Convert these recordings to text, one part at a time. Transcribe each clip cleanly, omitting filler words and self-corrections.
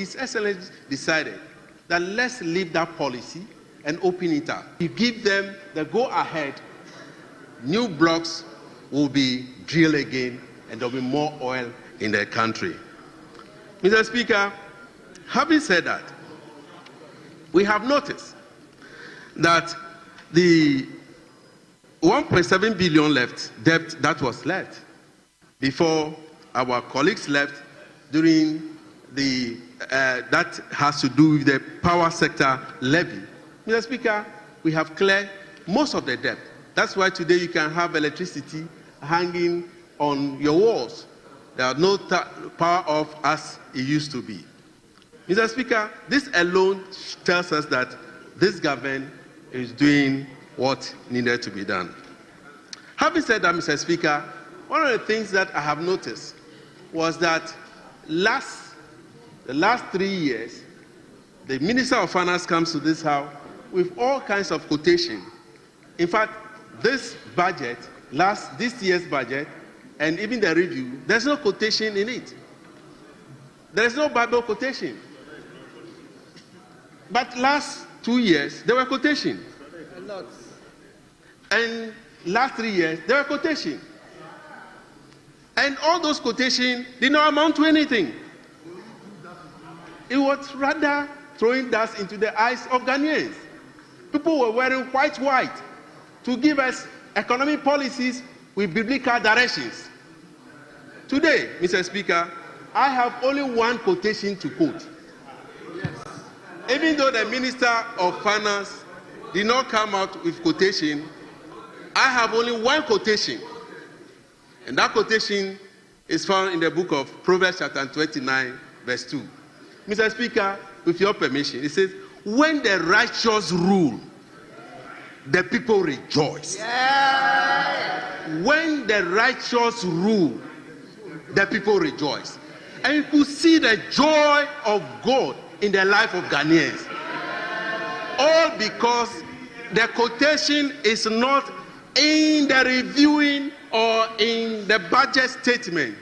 His Excellency decided that let's leave that policy and open it up. You give them the go-ahead, new blocks will be drilled again, and there'll be more oil in the country. Mr. Speaker, having said that, we have noticed that the 1.7 billion debt that was left before our colleagues left during the that has to do with the power sector levy. Mr. Speaker, we have cleared most of the debt. That's why today you can have electricity hanging on your walls. There are no power off as it used to be. Mr. Speaker, this alone tells us that this government is doing what needed to be done. Having said that, Mr. Speaker, one of the things that I have noticed was that the last 3 years, the Minister of Finance comes to this house with all kinds of quotation. In fact, this budget, this year's budget, and even the review, there's no quotation in it. There's no Bible quotation. But last 2 years, there were quotation. And last 3 years, there were quotation. And all those quotations did not amount to anything. It was rather throwing dust into the eyes of Ghanaians. People were wearing white to give us economic policies with biblical directions. Today, Mr. Speaker, I have only one quotation to quote. Yes. Even though the Minister of Finance did not come out with quotation, I have only one quotation. And that quotation is found in the book of Proverbs chapter 29, verse 2. Mr. Speaker, with your permission, it says, when the righteous rule, the people rejoice. Yeah. When the righteous rule, the people rejoice. And you could see the joy of God in the life of Ghanaians. All because the quotation is not in the reviewing or in the budget statement,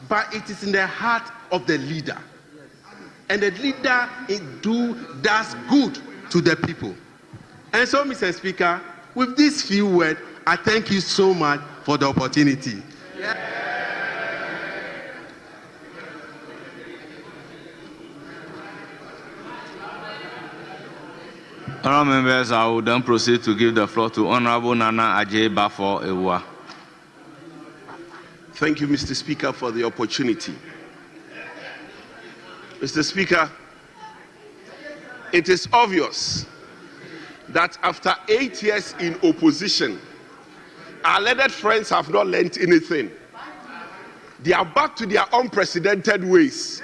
but it is in the heart of the leader. And the leader does good to the people. And so, Mr. Speaker, with these few words, I thank you so much for the opportunity. Yeah. Honourable members, I will then proceed to give the floor to Honourable Nana Adjei Bafo Ewuah. Thank you, Mr. Speaker, for the opportunity. Mr. Speaker, it is obvious that after 8 years in opposition, our learned friends have not learned anything. They are back to their unprecedented ways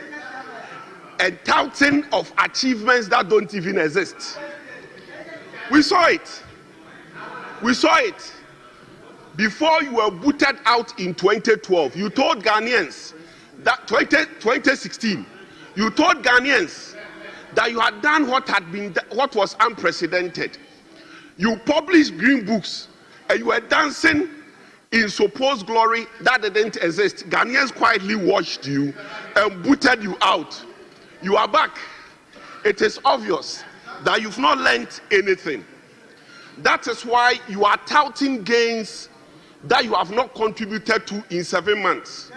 and touting of achievements that don't even exist. We saw it. We saw it. Before you were booted out in 2012, you told Ghanaians that 2016, you told Ghanaians that you had done what was unprecedented. You published green books and you were dancing in supposed glory that didn't exist. Ghanaians quietly watched you and booted you out. You are back. It is obvious that you've not learned anything. That is why you are touting gains that you have not contributed to in 7 months.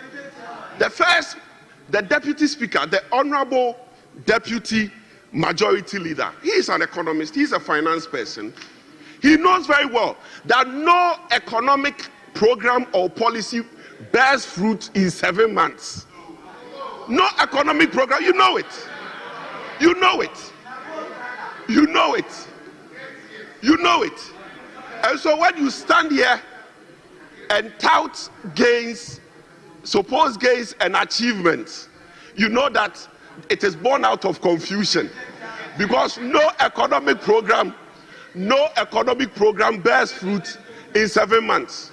The Deputy Speaker, the Honorable Deputy Majority Leader, he is an economist, he is a finance person. He knows very well that no economic program or policy bears fruit in 7 months. No economic program, you know it. You know it. You know it. You know it. And so when you stand here and tout gains, supposed gains and achievements, you know that it is born out of confusion. Because no economic program bears fruit in 7 months.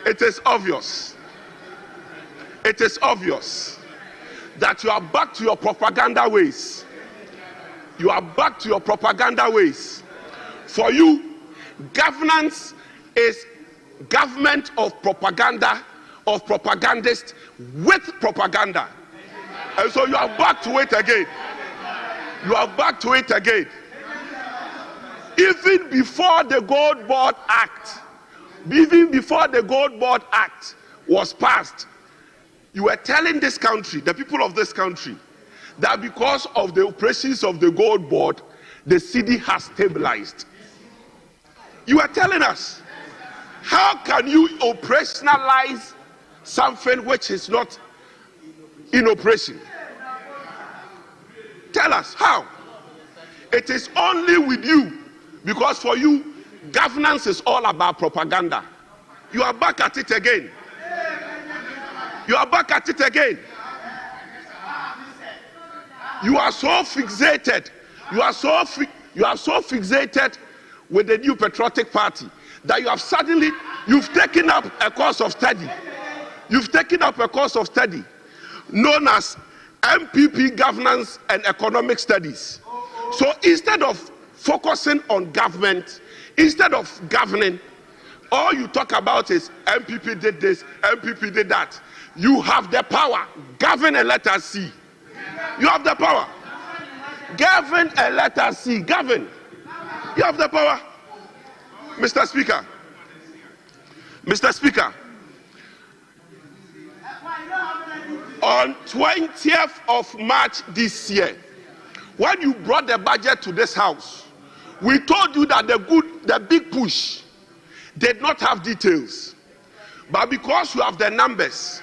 It is obvious. It is obvious that you are back to your propaganda ways. You are back to your propaganda ways. For you, governance is government of propaganda of propagandists with propaganda. And so you are back to it again. You are back to it again. Even before the Gold Board Act, was passed, you were telling this country, the people of this country, that because of the operations of the Gold Board, the city has stabilized. You are telling us, how can you operationalize something which is not in operation? Tell us how. It is only with you, because for you, governance is all about propaganda. You are back at it again. You are back at it again. You are so fixated. You are so fixated with the new patriotic party that you've taken up a course of study. You've taken up a course of study known as MPP Governance and Economic Studies. So instead of focusing on government, instead of governing, all you talk about is MPP did this, MPP did that. You have the power. Govern and let us see. You have the power. Govern and let us see. Govern. You have the power. Mr. Speaker. Mr. Speaker. On 20th of March this year, when you brought the budget to this house, we told you that the big push did not have details. But because you have the numbers,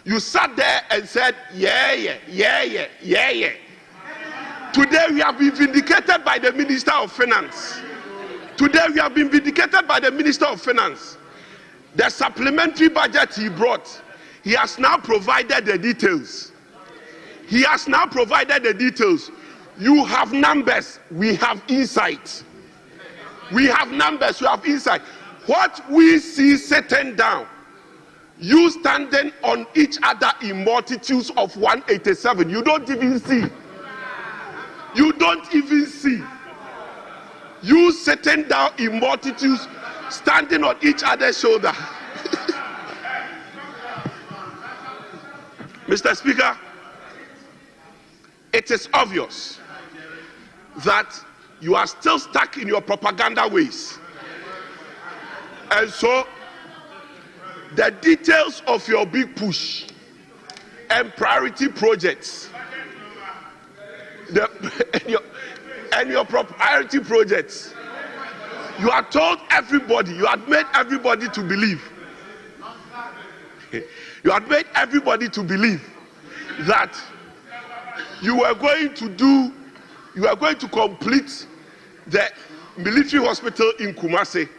you sat there and said, yeah. Today we have been vindicated by the Minister of Finance. Today we have been vindicated by the Minister of Finance. The supplementary budget he brought, he has now provided the details. He has now provided the details. You have numbers, we have insight. We have numbers, we have insight. What we see sitting down, you standing on each other in multitudes of 187, you don't even see. You don't even see. You sitting down in multitudes, standing on each other's shoulder. Mr. Speaker, it is obvious that you are still stuck in your propaganda ways. And so, the details of your big push and priority projects, and your priority projects, you are told everybody, you had made everybody to believe. You had made everybody to believe that you were going to complete the military hospital in Kumasi,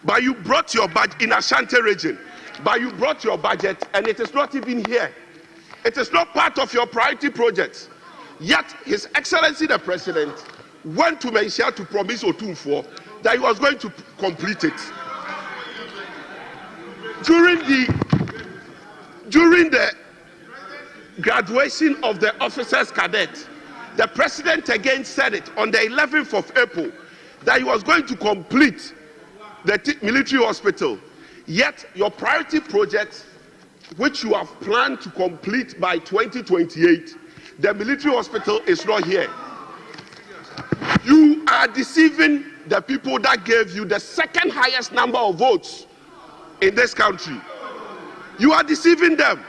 but you brought your budget in Ashanti region, but you brought your budget and it is not even here. It is not part of your priority projects. Yet His Excellency the President went to Malaysia to promise Otumfuo that he was going to complete it. During the graduation of the officers cadet, the President again said it on the 11th of April that he was going to complete the military hospital. Yet your priority project, which you have planned to complete by 2028, the military hospital is not here. You are deceiving the people that gave you the second highest number of votes in this country. You are deceiving them.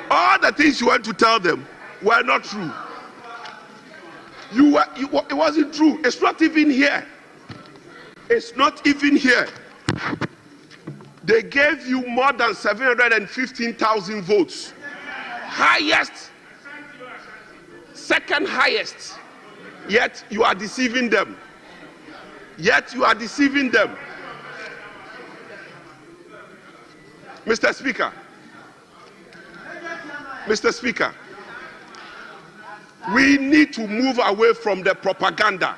All the things you went to tell them were not true. It wasn't true. It's not even here. It's not even here. They gave you more than 715,000 votes. Highest, second highest. Yet you are deceiving them. Yet you are deceiving them. Mr. Speaker. Mr. Speaker. We need to move away from the propaganda.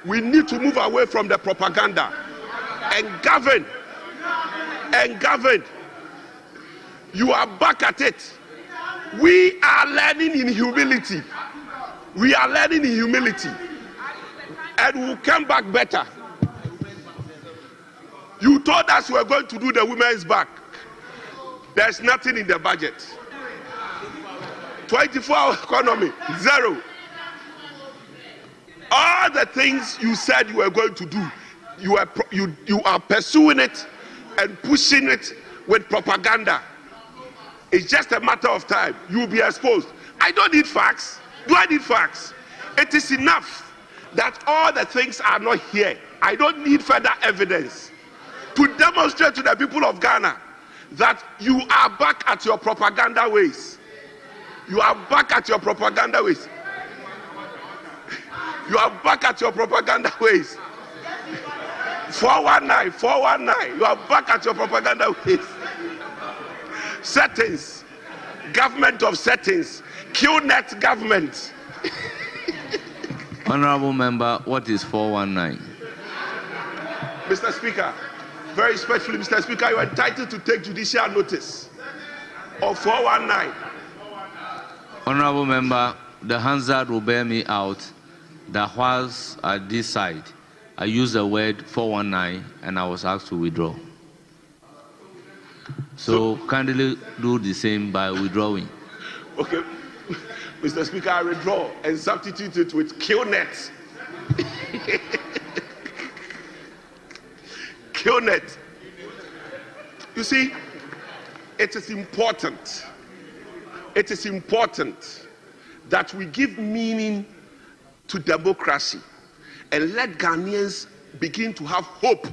We need to move away from the propaganda and govern. And govern. You are back at it. We are learning in humility. We are learning in humility. And we'll come back better. You told us we were going to do the women's back. There's nothing in the budget. 24-hour economy, zero. All the things you said you were going to do, you are pursuing it and pushing it with propaganda. It's just a matter of time. You will be exposed. I don't need facts. Do I need facts? It is enough that all the things are not here. I don't need further evidence to demonstrate to the people of Ghana that you are back at your propaganda ways. You are back at your propaganda ways. You are back at your propaganda ways. 419, 419. You are back at your propaganda ways. Settings. Government of settings. QNet government. Honorable member, what is 419? Mr. Speaker, very respectfully, Mr. Speaker, you are entitled to take judicial notice of 419. Honorable member, the Hansard will bear me out that whilst at this side, I used the word 419 and I was asked to withdraw. So kindly do the same by withdrawing. Okay, Mr. Speaker, I withdraw and substitute it with QNet. QNet. You see, it is important. It is important that we give meaning to democracy and let Ghanaians begin to have hope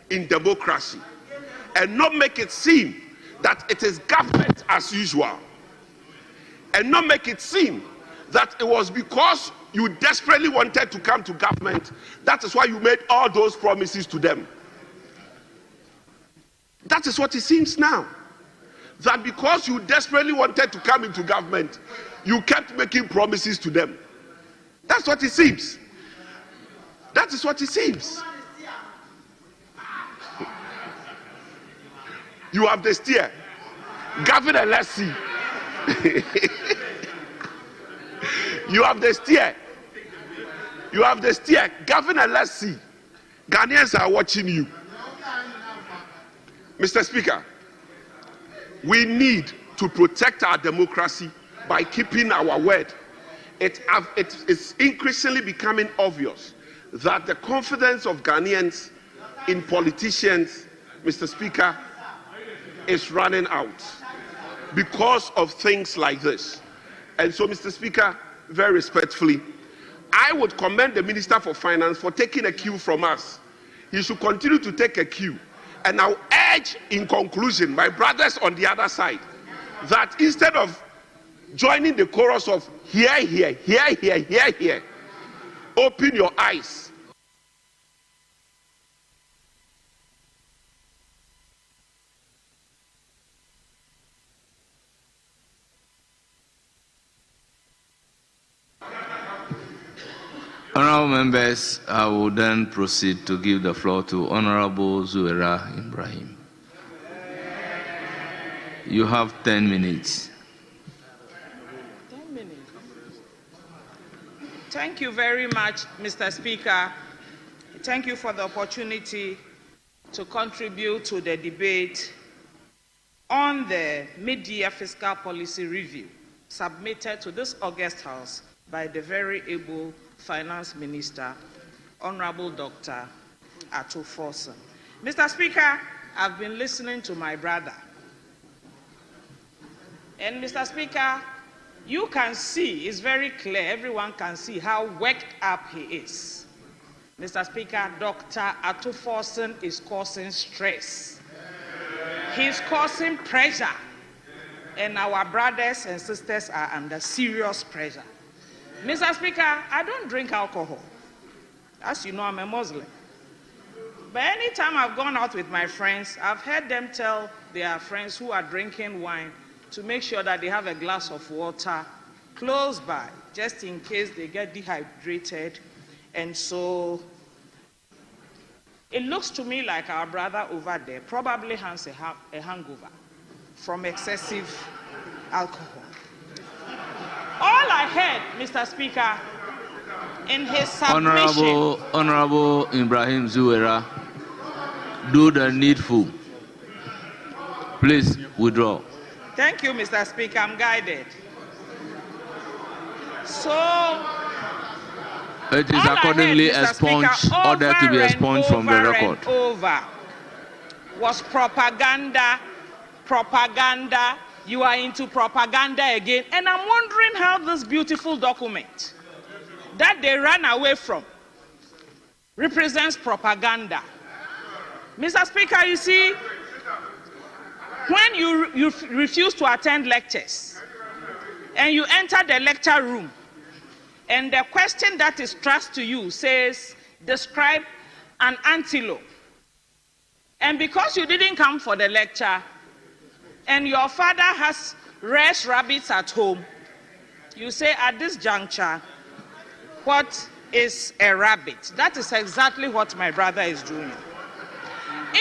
in democracy and not make it seem that it is government as usual, and not make it seem that it was because you desperately wanted to come to government, that is why you made all those promises to them. That is what it seems now. That because you desperately wanted to come into government, you kept making promises to them. That's what it seems. That is what it seems. You have the steer. Govern and let's see. You have the steer. You have the steer. Govern and let's see. Ghanaians are watching you. Mr. Speaker, we need to protect our democracy by keeping our word. It is increasingly becoming obvious that the confidence of Ghanaians in politicians, Mr. Speaker, is running out because of things like this. And so, Mr. Speaker, very respectfully, I would commend the Minister for Finance for taking a cue from us. He should continue to take a cue. And I'll urge, in conclusion, my brothers on the other side, that instead of joining the chorus of here, here, here, here, here, here, open your eyes. Honorable members, I will then proceed to give the floor to Honorable Zuwaira Ibrahim. You have 10 minutes. 10 minutes. Thank you very much, Mr. Speaker. Thank you for the opportunity to contribute to the debate on the mid-year fiscal policy review submitted to this August House by the very able Finance Minister, Honorable Dr. Ato Forson. Mr. Speaker, I've been listening to my brother. And Mr. Speaker, you can see, it's very clear, everyone can see how worked up he is. Mr. Speaker, Dr. Ato Forson is causing stress. He's causing pressure. And our brothers and sisters are under serious pressure. Mr. Speaker, I don't drink alcohol. As you know, I'm a Muslim. But anytime I've gone out with my friends, I've heard them tell their friends who are drinking wine to make sure that they have a glass of water close by, just in case they get dehydrated. And so it looks to me like our brother over there probably has a hangover from excessive alcohol. All I heard, Mr. Speaker, in his submission... Honorable Ibrahim Zuwaira, do the needful. Please withdraw. Thank you, Mr. Speaker. I'm guided. So, it is accordingly expunged, ordered to be expunged from the record. Over was propaganda. You are into propaganda again. And I'm wondering how this beautiful document that they ran away from represents propaganda. Mr. Speaker, you see, when you refuse to attend lectures and you enter the lecture room and the question that is thrust to you says, describe an antelope. And because you didn't come for the lecture and your father has raised rabbits at home, you say at this juncture, what is a rabbit? That is exactly what my brother is doing.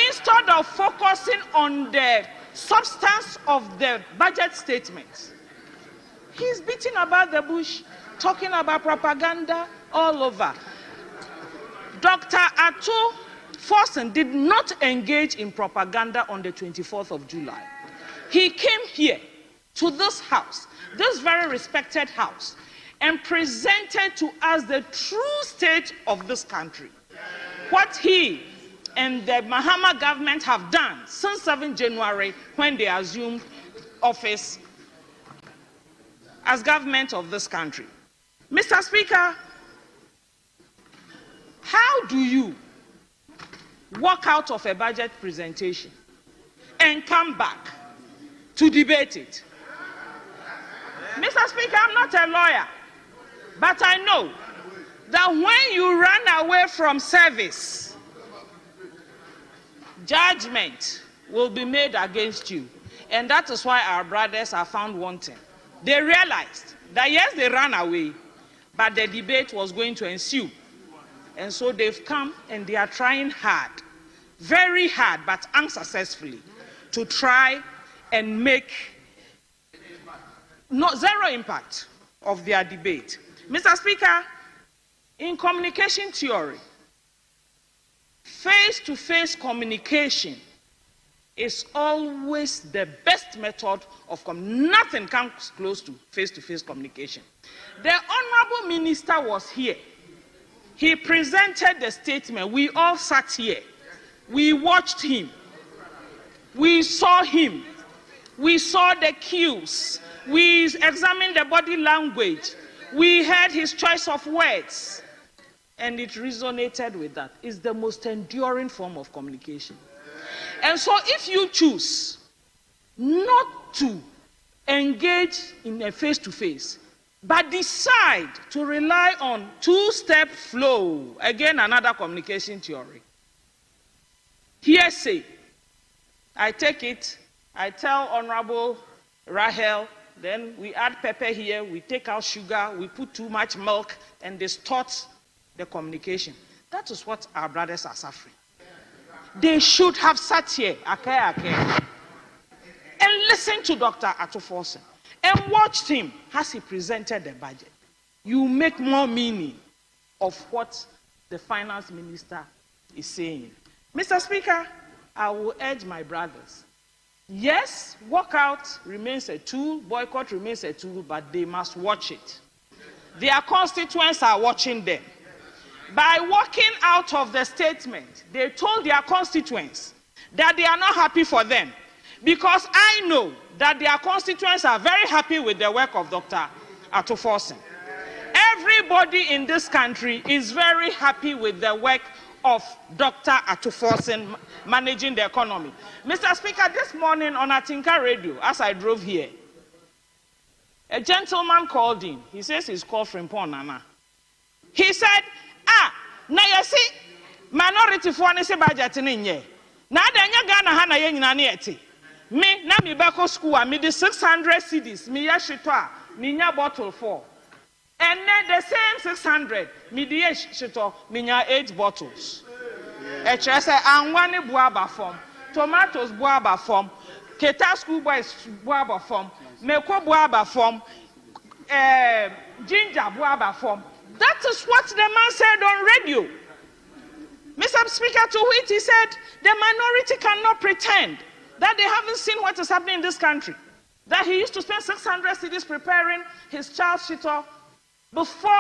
Instead of focusing on the substance of the budget statement, he's beating about the bush, talking about propaganda all over. Dr. Atto-Forson did not engage in propaganda on the 24th of July. He came here to this house, this very respected house, and presented to us the true state of this country. What he and the Mahama government have done since 7 January when they assumed office as government of this country. Mr. Speaker, how do you walk out of a budget presentation and come back to debate it? Mr. Speaker, I'm not a lawyer, but I know that when you run away from service, judgment will be made against you. And that is why our brothers are found wanting. They realized that yes, they ran away, but the debate was going to ensue. And so they've come and they are trying hard, very hard, but unsuccessfully, to try and make zero impact of their debate. Mr. Speaker, in communication theory, face-to-face communication is always the best method of nothing comes close to face-to-face communication. The Honorable Minister was here. He presented the statement. We all sat here. We watched him. We saw him. We saw the cues. We examined the body language. We heard his choice of words. And it resonated with that. It's the most enduring form of communication. And so if you choose not to engage in a face-to-face, but decide to rely on two-step flow, again another communication theory. Hearsay. I take it, I tell Honorable Rahel, then we add pepper here, we take out sugar, we put too much milk, and distort the communication. That is what our brothers are suffering. They should have sat here, and listened to Dr. Atto-Forson and watched him as he presented the budget. You make more meaning of what the finance minister is saying. Mr. Speaker, I will urge my brothers. Yes, walkout remains a tool, boycott remains a tool, but they must watch it. Their constituents are watching them. By walking out of the statement, they told their constituents that they are not happy for them, because I know that their constituents are very happy with the work of Dr. Atto-Forson. Everybody in this country is very happy with the work of Dr. Atto-Forson managing the economy. Mr. Speaker, this morning on Atinka Radio, as I drove here, a gentleman called in. He says he's called Frimpong Nana. He said, na yesi minority for ne se budget ne nye. Na adanya Ghana ha na ye nyina ne yeti. Me na me bako school a me de 600 cedis me ya shito a me nya bottle 4. And then the same 600 me de shito me nya 8 bottles. E chere say anwa ne boaba form, tomatoes boaba form, Keta school boys boaba form, meko boaba form, ginger boaba form. That is what the man said on radio. Mr. Speaker, to which he said, the minority cannot pretend that they haven't seen what is happening in this country. That he used to spend 600 cedis preparing his child's shito before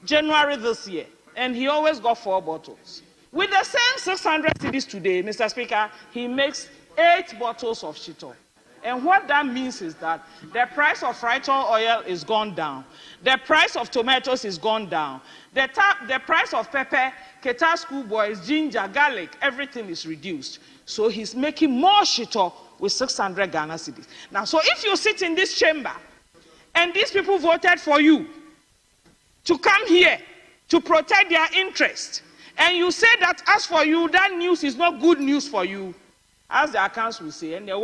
January this year. And he always got 4 bottles. With the same 600 cedis today, Mr. Speaker, he makes 8 bottles of shito. And what that means is that the price of fried oil is gone down. The price of tomatoes is gone down. The price of pepper, Keta schoolboys, ginger, garlic, everything is reduced. So he's making more shito with 600 Ghana cedis. Now, so if you sit in this chamber and these people voted for you to come here to protect their interest, and you say that as for you, that news is not good news for you, as the accounts will say, and you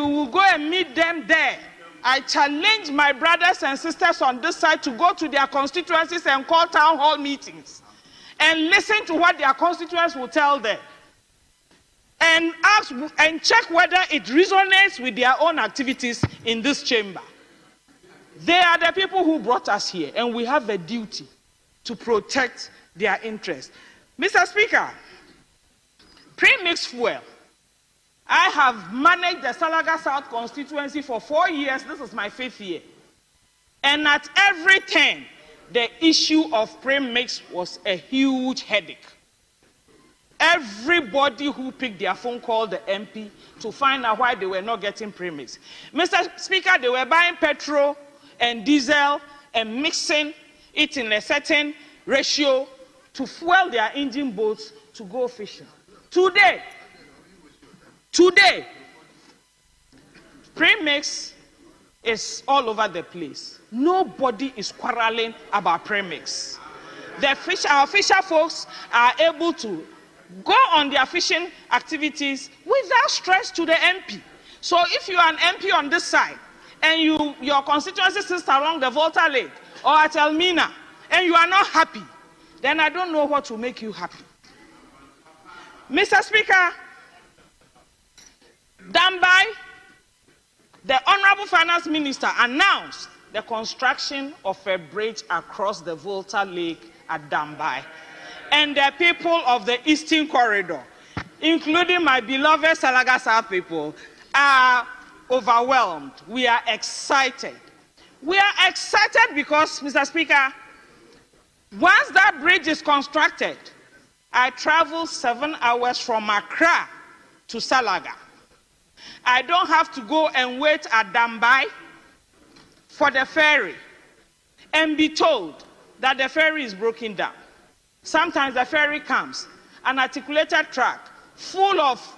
will go and meet them there. I challenge my brothers and sisters on this side to go to their constituencies and call town hall meetings and listen to what their constituents will tell them and ask and check whether it resonates with their own activities in this chamber. They are the people who brought us here, and we have a duty to protect their interests. Mr. Speaker, pre-mixed fuel. I have managed the Salaga South constituency for 4 years. This is my 5th year. And at every turn, the issue of pre-mix was a huge headache. Everybody who picked their phone called the MP to find out why they were not getting pre-mix. Mr. Speaker, they were buying petrol and diesel and mixing it in a certain ratio to fuel their engine boats to go fishing. Today, premix is all over the place. Nobody is quarreling about premix. Our fisher folks are able to go on their fishing activities without stress to the MP. So if you are an MP on this side and your constituency sits along the Volta Lake or at Elmina and you are not happy, then I don't know what will make you happy. Mr. Speaker, Dambai, the Honorable Finance Minister announced the construction of a bridge across the Volta Lake at Dambai. And the people of the Eastern Corridor, including my beloved Salaga South people, are overwhelmed. We are excited. We are excited because, Mr. Speaker, once that bridge is constructed, I travel 7 hours from Accra to Salaga. I don't have to go and wait at Dambai for the ferry and be told that the ferry is broken down. Sometimes the ferry comes, an articulated truck full of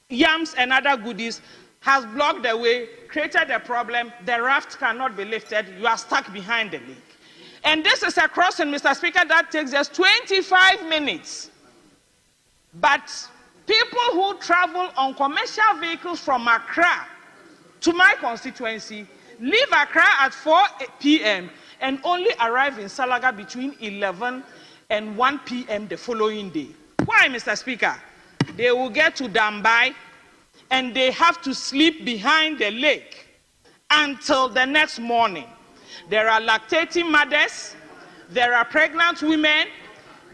yams and other goodies has blocked the way, created a problem, the raft cannot be lifted, you are stuck behind the lake. And this is a crossing, Mr. Speaker, that takes just 25 minutes. But people who travel on commercial vehicles from Accra to my constituency leave Accra at 4 p.m. and only arrive in Salaga between 11 and 1 p.m. the following day. Why, Mr. Speaker? They will get to Dambai and they have to sleep behind the lake until the next morning. There are lactating mothers, there are pregnant women,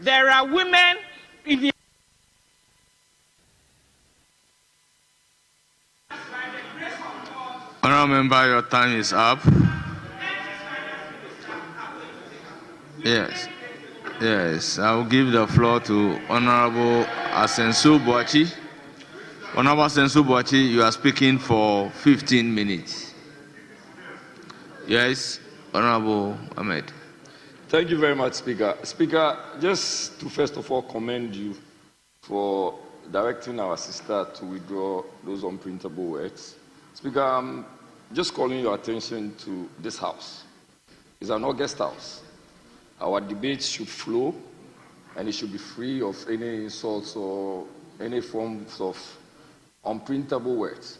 there are women in the Honourable Member, your time is up. Yes, I will give the floor to Honourable Asensu Boachi. Honourable Asensu Boachi, you are speaking for 15 minutes. Yes, Honourable Ahmed. Thank you very much, Speaker. Speaker, just to first of all commend you for directing our sister to withdraw those unprintable words. Speaker, I'm just calling your attention to this house. It's an August house. Our debates should flow, and it should be free of any insults or any forms of unprintable words.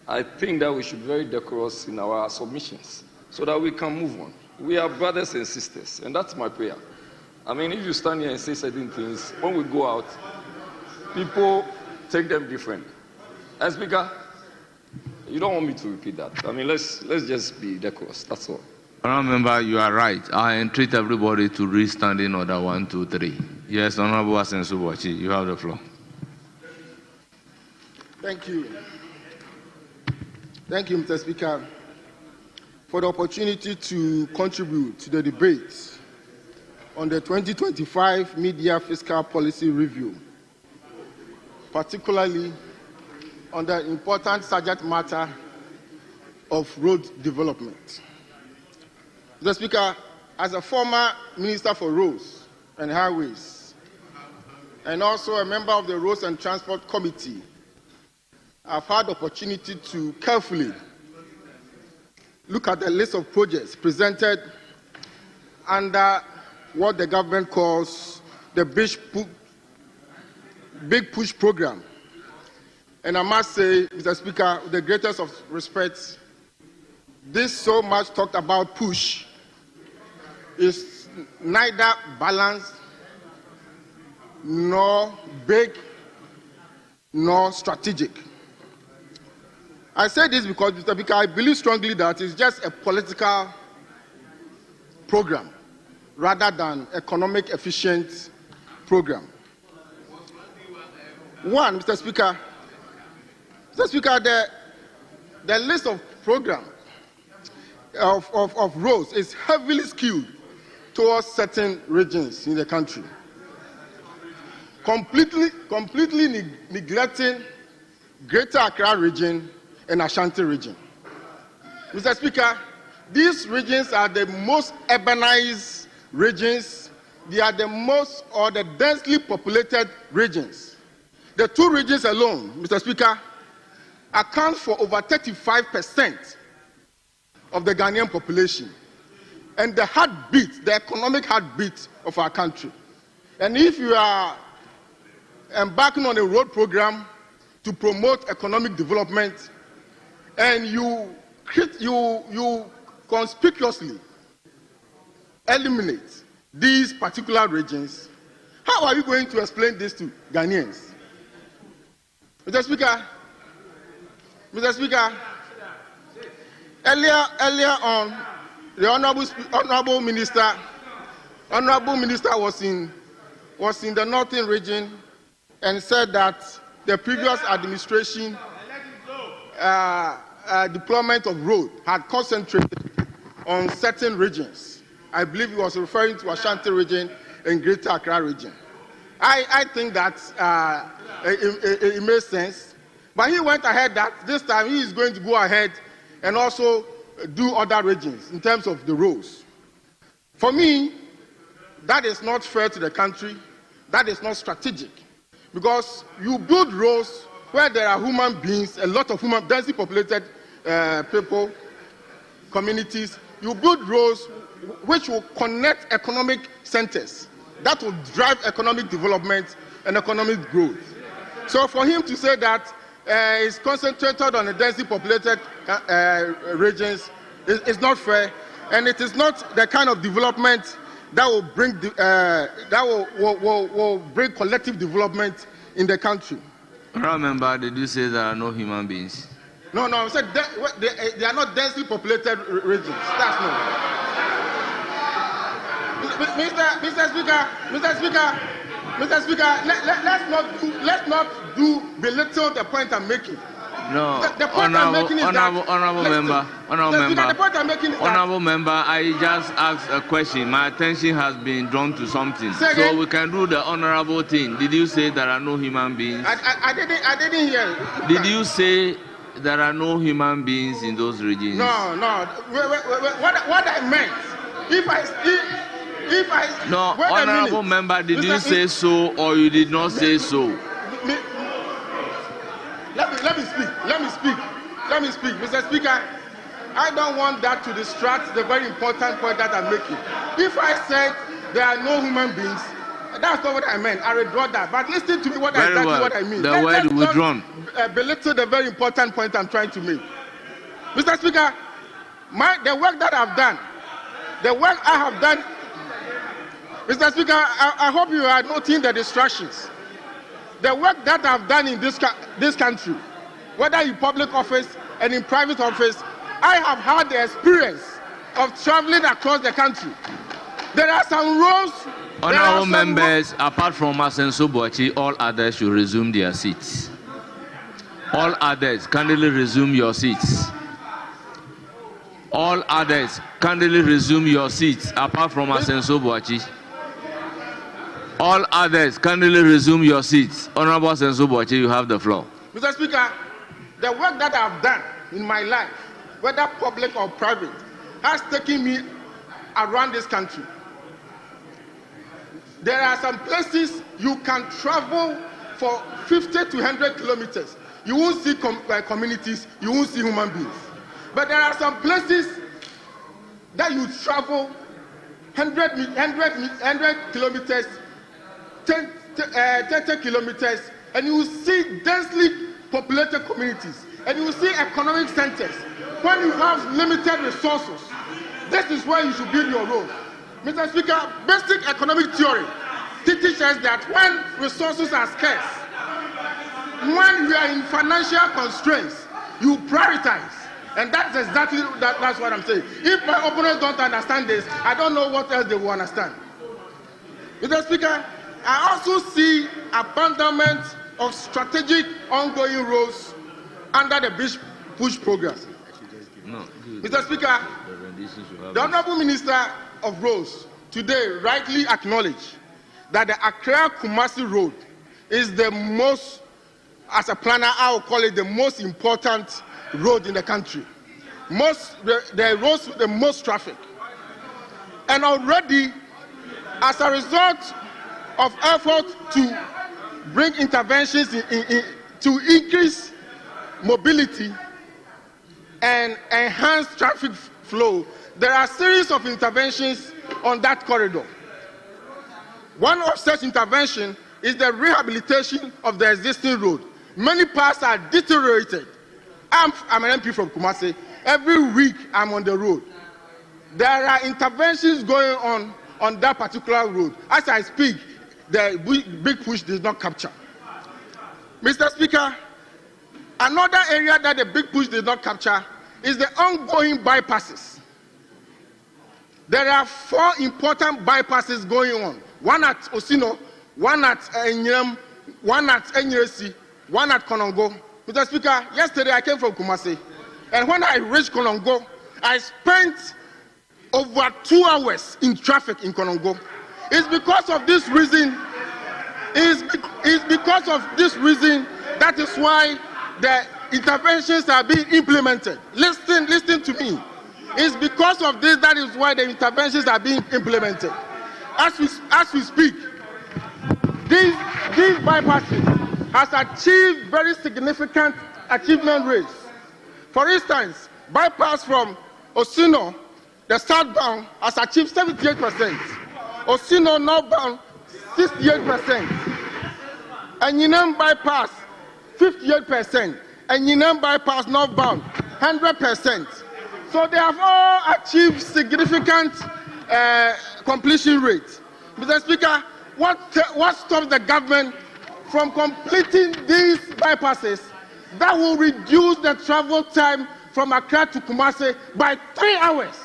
I think that we should be very decorous in our submissions so that we can move on. We are brothers and sisters, and that's my prayer. I mean, if you stand here and say certain things, when we go out, people take them different. And Speaker, you don't want me to repeat that. I mean, let's just be decorous, that's all. Honourable Member, you are right. I entreat everybody to read Standing Order 1, 2, 3. Yes, Honourable Asensu Boachi, you have the floor. Thank you. Thank you, Mr. Speaker, for the opportunity to contribute to the debate on the 2025 Media Fiscal Policy Review, particularly on the important subject matter of road development. Mr. Speaker, as a former Minister for Roads and Highways, and also a member of the Roads and Transport Committee, I've had the opportunity to carefully look at the list of projects presented under what the government calls the Big Push Program. And I must say, Mr. Speaker, with the greatest of respect, this so much talked about push is neither balanced, nor big, nor strategic. I say this because, Mr. Speaker, I believe strongly that it's just a political program rather than economic efficient program. One, Mr. Speaker, the list of programs of roads is heavily skewed towards certain regions in the country, completely neglecting Greater Accra region and Ashanti region. Mr. Speaker, these regions are the most urbanized regions. They are the most or the densely populated regions. The two regions alone, Mr. Speaker, account for over 35% of the Ghanaian population and the heartbeat, the economic heartbeat of our country. And if you are embarking on a road program to promote economic development and you conspicuously eliminate these particular regions, how are you going to explain this to Ghanaians? Mr. Speaker, earlier on, the honorable minister was in the northern region and said that the previous administration deployment of road had concentrated on certain regions. I believe he was referring to Ashanti region and Greater Accra region. I think that it makes sense. But he went ahead that this time he is going to go ahead and also do other regions in terms of the roads. For me, that is not fair to the country. That is not strategic. Because you build roads where there are human beings, a lot of densely populated people, communities. You build roads which will connect economic centers. That will drive economic development and economic growth. So for him to say that it's concentrated on the densely populated regions is not fair, and it is not the kind of development that will bring will bring collective development in the country. Remember, did you say there are no human beings? No, I said they are not densely populated regions. That's no. Mr. Speaker, let's not belittle the point I'm making. No, the point I'm making is honorable member, I just asked a question. My attention has been drawn to something, so we can do the honorable thing. Did you say there are no human beings? I didn't hear. Did you say there are no human beings in those regions? No. What I meant, if I no, honorable member, did you say so or you did not say so? Let me speak. Mr. Speaker, I don't want that to distract the very important point that I'm making. If I said there are no human beings, that's not what I meant. I withdraw that. But listen to me what I mean. The word withdrawn. Belittle the very important point I'm trying to make. Mr. Speaker, the work that I've done, Mr. Speaker, I hope you are noting the distractions. The work that I've done in this country, whether in public office and in private office, I have had the experience of traveling across the country. There are some roads. Honorable members, apart from Asenso Boachi, all others should resume their seats. All others, kindly resume your seats. All others, kindly resume your seats, apart from Asenso Boachi. All others, kindly resume your seats. Honorable Asenso Boachi, you have the floor. Mr. Speaker, the work that I've done in my life, whether public or private, has taken me around this country. There are some places you can travel for 50 to 100 kilometers. You won't see communities, you won't see human beings. But there are some places that you travel 100 kilometers, 30 kilometers, and you will see densely populated communities, and you will see economic centers. When you have limited resources, this is where you should build your road. Mr. Speaker, basic economic theory teaches us that when resources are scarce, when we are in financial constraints, you prioritize. And that's exactly that's what I'm saying. If my opponents don't understand this, I don't know what else they will understand. Mr. Speaker, I also see abandonment of strategic ongoing roads under the Big Push program. Mr. Speaker, the Honorable Minister of Roads today rightly acknowledged that the Accra-Kumasi Road is the most, as a planner, I will call it the most important road in the country. The roads with the most traffic. And already, as a result of effort to bring interventions to increase mobility and enhance traffic flow, there are a series of interventions on that corridor. One of such intervention is the rehabilitation of the existing road. Many parts are deteriorated. I'm an MP from Kumasi. Every week I'm on the road. There are interventions going on that particular road. As I speak, the Big Push does not capture. Mr. Speaker, another area that the Big Push did not capture is the ongoing bypasses. There are 4 important bypasses going on. One at Osino, one at Enyem, one at Enyeresi, one at Konongo. Mr. Speaker, yesterday I came from Kumasi, and when I reached Konongo, I spent over 2 hours in traffic in Konongo. It's because of this reason. It's because of this reason that is why the interventions are being implemented. Listen to me. It's because of this that is why the interventions are being implemented. As we speak, these bypasses has achieved very significant achievement rates. For instance, bypass from Osino, the southbound, has achieved 78%. Osino northbound, 68%. Enyinem bypass, 58%. Enyinem bypass northbound, 100%. So they have all achieved significant completion rates. Mr. Speaker, what stops the government from completing these bypasses that will reduce the travel time from Accra to Kumasi by 3 hours?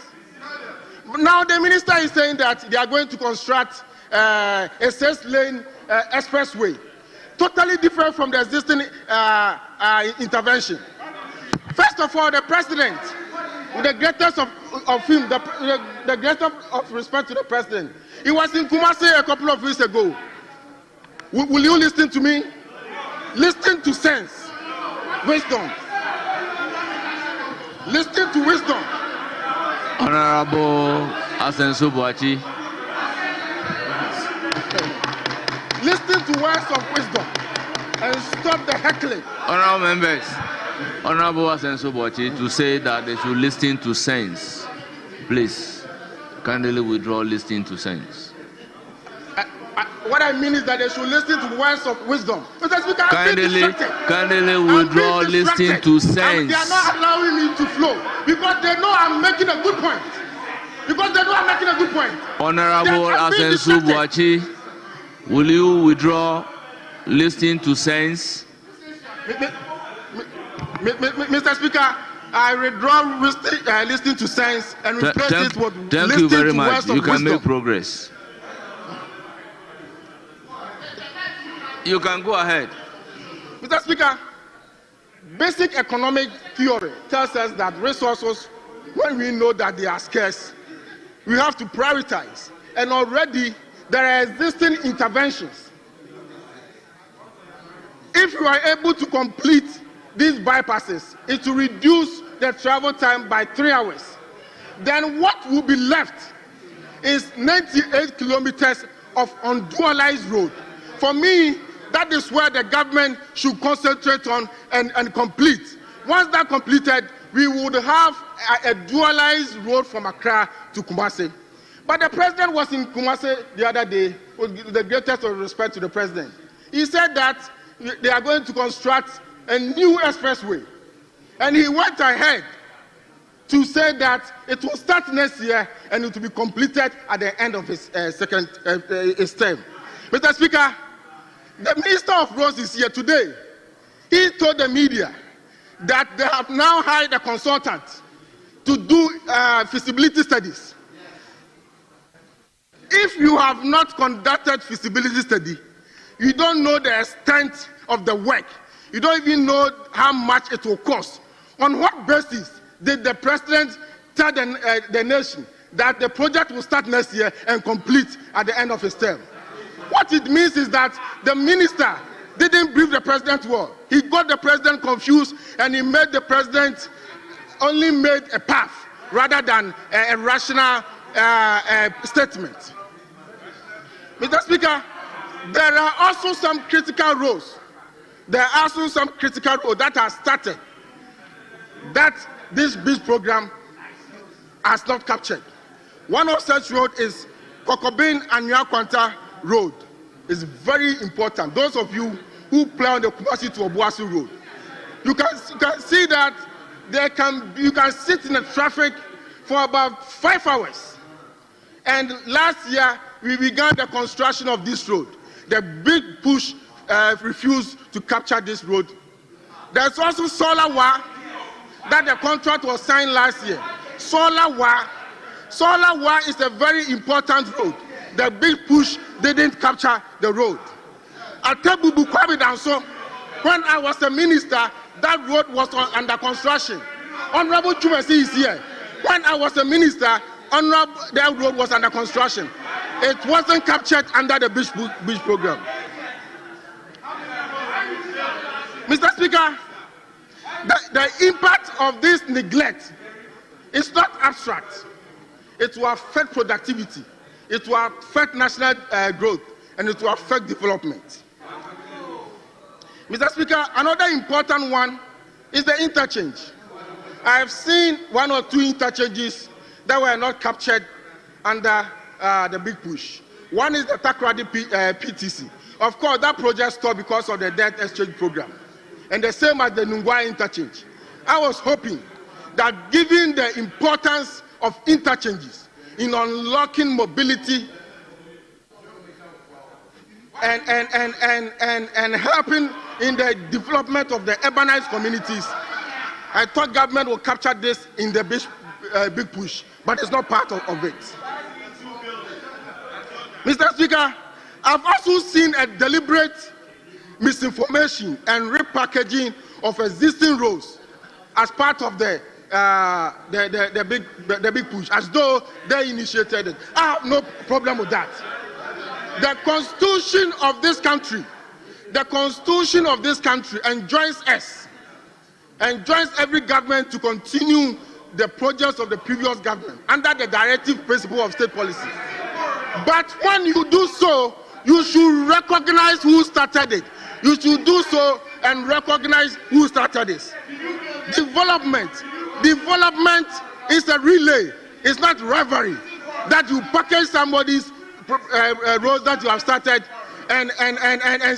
Now the minister is saying that they are going to construct a 6-lane expressway, totally different from the existing intervention. First of all, the president, with the greatest of him, the greatest of respect to the president, he was in Kumasi a couple of weeks ago. Will you listen to me? Listen to sense, wisdom. Listen to wisdom. Honorable Asenso Boachi. Listen to words of wisdom and stop the heckling. Honorable members, Honorable Asenso Boachi, to say that they should listen to sense. Please, kindly withdraw listening to sense. What I mean is that they should listen to words of wisdom. Kindly withdraw listening to sense. They are not allowing me to flow because they know I'm making a good point. Honorable Asenso Boachi, will you withdraw listening to sense? Mr. Speaker, I withdraw listening to sense and replace it with thank you very listening to much. words of You can wisdom. make progress. You can go ahead. Mr. Speaker, basic economic theory tells us that resources, when we know that they are scarce, we have to prioritize. And already there are existing interventions. If you are able to complete these bypasses, it will reduce the travel time by 3 hours. Then what will be left is 98 kilometers of undualized road. For me, that is where the government should concentrate on and complete. Once that's completed, we would have a dualized road from Accra to Kumasi. But the president was in Kumasi the other day, with the greatest of respect to the president. He said that they are going to construct a new expressway. And he went ahead to say that it will start next year and it will be completed at the end of his his term. Mr. Speaker, the Minister of Roads is here today. He told the media that they have now hired a consultant to do feasibility studies. If you have not conducted feasibility study, you don't know the extent of the work. You don't even know how much it will cost. On what basis did the president tell the nation that the project will start next year and complete at the end of his term? What it means is that the minister didn't brief the president well. He got the president confused and he made the president only made a path rather than a rational statement. Mr. Speaker, there are also some critical roads. There are also some critical roads that are started that this BIS program has not captured. One of such roads is Kokobin and Nyakwanta Road. It's very important. Those of you who play on the Kumasi to Obuasi Road, you can see that you can sit in the traffic for about 5 hours. And last year, we began the construction of this road. The big push refused to capture this road. There's also Solawa, that the contract was signed last year. Solawa is a very important road. The big push didn't capture the road. At Tebubu Kwabi Danso, when I was a minister, that road was under construction. Honorable Chumesi is here. When I was a minister, that road was under construction. It wasn't captured under the BIS program. Mr. Speaker, the impact of this neglect is not abstract. It will affect productivity, it will affect national growth, and it will affect development. Mr. Speaker, another important one is the interchange. I have seen 1 or 2 interchanges that were not captured under the big push. One is the Takoradi PTC. Of course, that project stopped because of the debt exchange program. And the same as the Nungwa interchange. I was hoping that given the importance of interchanges in unlocking mobility and helping in the development of the urbanized communities, I thought government would capture this in the big push, but it's not part of it. Mr. Speaker, I've also seen a deliberate misinformation and repackaging of existing roads as part of the big push, as though they initiated it. I have no problem with that. The constitution of this country enjoins us, enjoins every government to continue the projects of the previous government under the directive principle of state policy. But when you do so, you should recognize who started it. You should do so and recognize who started this. Development is a relay. It's not rivalry. That you package somebody's roads that you have started and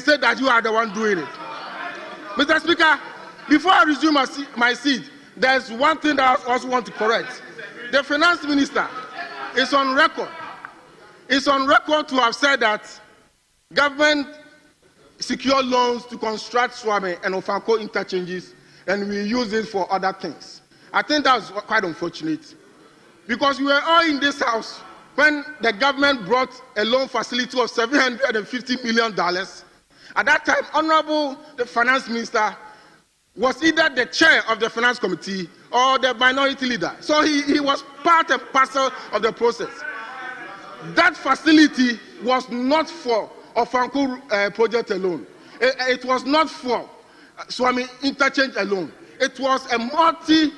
say that you are the one doing it. Mr. Speaker, before I resume my seat, there's one thing that I also want to correct. The finance minister is on record. It's on record to have said that government secure loans to construct Swami and Ofanko interchanges, and we use it for other things. I think that's quite unfortunate, because we were all in this house when the government brought a loan facility of $750 million. At that time, Honorable the Finance Minister was either the chair of the Finance Committee or the minority leader. So he was part and parcel of the process. That facility was not for Ofanko project alone. It was not for Swami interchange alone. It was a multi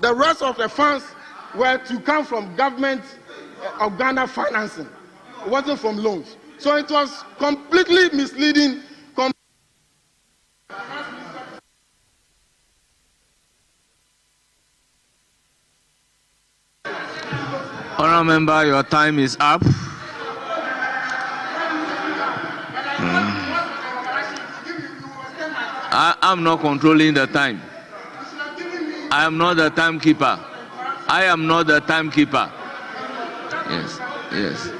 the rest of the funds were to come from government of Ghana financing. It wasn't from loans. So it was completely misleading. Honourable member, your time is up. I'm not controlling the time. I am not the timekeeper. I am not the timekeeper. Yes, yes.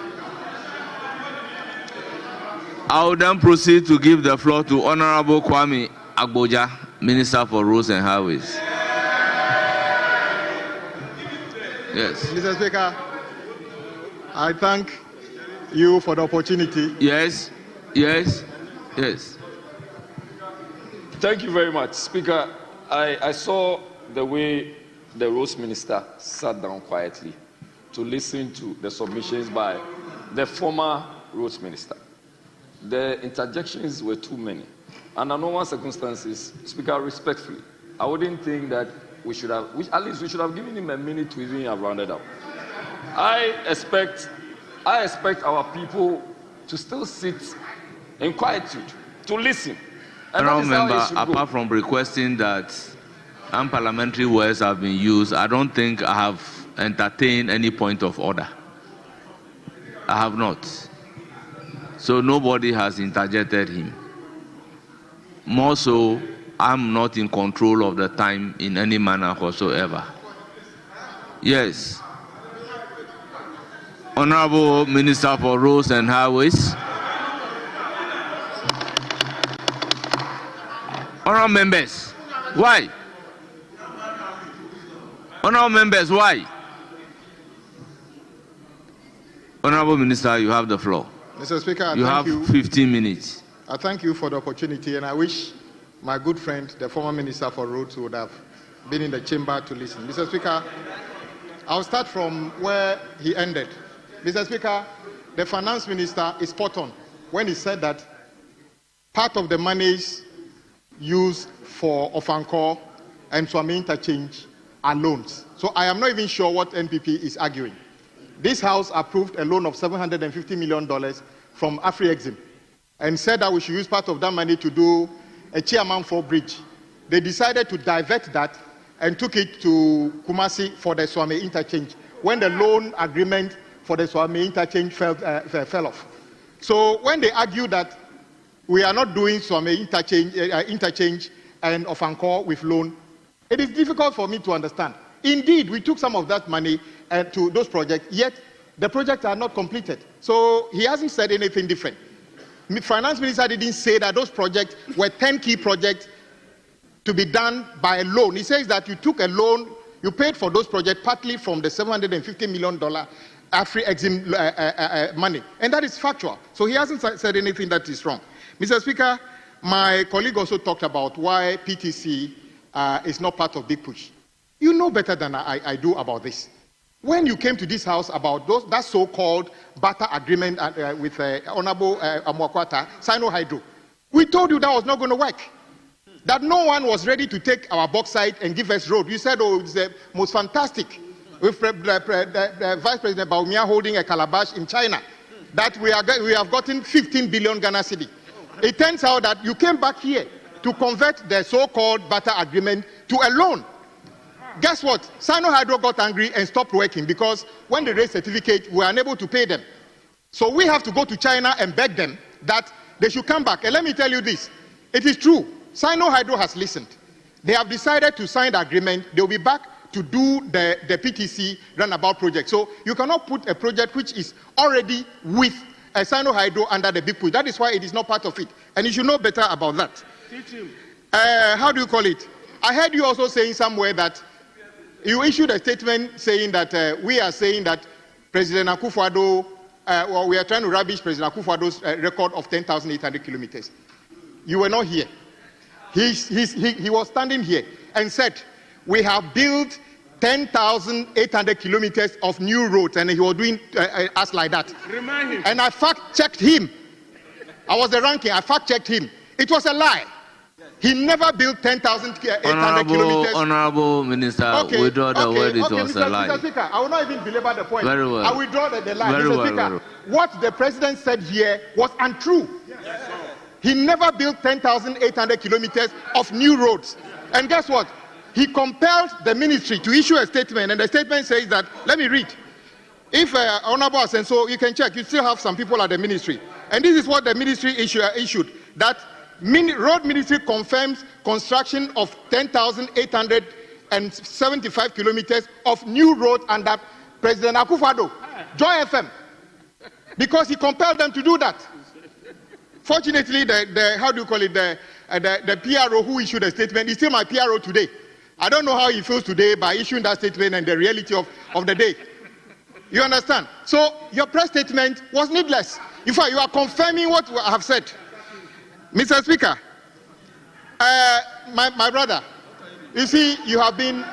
I will then proceed to give the floor to Honorable Kwame Agboja, Minister for Roads and Highways. Yes. Mr. Speaker, I thank you for the opportunity. Yes, yes, yes. Thank you very much, Speaker. I saw the way the Roads Minister sat down quietly to listen to the submissions by the former Roads Minister. The interjections were too many. Under normal circumstances, Speaker, respectfully, I wouldn't think that we should have, at least we should have given him a minute to even have rounded up. I expect our people to still sit in quietude, to listen. And Remember, apart from requesting that unparliamentary words have been used, I don't think I have entertained any point of order. I have not. So nobody has interjected him. More so, I'm not in control of the time in any manner whatsoever. Yes. Honorable Minister for Roads and Highways. Honorable members, why? Honorable members, why? Honorable Minister, you have the floor. Mr. Speaker, you have 15 minutes. I thank you for the opportunity, and I wish my good friend, the former Minister for Roads, would have been in the chamber to listen. Mr. Speaker, I'll start from where he ended. Mr. Speaker, the Finance Minister is spot on when he said that part of the monies used for Ofankor and Swami interchange are loans. So I am not even sure what NPP is arguing. This House approved a loan of $750 million from Afri-Exim and said that we should use part of that money to do a Chairman 4 bridge. They decided to divert that and took it to Kumasi for the Swami interchange when the loan agreement for the Swami interchange fell off. So when they argue that we are not doing Swami interchange and Ofankor with loan, it is difficult for me to understand. Indeed, we took some of that money to those projects, yet the projects are not completed. So he hasn't said anything different. The Finance Minister didn't say that those projects were 10 key projects to be done by a loan. He says that you took a loan, you paid for those projects partly from the $750 million Afri-Exim money. And that is factual. So he hasn't said anything that is wrong. Mr. Speaker, my colleague also talked about why PTC is not part of Big Push. You know better than I do about this. When you came to this House about that so-called barter agreement with Honorable Amwakwata, Sino-Hydro, we told you that was not going to work. That no one was ready to take our bauxite and give us road. You said, oh, it's the most fantastic, with the Vice President Baumia holding a calabash in China, that we have gotten 15 billion Ghana cedi. It turns out that you came back here to convert the so-called barter agreement to a loan. Guess what? Sino-Hydro got angry and stopped working because when they raised certificate, we were unable to pay them. So we have to go to China and beg them that they should come back. And let me tell you this. It is true. Sino-Hydro has listened. They have decided to sign the agreement. They will be back to do the PTC runabout project. So you cannot put a project which is already with a Sino-Hydro under the big push. That is why it is not part of it. And you should know better about that. Teach him. How do you call it? I heard you also saying somewhere that you issued a statement saying that we are saying that President Akufo-Addo, or we are trying to rubbish President Akufo-Addo's record of 10,800 kilometers. You were not here. He was standing here and said, we have built 10,800 kilometers of new roads, and he was doing us like that. Remind him. And I fact-checked him. I was the ranking. I fact-checked him. It was a lie. He never built 10,800 kilometers. Honorable Minister, withdraw the word. It was a lie. Mr. Speaker, I will not even belabor the point. Very well. I withdraw the lie. Very Mr. well, Speaker, very what the president said here was untrue. Yes. He never built 10,800 kilometers of new roads. And guess what? He compelled the ministry to issue a statement, and the statement says that, let me read. If Honorable Asenso, you can check, you still have some people at the ministry. And this is what the ministry issued, that Road Ministry confirms construction of 10,875 kilometers of new road under President Akufo-Addo, Joy FM, because he compelled them to do that. Fortunately, the PRO who issued the statement is still my PRO today. I don't know how he feels today by issuing that statement and the reality of the day. You understand? So your press statement was needless. In fact, you are confirming what I have said. Mr. Speaker, my brother, you see, you have been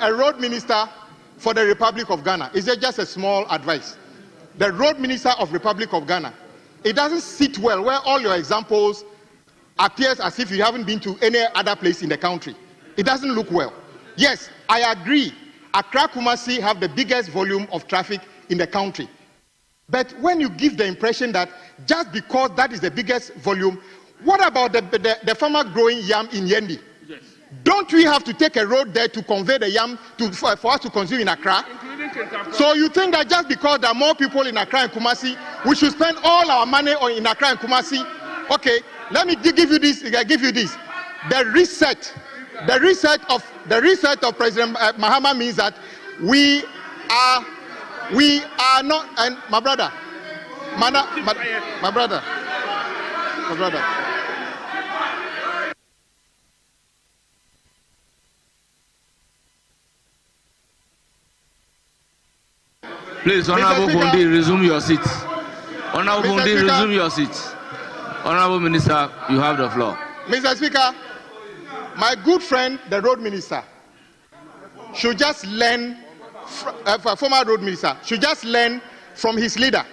a road minister for the Republic of Ghana. Is it just a small advice? The road minister of Republic of Ghana, it doesn't sit well where all your examples appears as if you haven't been to any other place in the country. It doesn't look well. Yes, I agree. Accra Kumasi have the biggest volume of traffic in the country. But when you give the impression that just because that is the biggest volume, what about the farmer growing yam in Yendi? Yes. Don't we have to take a road there to convey the yam for us to consume in Accra? So you think that just because there are more people in Accra and Kumasi, we should spend all our money in Accra and Kumasi? Okay, let me give you this. The reset of President Mahama means that we are not, and my brother. Please, Honorable Bondi, resume your seat. Honorable Bondi, resume your seat. Honorable Minister, you have the floor. Mr. Speaker, my good friend, the road minister, should just learn, former road minister, should just learn from his leader.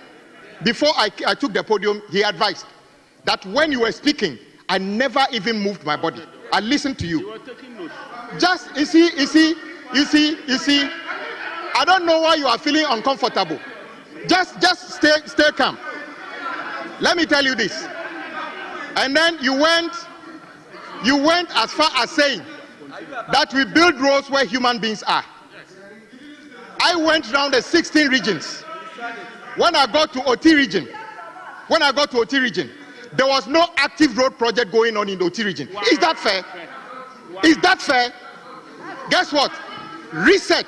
Before I took the podium, he advised that when you were speaking, I never even moved my body. I listened to you. You were taking notes. Just, you see, I don't know why you are feeling uncomfortable. Just stay calm. Let me tell you this. And then you went as far as saying that we build roads where human beings are. I went around the 16 regions. When I got to OT region, there was no active road project going on in the OT region. Wow. Is that fair? Wow. Is that fair? Guess what? Reset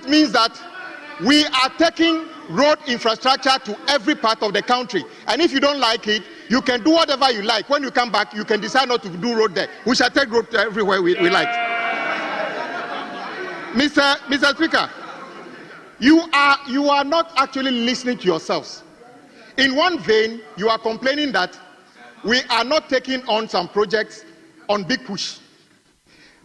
means that we are taking road infrastructure to every part of the country. And if you don't like it, you can do whatever you like. When you come back, you can decide not to do road there. We shall take road everywhere we like. Mr. Speaker, you are not actually listening to yourselves. In one vein, you are complaining that we are not taking on some projects on big push.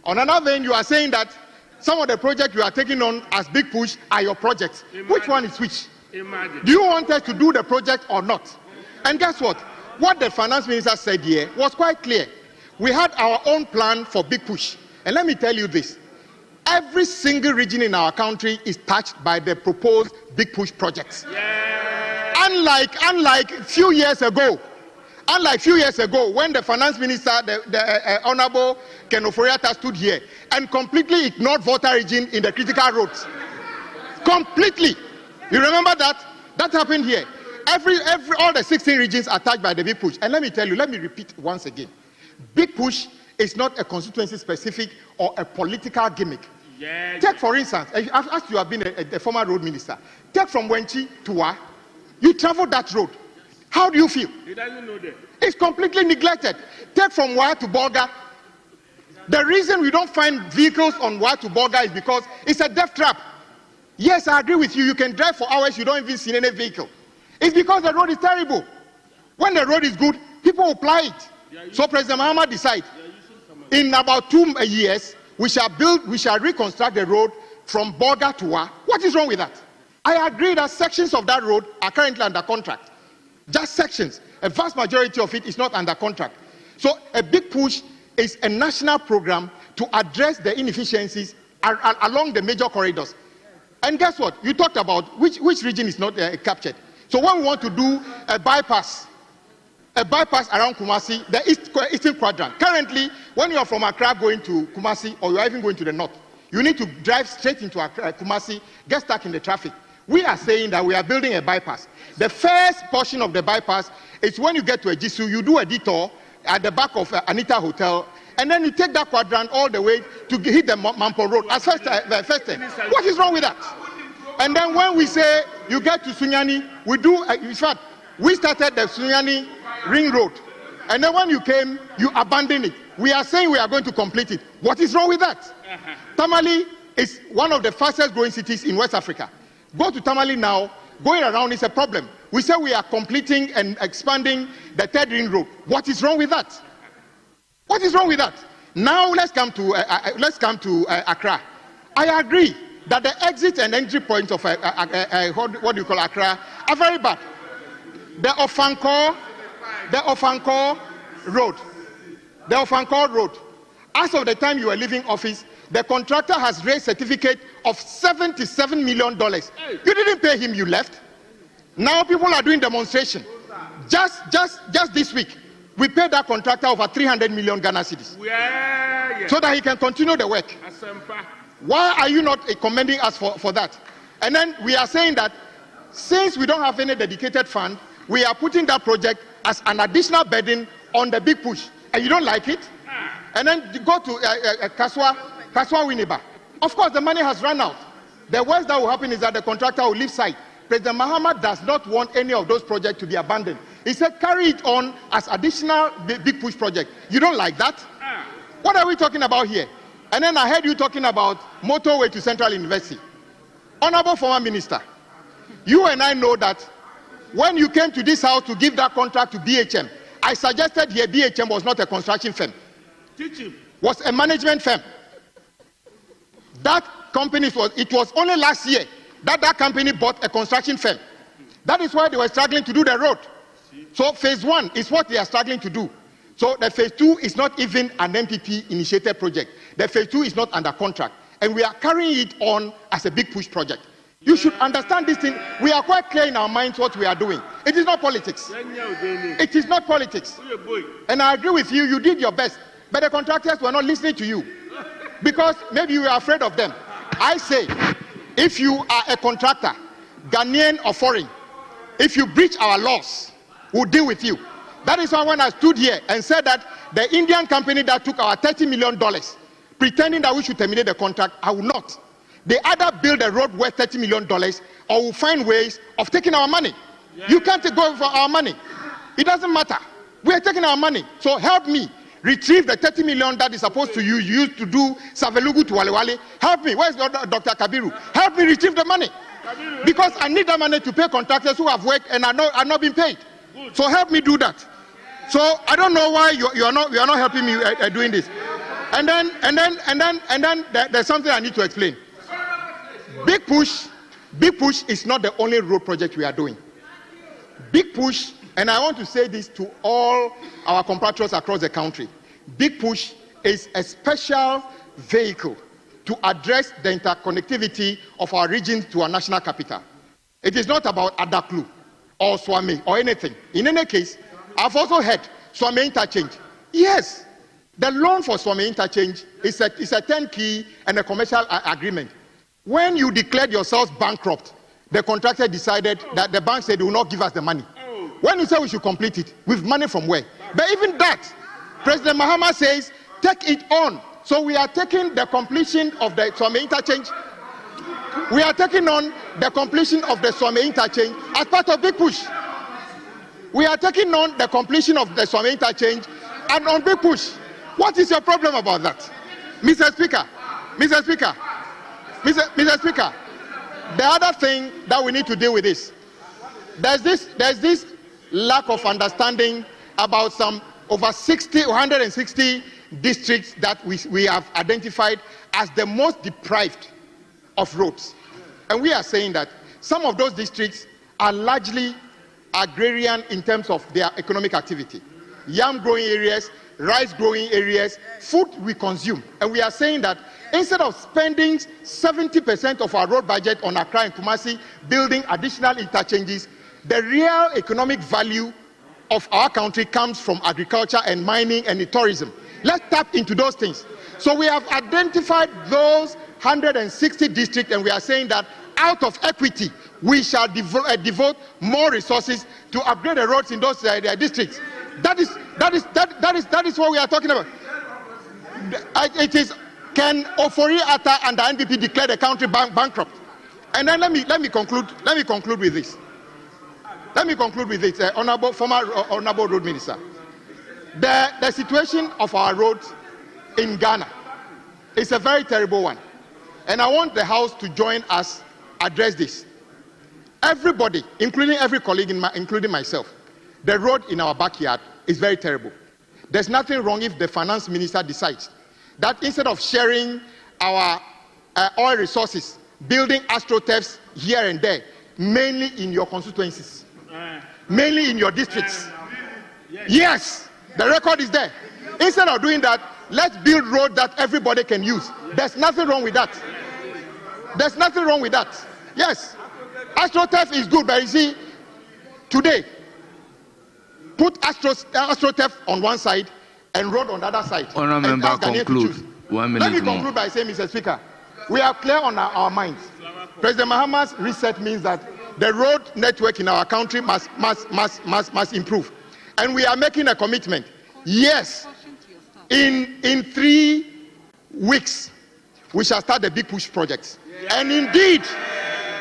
On another vein, you are saying that some of the projects you are taking on as big push are your projects. Imagine. Which one is which? Imagine. Do you want us to do the project or not? And guess what? What the finance minister said here was quite clear. We had our own plan for big push. And let me tell you this. Every single region in our country is touched by the proposed big push projects. Yeah. Unlike a few years ago, when the finance minister, the Honorable Ken Ofori-Atta stood here and completely ignored Volta region in the critical roads. Completely. You remember that? That happened here. All the 16 regions are touched by the big push. And let me tell you, let me repeat once again. Big push is not a constituency-specific or a political gimmick. Take, for instance, as you have been a former road minister, take from Wenchi to Wa, you travel that road. How do you feel? He doesn't know that. It's completely neglected. Take from Wa to Bolga. The reason we don't find vehicles on Wa to Bolga is because it's a death trap. Yes, I agree with you. You can drive for hours, you don't even see any vehicle. It's because the road is terrible. When the road is good, people will ply it. So President Mahama decided, in about 2 years, we shall reconstruct the road from Bolga to Wa. What is wrong with that? I agree that sections of that road are currently under contract. Just sections. A vast majority of it is not under contract. So a big push is a national program to address the inefficiencies along the major corridors. And guess what? You talked about which region is not captured. So when we want to do a bypass around Kumasi, the eastern quadrant. Currently, when you are from Accra going to Kumasi, or you are even going to the north, you need to drive straight into Kumasi, get stuck in the traffic. We are saying that we are building a bypass. The first portion of the bypass is when you get to Ejisu, you do a detour at the back of Anita Hotel, and then you take that quadrant all the way to hit the Mampo Road. As first thing. What is wrong with that? And then when we say you get to Sunyani, we do, in fact, we started the Sunyani Ring Road. And then when you came, you abandoned it. We are saying we are going to complete it. What is wrong with that? Tamale is one of the fastest growing cities in West Africa. Go to Tamale now, going around is a problem. We say we are completing and expanding the third ring road. What is wrong with that? What is wrong with that? Now let's come to Accra. I agree that the exit and entry points of what do you call Accra are very bad. The Ofankor Road. As of the time you were leaving office, the contractor has raised certificate of $77 million. You didn't pay him, you left. Now people are doing demonstration. Just this week, we paid that contractor over 300 million Ghana cedis so that he can continue the work. Why are you not commending us for that? And then we are saying that since we don't have any dedicated fund, we are putting that project as an additional burden on the big push. And you don't like it? And then you go to Kaswa Winneba. Of course, the money has run out. The worst that will happen is that the contractor will leave site. President Mahama does not want any of those projects to be abandoned. He said carry it on as additional big push project. You don't like that? What are we talking about here? And then I heard you talking about motorway to Central University. Honorable former minister, you and I know that when you came to this house to give that contract to BHM, I suggested here BHM was not a construction firm. Teach him. Was a management firm. That company it was only last year that company bought a construction firm. That is why they were struggling to do the road. So phase 1 is what they are struggling to do. So the phase 2 is not even an MPP initiated project. The phase 2 is not under contract. And we are carrying it on as a big push project. You should understand this thing. We are quite clear in our minds what we are doing. It is not politics. It is not politics. And I agree with you, you did your best. But the contractors were not listening to you. Because maybe you were afraid of them. I say, if you are a contractor, Ghanaian or foreign, if you breach our laws, we'll deal with you. That is why when I stood here and said that the Indian company that took our $30 million, pretending that we should terminate the contract, I will not. They either build a road worth $30 million or will find ways of taking our money. You can't go for our money. It doesn't matter. We are taking our money. So help me retrieve the 30 million that is supposed to use to do Savelugu to Walewale. Help me. Where's Dr. Kabiru? Help me retrieve the money. Because I need that money to pay contractors who have worked and are not being paid. So help me do that. So I don't know why you are not helping me doing this. And then there's something I need to explain. Big push is not the only road project we are doing. Big push, and I want to say this to all our compatriots across the country. Big push is a special vehicle to address the interconnectivity of our region to our national capital. It is not about Adaklu or Swami or anything. In any case, I've also heard Swami interchange. Yes, the loan for Swami interchange is a turnkey and a commercial agreement. When you declared yourselves bankrupt, the contractor decided that the bank said they will not give us the money. When you say we should complete it, with money from where? But even that, President Mahama says take it on. So we are taking the completion of the Swami interchange. We are taking on the completion of the Swami interchange as part of Big Push. We are taking on the completion of the Swami interchange and on Big Push. What is your problem about that? Mr. Speaker, Mr. Speaker, Mr. Speaker, the other thing that we need to deal with is there's this lack of understanding about some over 160 districts that we have identified as the most deprived of roads. And we are saying that some of those districts are largely agrarian in terms of their economic activity. Yam growing areas, rice growing areas, food we consume. And we are saying that instead of spending 70% of our road budget on Accra and Kumasi building additional interchanges, the real economic value of our country comes from agriculture and mining and tourism. Let's tap into those things. So we have identified those 160 districts, and we are saying that out of equity, we shall devote more resources to upgrade the roads in those districts. That is what we are talking about. It is, can Ofori Atta and the NPP declare the country bankrupt? And then let me conclude with this. Honorable Road Minister. The situation of our roads in Ghana is a very terrible one. And I want the House to join us address this. Everybody, including every colleague, including myself, the road in our backyard is very terrible. There's nothing wrong if the finance minister decides that instead of sharing our oil resources, building astroturfs here and there, mainly in your constituencies, mainly in your districts. Yes, the record is there. Instead of doing that, let's build roads that everybody can use. There's nothing wrong with that. There's nothing wrong with that. Yes, astroturf is good, but you see, today, put astroturf on one side and road on the other side. Honourable member, conclude. 1 minute Let me more. conclude by saying, Mr. Speaker, we are clear on our minds. President Mahama's reset means that the road network in our country must improve. And we are making a commitment. Yes, in 3 weeks, we shall start the Big Push projects. And indeed,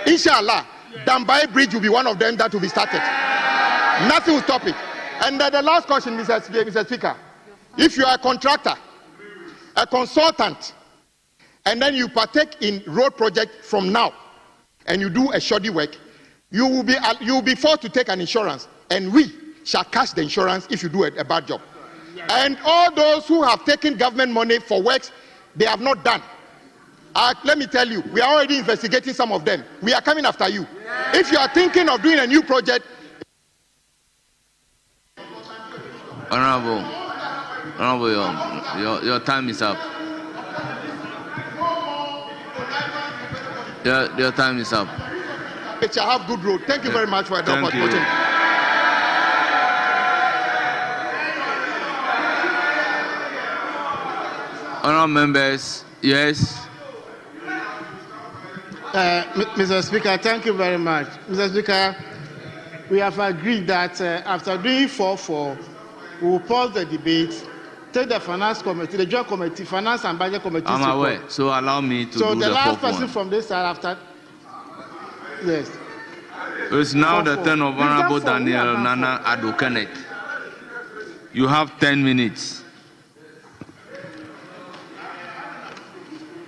inshallah, Dambai Bridge will be one of them that will be started. Nothing will stop it. And the last question, Mr. Speaker, if you are a contractor, a consultant, and then you partake in road project from now, and you do a shoddy work, you will be forced to take an insurance, and we shall cash the insurance if you do a bad job. And all those who have taken government money for works they have not done, let me tell you, we are already investigating some of them. We are coming after you. If you are thinking of doing a new project. Honorable, your time is up. Your time is up. It shall have good road. Thank you very much for the opportunity. Honourable members, yes. Mr. Speaker, thank you very much. Mr. Speaker, we have agreed that after doing 4-4, we will pause the debate, take the finance committee, the joint committee, finance and budget committee. I'm aware, so allow me to do the 4-1. So the last person from this side after, yes. It's now the turn of Honorable Daniel Nana Addo Kenneth. You have 10 minutes.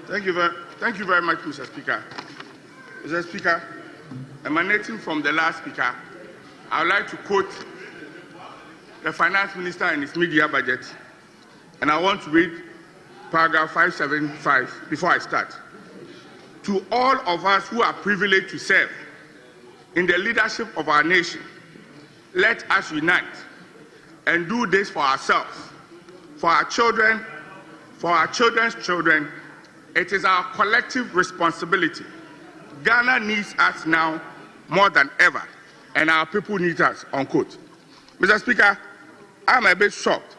Thank you very much, Mr. Speaker. Mr. Speaker, emanating from the last speaker, I would like to quote the finance minister in his media budget, and I want to read paragraph 575 before I start. To all of us who are privileged to serve in the leadership of our nation, let us unite and do this for ourselves, for our children, for our children's children. It is our collective responsibility. Ghana needs us now more than ever, and our people need us, unquote. Mr. Speaker, I'm a bit shocked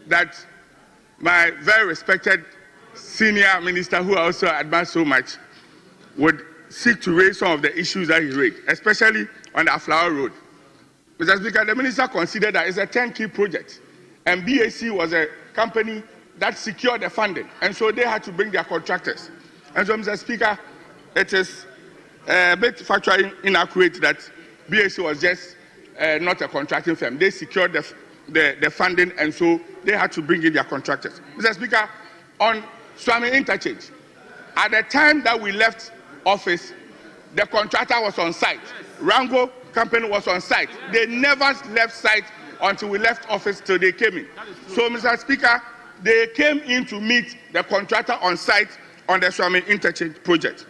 that my very respected senior minister, who I also admire so much, would seek to raise some of the issues that he raised, especially on the Aflawa Road. Mr. Speaker, the minister considered that it's a turnkey project, and BAC was a company that secured the funding, and so they had to bring their contractors. And so, Mr. Speaker, it is a bit factually inaccurate that BAC was just not a contracting firm. They secured the funding, and so they had to bring in their contractors. Mr. Speaker, on Swami Interchange, at the time that we left office, the contractor was on site. Rango Company was on site. They never left site until we left office till they came in. So, Mr. Speaker, they came in to meet the contractor on site on the Swami Interchange project.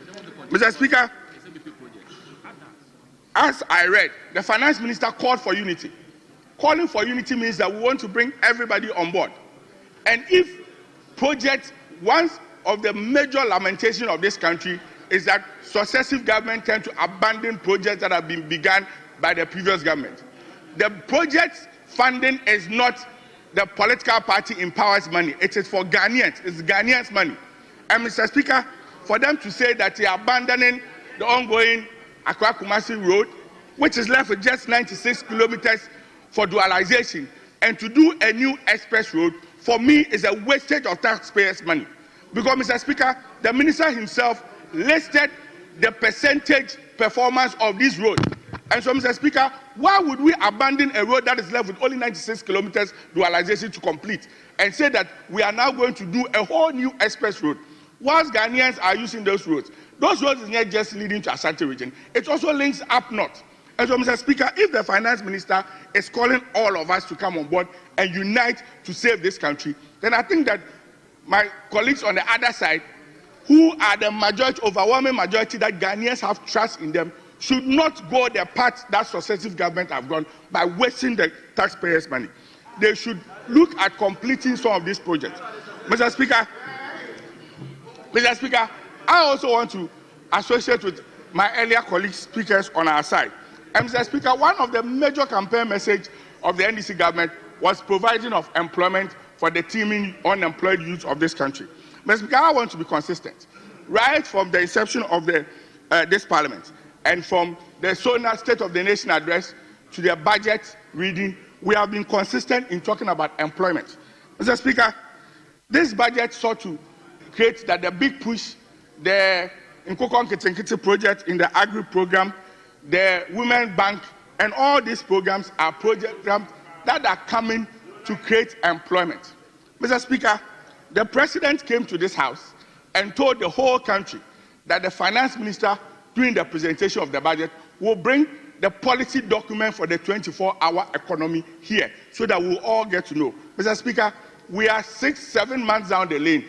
Mr. Speaker, as I read, the finance minister called for unity. Calling for unity means that we want to bring everybody on board. And if projects, one of the major lamentations of this country is that successive governments tend to abandon projects that have been begun by the previous government. The project funding is not the political party in power's money. It is for Ghanaians. It's Ghanaians' money. And Mr. Speaker, for them to say that they are abandoning the ongoing Accra Kumasi Road, which is left with just 96 kilometers for dualization, and to do a new express road, for me, is a wastage of taxpayers' money. Because, Mr. Speaker, the minister himself listed the percentage performance of this road. And so, Mr. Speaker, why would we abandon a road that is left with only 96 kilometers dualization to complete and say that we are now going to do a whole new express road? Whilst Ghanaians are using those roads is not just leading to Ashanti region, it also links up north. And so, Mr. Speaker, if the finance minister is calling all of us to come on board and unite to save this country, then I think that my colleagues on the other side, who are the majority, overwhelming majority that Ghanaians have trust in them, should not go the path that successive governments have gone by wasting the taxpayers' money. They should look at completing some of these projects. Mr. Speaker, I also want to associate with my earlier colleague speakers on our side. And Mr. Speaker, one of the major campaign messages of the NDC government was providing of employment for the teeming unemployed youth of this country. Mr. Speaker, I want to be consistent. Right from the inception of this parliament and from the SONA State of the Nation address to the budget reading, we have been consistent in talking about employment. Mr. Speaker, this budget sought to create that the big push, the Nkokon Kitinkiti project in the agri program, the Women Bank, and all these programs are programs that are coming to create employment. Mr. Speaker, the president came to this house and told the whole country that the finance minister, during the presentation of the budget, will bring the policy document for the 24-hour economy here so that we'll all get to know. Mr. Speaker, we are 6-7 months down the lane.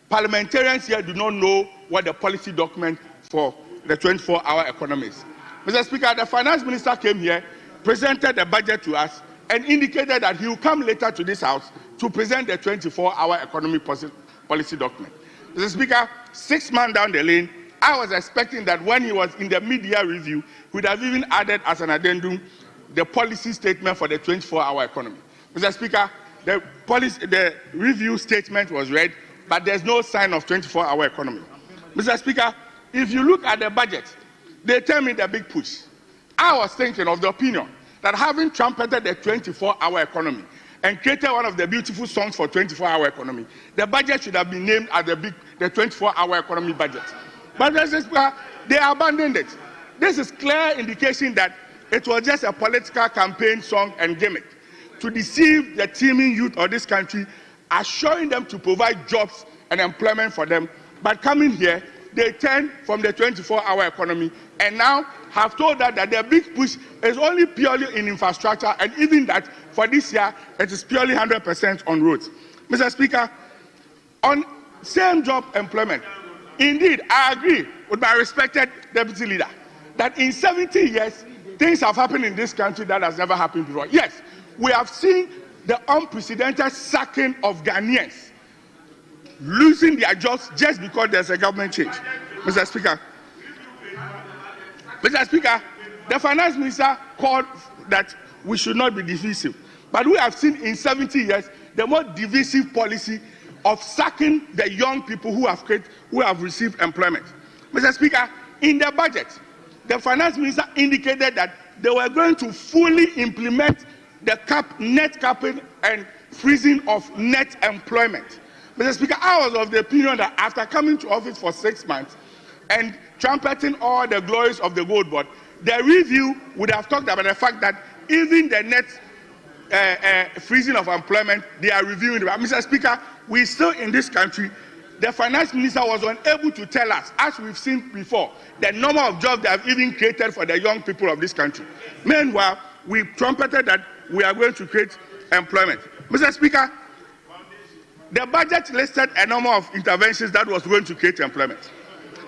Parliamentarians here do not know what the policy document for the 24-hour economy is. Mr. Speaker, the finance minister came here, presented the budget to us, and indicated that he will come later to this house to present the 24-hour economy policy document. Mr. Speaker, 6 months down the lane, I was expecting that when he was in the mid-year review, he would have even added as an addendum the policy statement for the 24-hour economy. Mr. Speaker, the review statement was read, but there's no sign of 24-hour economy. Mr. Speaker, if you look at the budget, they tell me the big push. I was thinking of the opinion that having trumpeted the 24-hour economy and created one of the beautiful songs for 24-hour economy, the budget should have been named as the 24-hour economy budget. But Mr. Speaker, they abandoned it. This is clear indication that it was just a political campaign song and gimmick to deceive the teeming youth of this country, assuring them to provide jobs and employment for them. But coming here, they turn from the 24-hour economy and now have told that their big push is only purely in infrastructure, and even that for this year, it is purely 100% on roads. Mr. Speaker, on same job employment, indeed, I agree with my respected deputy leader that in 70 years, things have happened in this country that has never happened before. Yes, we have seen the unprecedented sacking of Ghanaians losing their jobs just because there's a government change. Mr. Speaker, the finance minister called that we should not be divisive. But we have seen in 70 years the more divisive policy of sacking the young people who have received employment. Mr. Speaker, in the budget, the finance minister indicated that they were going to fully implement the net capping and freezing of net employment. Mr. Speaker, I was of the opinion that after coming to office for 6 months and trumpeting all the glories of the Gold Board, the review would have talked about the fact that even the net freezing of employment, they are reviewing it. But Mr. Speaker, we still in this country, the finance minister was unable to tell us, as we've seen before, the number of jobs they have even created for the young people of this country. Meanwhile, we trumpeted that we are going to create employment. Mr. Speaker, the budget listed a number of interventions that was going to create employment.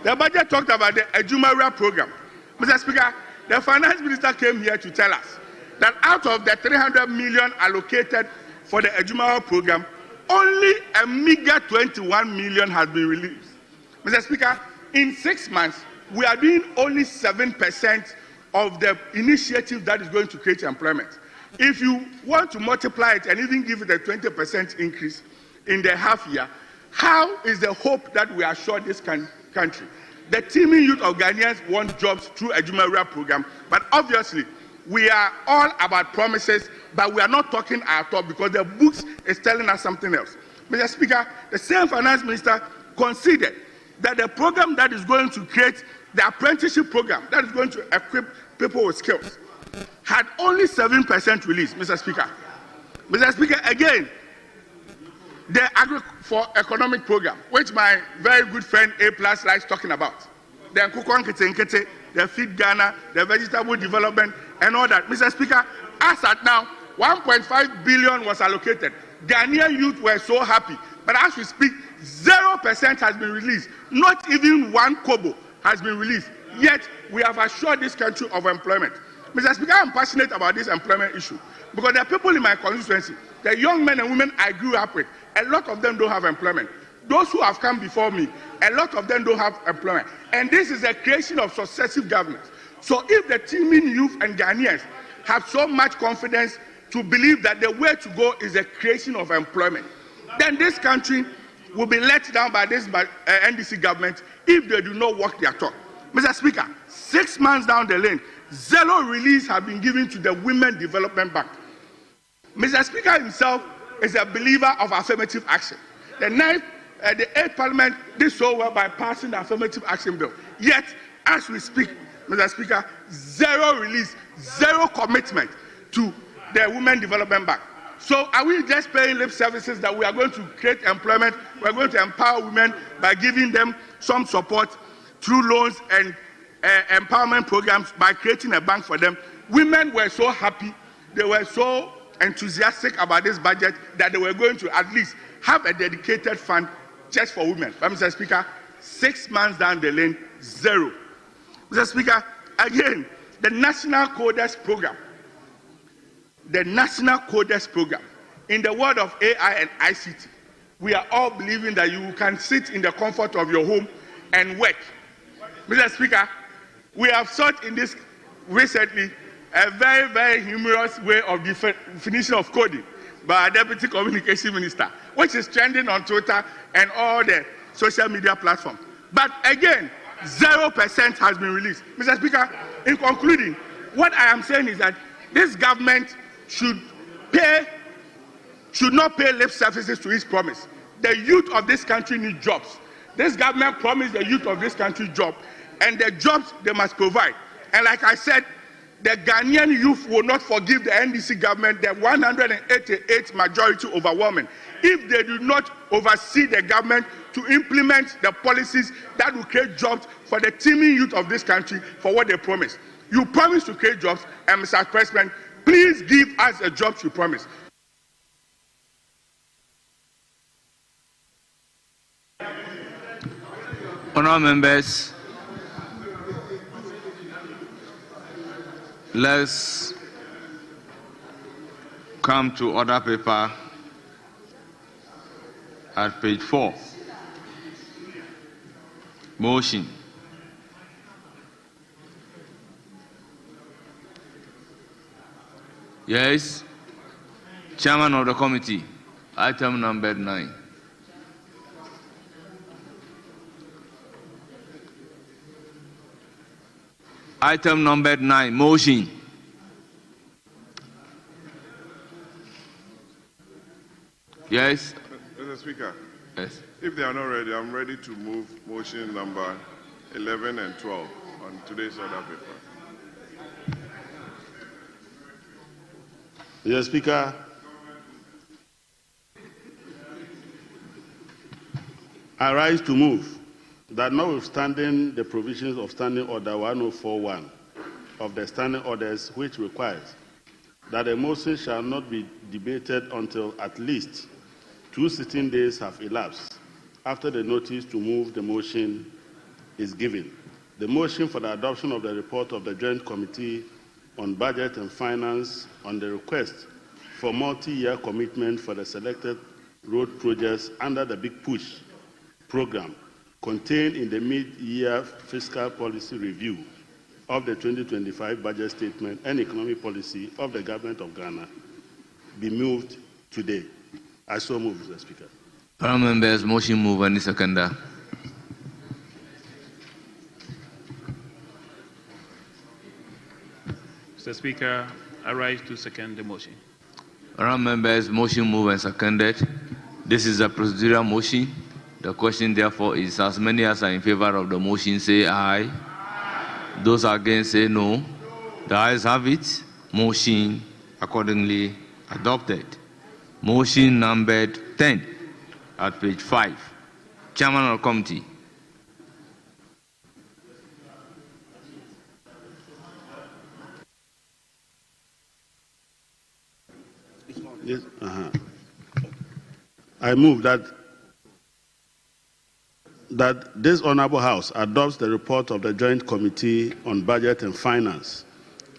The budget talked about the Ejumawura program. Mr. Speaker, the finance minister came here to tell us that out of the 300 million allocated for the Ejumawura program, only a meager 21 million has been released. Mr. Speaker, in 6 months, we are doing only 7% of the initiative that is going to create employment. If you want to multiply it and even give it a 20% increase in the half year, how is the hope that we assure this country? The teeming youth of Ghanaians want jobs through a Ejumawura program, but obviously we are all about promises, but we are not talking at all because the books is telling us something else. Mr. Speaker, the same finance minister considered that the program that is going to create the apprenticeship program that is going to equip people with skills had only 7% released, Mr. Speaker. Mr. Speaker, again, the Agri for Economic program, which my very good friend A+ likes talking about, the Nkukon Kete, the Feed Ghana, the vegetable development, and all that. Mr. Speaker, as at now, 1.5 billion was allocated. Ghanaian youth were so happy, but as we speak, 0% has been released. Not even 1 kobo has been released. Yet, we have assured this country of employment. Mr. Speaker, I'm passionate about this employment issue because the people in my constituency, the young men and women I grew up with, a lot of them don't have employment. Those who have come before me, a lot of them don't have employment. And this is a creation of successive governments. So if the teeming youth and Ghanaians have so much confidence to believe that the way to go is the creation of employment, then this country will be let down by this NDC government if they do not walk their talk. Mr. Speaker, 6 months down the lane, 0 release has been given to the Women Development Bank. Mr. Speaker himself is a believer of affirmative action. The 8th Parliament did so well by passing the affirmative action bill. Yet, as we speak, Mr. Speaker, 0 release, 0 commitment to the Women Development Bank. So are we just paying lip services that we are going to create employment, we are going to empower women by giving them some support through loans and empowerment programs by creating a bank for them? Women were so happy, they were so enthusiastic about this budget that they were going to at least have a dedicated fund just for women. But Mr. Speaker, 6 months down the lane, 0. Mr. Speaker, again, the National Codex Program. The National Codex Program. In the world of AI and ICT, we are all believing that you can sit in the comfort of your home and work. Mr. Speaker, we have sought in this recently a very, very humorous way of definition of coding by our Deputy Communication Minister, which is trending on Twitter and all the social media platforms. But again, 0% has been released. Mr. Speaker, in concluding, what I am saying is that this government should not pay lip services to its promise. The youth of this country need jobs. This government promised the youth of this country jobs, and the jobs they must provide. And like I said, the Ghanaian youth will not forgive the NDC government the 188 majority overwhelming if they do not oversee the government to implement the policies that will create jobs for the teeming youth of this country for what they promised. You promised to create jobs, and Mr. President, please give us the jobs you promised. Honourable members, let's come to order paper at page 4. Motion. Yes, Chairman of the committee, item number 9. Item number 9, motion. Yes. Mr. Speaker, Yes. If they are not ready, I'm ready to move motion number 11 and 12 on today's order paper. Mr. Speaker, I rise to move that notwithstanding the provisions of Standing Order 1041 of the Standing Orders, which requires that a motion shall not be debated until at least 2 sitting days have elapsed after the notice to move the motion is given. The motion for the adoption of the report of the Joint Committee on Budget and Finance on the request for multi-year commitment for the selected road projects under the Big Push program contained in the mid-year fiscal policy review of the 2025 budget statement and economic policy of the Government of Ghana be moved today. I so move, Mr. Speaker. Members, motion move. Any seconder? Mr. Speaker, I rise to second the motion. Members, motion move and seconded. This is a procedural motion. The question, therefore, is as many as are in favor of the motion say aye. Those against say no. The ayes have it. Motion accordingly adopted. Motion numbered 10 at page 5. Chairman of the committee. Yes, I move that this Honourable House adopts the report of the Joint Committee on Budget and Finance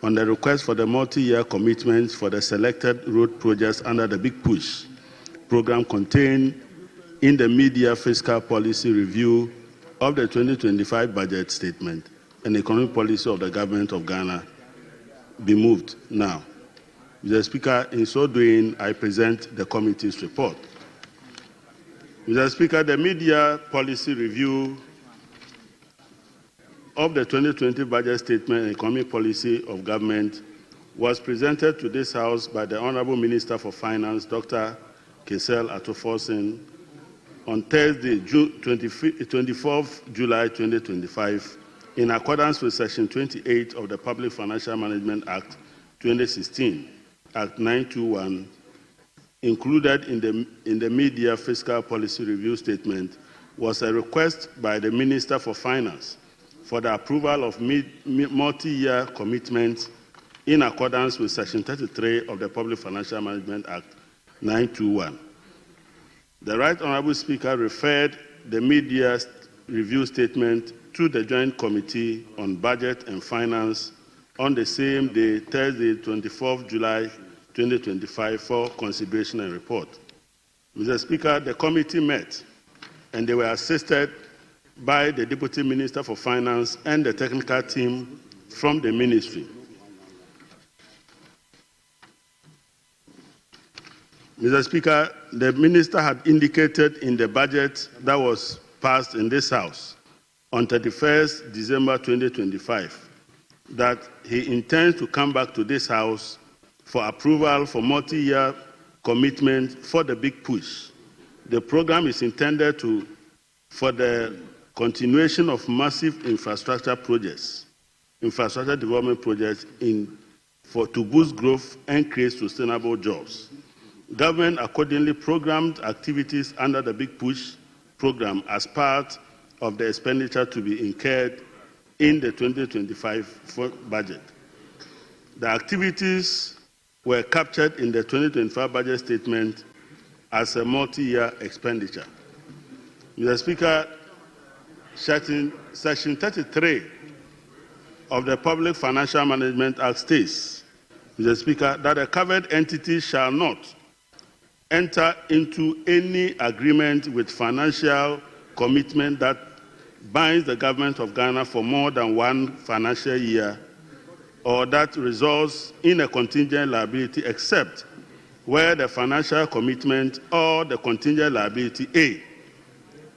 on the request for the multi-year commitments for the selected road projects under the Big Push program contained in the mid-year fiscal policy review of the 2025 budget statement and economic policy of the Government of Ghana be moved now. Mr. Speaker, in so doing, I present the committee's report. Mr. Speaker, the mid-year policy review of the 2020 budget statement and economic policy of government was presented to this House by the Honourable Minister for Finance, Dr. Cassel Atuforsen, on Thursday, 24th July 2025, in accordance with Section 28 of the Public Financial Management Act 2016, Act 921, included in the mid-year fiscal policy review statement was a request by the Minister for Finance for the approval of multi-year commitments in accordance with Section 33 of the Public Financial Management Act 921. The Right Honourable Speaker referred the mid-year review statement to the Joint Committee on Budget and Finance on the same day, Thursday, 24th July 2025, for consideration and report. Mr. Speaker, the committee met and they were assisted by the Deputy Minister for Finance and the technical team from the ministry. Mr. Speaker, the Minister had indicated in the budget that was passed in this House on 31st December 2025 that he intends to come back to this House for approval for multi-year commitment for the Big Push. The program is intended for the continuation of massive infrastructure projects, infrastructure development projects to boost growth and create sustainable jobs. Government accordingly programmed activities under the Big Push program as part of the expenditure to be incurred in the 2025 budget. The activities were captured in the 2025 budget statement as a multi-year expenditure. Mr. Speaker, Section 33 of the Public Financial Management Act states, Mr. Speaker, that a covered entity shall not enter into any agreement with financial commitment that binds the Government of Ghana for more than one financial year or that results in a contingent liability except where the financial commitment or the contingent liability A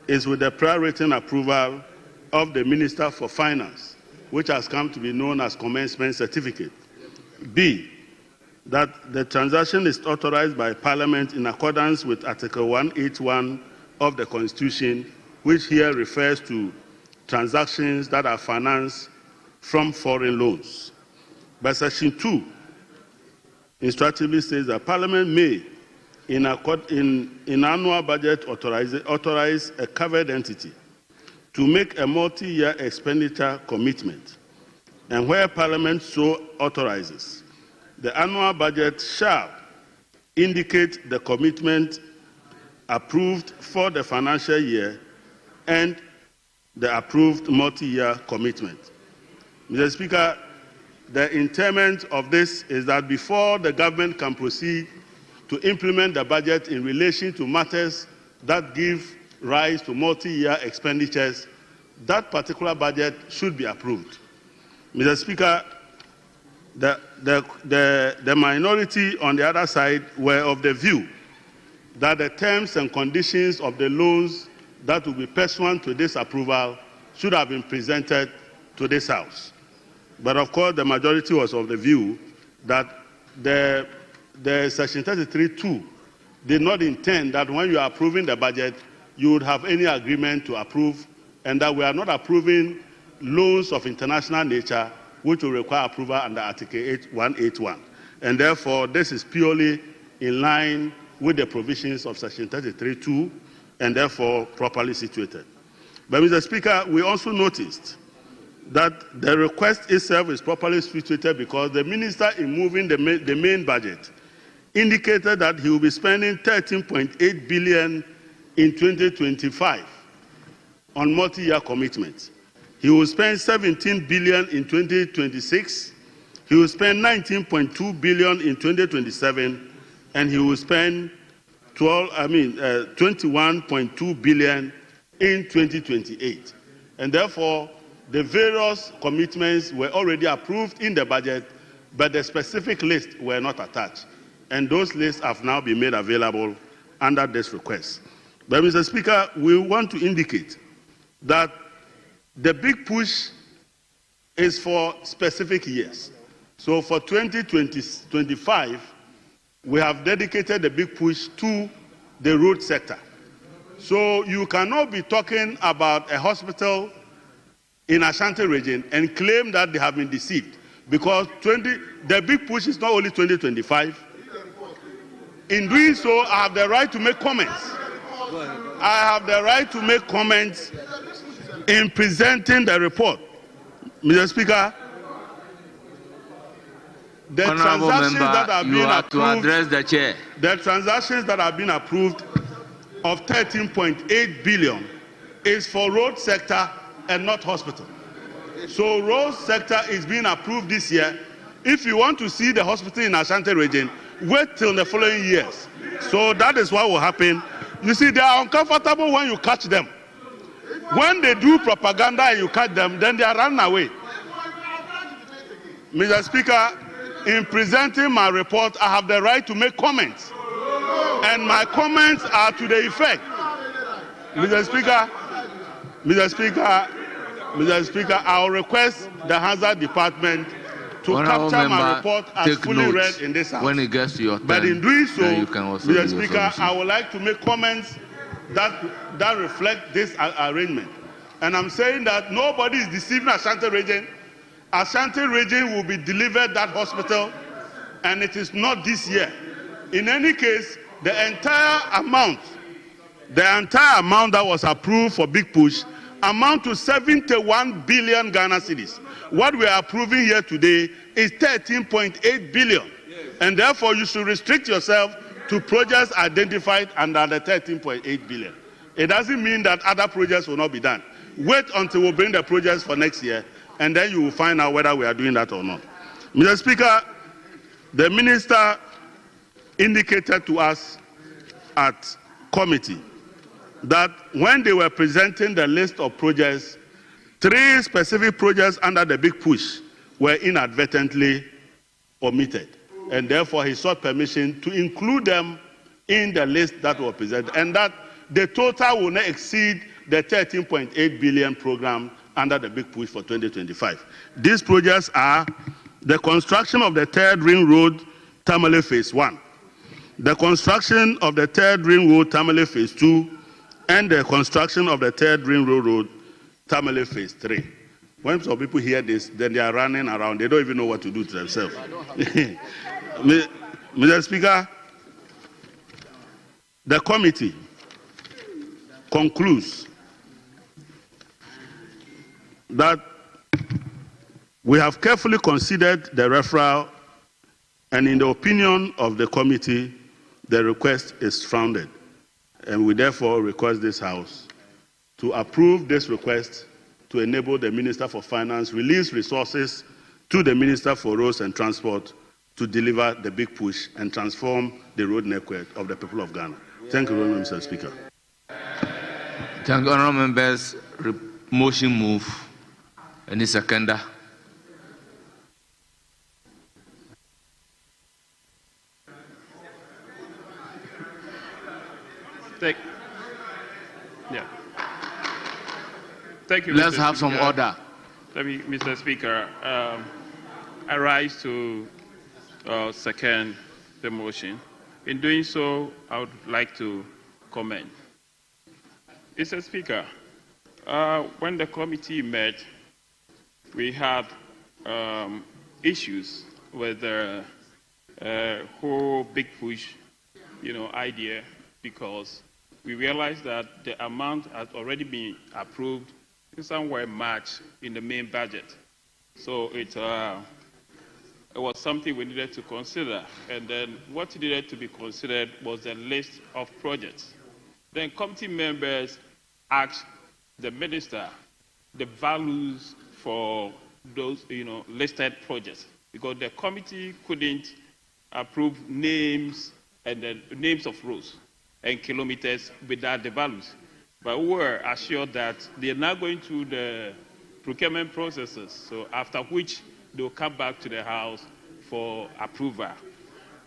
is with the prior written approval of the Minister for Finance, which has come to be known as commencement certificate. B, that the transaction is authorized by Parliament in accordance with Article 181 of the Constitution, which here refers to transactions that are financed from foreign loans. But Section 2 instructively says that Parliament may, in annual budget, authorize a covered entity to make a multi-year expenditure commitment, and where Parliament so authorizes, the annual budget shall indicate the commitment approved for the financial year and the approved multi-year commitment. Mr. Speaker, the intent of this is that before the government can proceed to implement the budget in relation to matters that give rise to multi-year expenditures, that particular budget should be approved. Mr. Speaker, the minority on the other side were of the view that the terms and conditions of the loans that will be pursuant to this approval should have been presented to this House. But of course, the majority was of the view that the Section 33(2) did not intend that when you are approving the budget, you would have any agreement to approve, and that we are not approving loans of international nature which will require approval under Article 181. And therefore, this is purely in line with the provisions of Section 33(2) and therefore properly situated. But Mr. Speaker, we also noticed that the request itself is properly situated because the minister, in moving the main budget, indicated that he will be spending 13.8 billion in 2025 on multi-year commitments. He will spend 17 billion in 2026. He will spend 19.2 billion in 2027, and he will spend 21.2 billion in 2028. And therefore, the various commitments were already approved in the budget, but the specific lists were not attached. And those lists have now been made available under this request. But Mr. Speaker, we want to indicate that the big push is for specific years. So for 2025, we have dedicated the big push to the road sector. So you cannot be talking about a hospital in Ashanti region and claim that they have been deceived, because the big push is not only 2025. In doing so, I have the right to make comments. I have the right to make comments in presenting the report. Mr. Speaker, the transactions that have been approved, to address the chair. The transactions that have been approved of 13.8 billion is for road sector and not hospital. So road sector is being approved this year. If you want to see the hospital in Ashanti region, wait till the following years. So that is what will happen. You see, they are uncomfortable when you catch them. When they do propaganda and you catch them, then they are running away. Mr. Speaker, in presenting my report, I have the right to make comments. And my comments are to the effect. Mr. Speaker, I will request the Hazard Department to capture my report as fully read in this House. When it gets to your turn, but in doing so, Mr. Speaker, I would like to make comments that reflect this arrangement. And I'm saying that nobody is deceiving Ashanti region. Ashanti region will be delivered that hospital, and it is not this year. In any case, the entire amount that was approved for Big Push amount to 71 billion Ghana cedis. What we are approving here today is 13.8 billion. And therefore, you should restrict yourself to projects identified under the 13.8 billion. It doesn't mean that other projects will not be done. Wait until we bring the projects for next year, and then you will find out whether we are doing that or not. Mr. Speaker, the minister indicated to us at committee that when they were presenting the list of projects, 3 specific projects under the Big Push were inadvertently omitted. And therefore, he sought permission to include them in the list that was presented, and that the total will not exceed the 13.8 billion program under the Big Push for 2025. These projects are the construction of the 3rd Ring Road, Tamale Phase 1, the construction of the 3rd Ring Road, Tamale Phase 2, and the construction of the third ring road, Tamale Phase 3. When some people hear this, then they are running around. They don't even know what to do to themselves. Mr. Speaker, the committee concludes that we have carefully considered the referral, and in the opinion of the committee, the request is founded. And we therefore request this House to approve this request to enable the Minister for Finance release resources to the Minister for Roads and Transport to deliver the big push and transform the road network of the people of Ghana. Thank you very much, Mr. Speaker. Thank you, honourable members. Motion move. Any seconder? Thank you. Let's Mr. have Speaker. some order. Mr. Speaker, I rise to second the motion. In doing so, I would like to comment. Mr. Speaker, when the committee met, we had issues with the whole big push, idea, because we realized that the amount had already been approved in somewhere March in the main budget. So it was something we needed to consider. And then what needed to be considered was the list of projects. Then committee members asked the minister the values for those listed projects, because the committee couldn't approve names and the names of roads and kilometers without the values. But we were assured that they are now going through the procurement processes, so after which they will come back to the House for approval.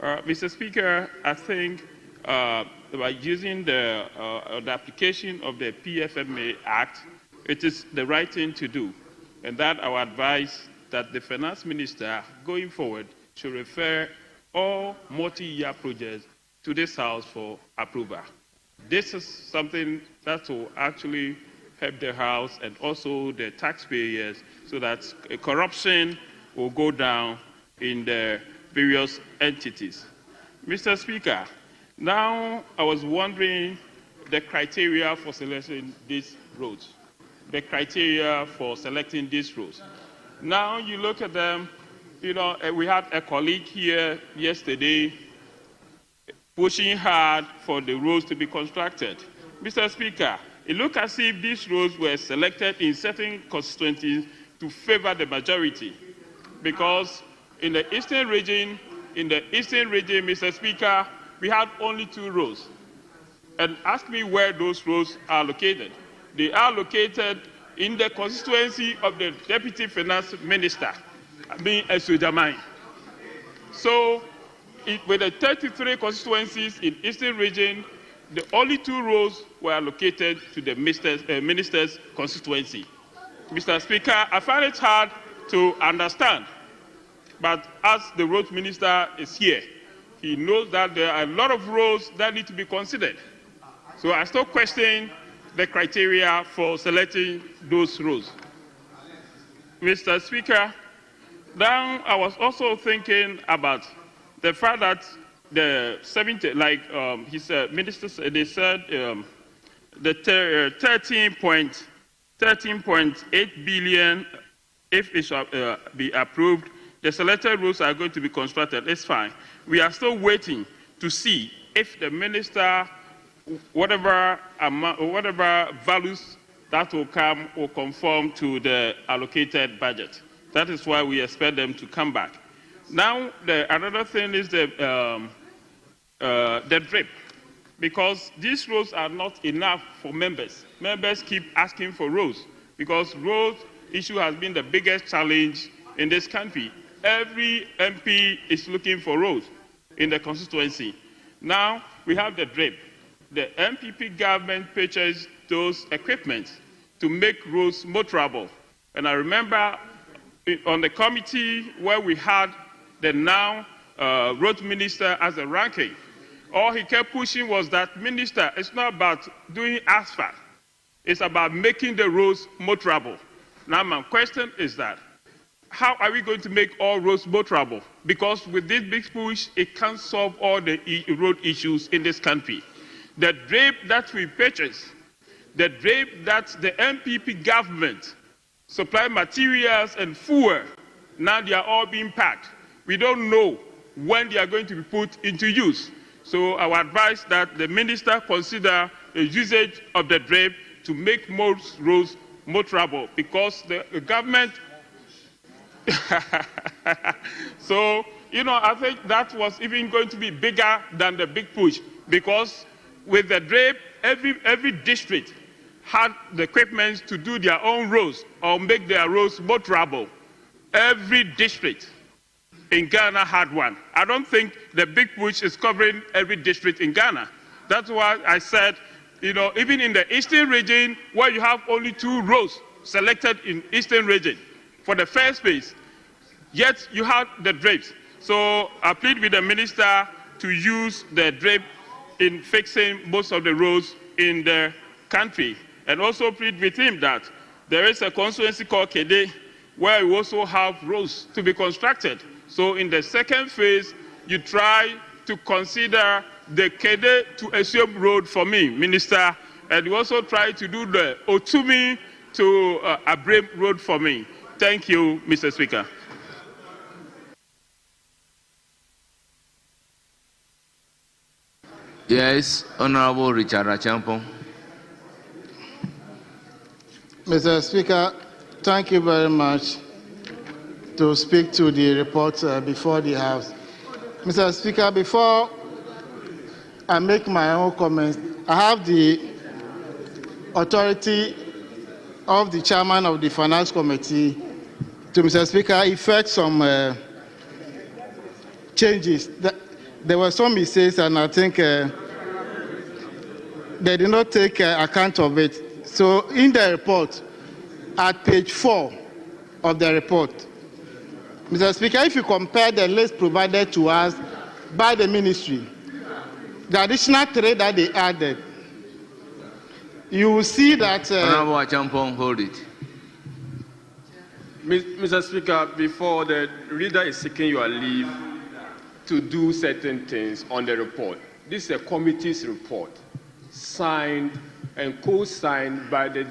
Mr. Speaker, I think by using the application of the PFMA Act, it is the right thing to do, and that I would advise that the Finance Minister, going forward, should refer all multi-year projects to this House for approval. This is something that will actually help the House and also the taxpayers, so that corruption will go down in the various entities. Mr. Speaker, now I was wondering the criteria for selecting these roads. The criteria for selecting these roads. Now you look at them, we had a colleague here yesterday pushing hard for the roads to be constructed. Mr. Speaker, it looks as if these roads were selected in certain constituencies to favor the majority, because in the eastern region, Mr. Speaker, we had only 2 roads. And ask me where those roads are located. They are located in the constituency of the Deputy Finance Minister, being Esojamai. So, with the 33 constituencies in Eastern Region, the only 2 roads were allocated to the minister's constituency. Mr. Speaker, I find it hard to understand, but as the road minister is here, he knows that there are a lot of roads that need to be considered. So I still question the criteria for selecting those roads. Mr. Speaker, now I was also thinking about the fact that the 70, like he said, ministers, they said the 13.8 billion, if it shall be approved, the selected roads are going to be constructed. It's fine. We are still waiting to see if the minister, whatever amount or whatever values that will come, will conform to the allocated budget. That is why we expect them to come back. Now, another thing is the DRIP, because these roads are not enough for members. Members keep asking for roads, because road issue has been the biggest challenge in this country. Every MP is looking for roads in the constituency. Now, we have the DRIP. The MPP government purchased those equipment to make roads motorable. And I remember on the committee where we had the now road minister as a ranking, all he kept pushing was that, Minister, it's not about doing asphalt. It's about making the roads motorable. Now, my question is that, how are we going to make all roads motorable? Because with this big push, it can't solve all the road issues in this country. The drape that we purchased, the drape that the MPP government supplied materials and fuel, now they are all being packed. We don't know when they are going to be put into use. So our advice that the minister consider a usage of the drape to make most roads motorable, because the government so, I think that was even going to be bigger than the big push, because with the drape, every district had the equipment to do their own roads or make their roads motorable. Every district in Ghana had one. I don't think the big push is covering every district in Ghana. That's why I said, even in the eastern region, where you have only 2 roads selected in eastern region for the first phase, yet you have the drapes. So I plead with the minister to use the drape in fixing most of the roads in the country. And also plead with him that there is a constituency called Kede, where we also have roads to be constructed. So in the second phase, you try to consider the Kede to Esiom road for me, Minister, and you also try to do the Otumi to Abrem road for me. Thank you, Mr. Speaker. Yes, Honorable Richard Achampong. Mr. Speaker, thank you very much to speak to the report before the House. Mr. Speaker, before I make my own comments, I have the authority of the chairman of the Finance Committee to, Mr. Speaker, effect some changes. There were some mistakes, and I think they did not take account of it. So in the report, at page 4 of the report, Mr. Speaker, if you compare the list provided to us by the ministry, the additional 3 that they added, you will see that... Honorable Achampong, hold it. Mr. Speaker, before the reader is seeking your leave to do certain things on the report, this is a committee's report, signed and co-signed by the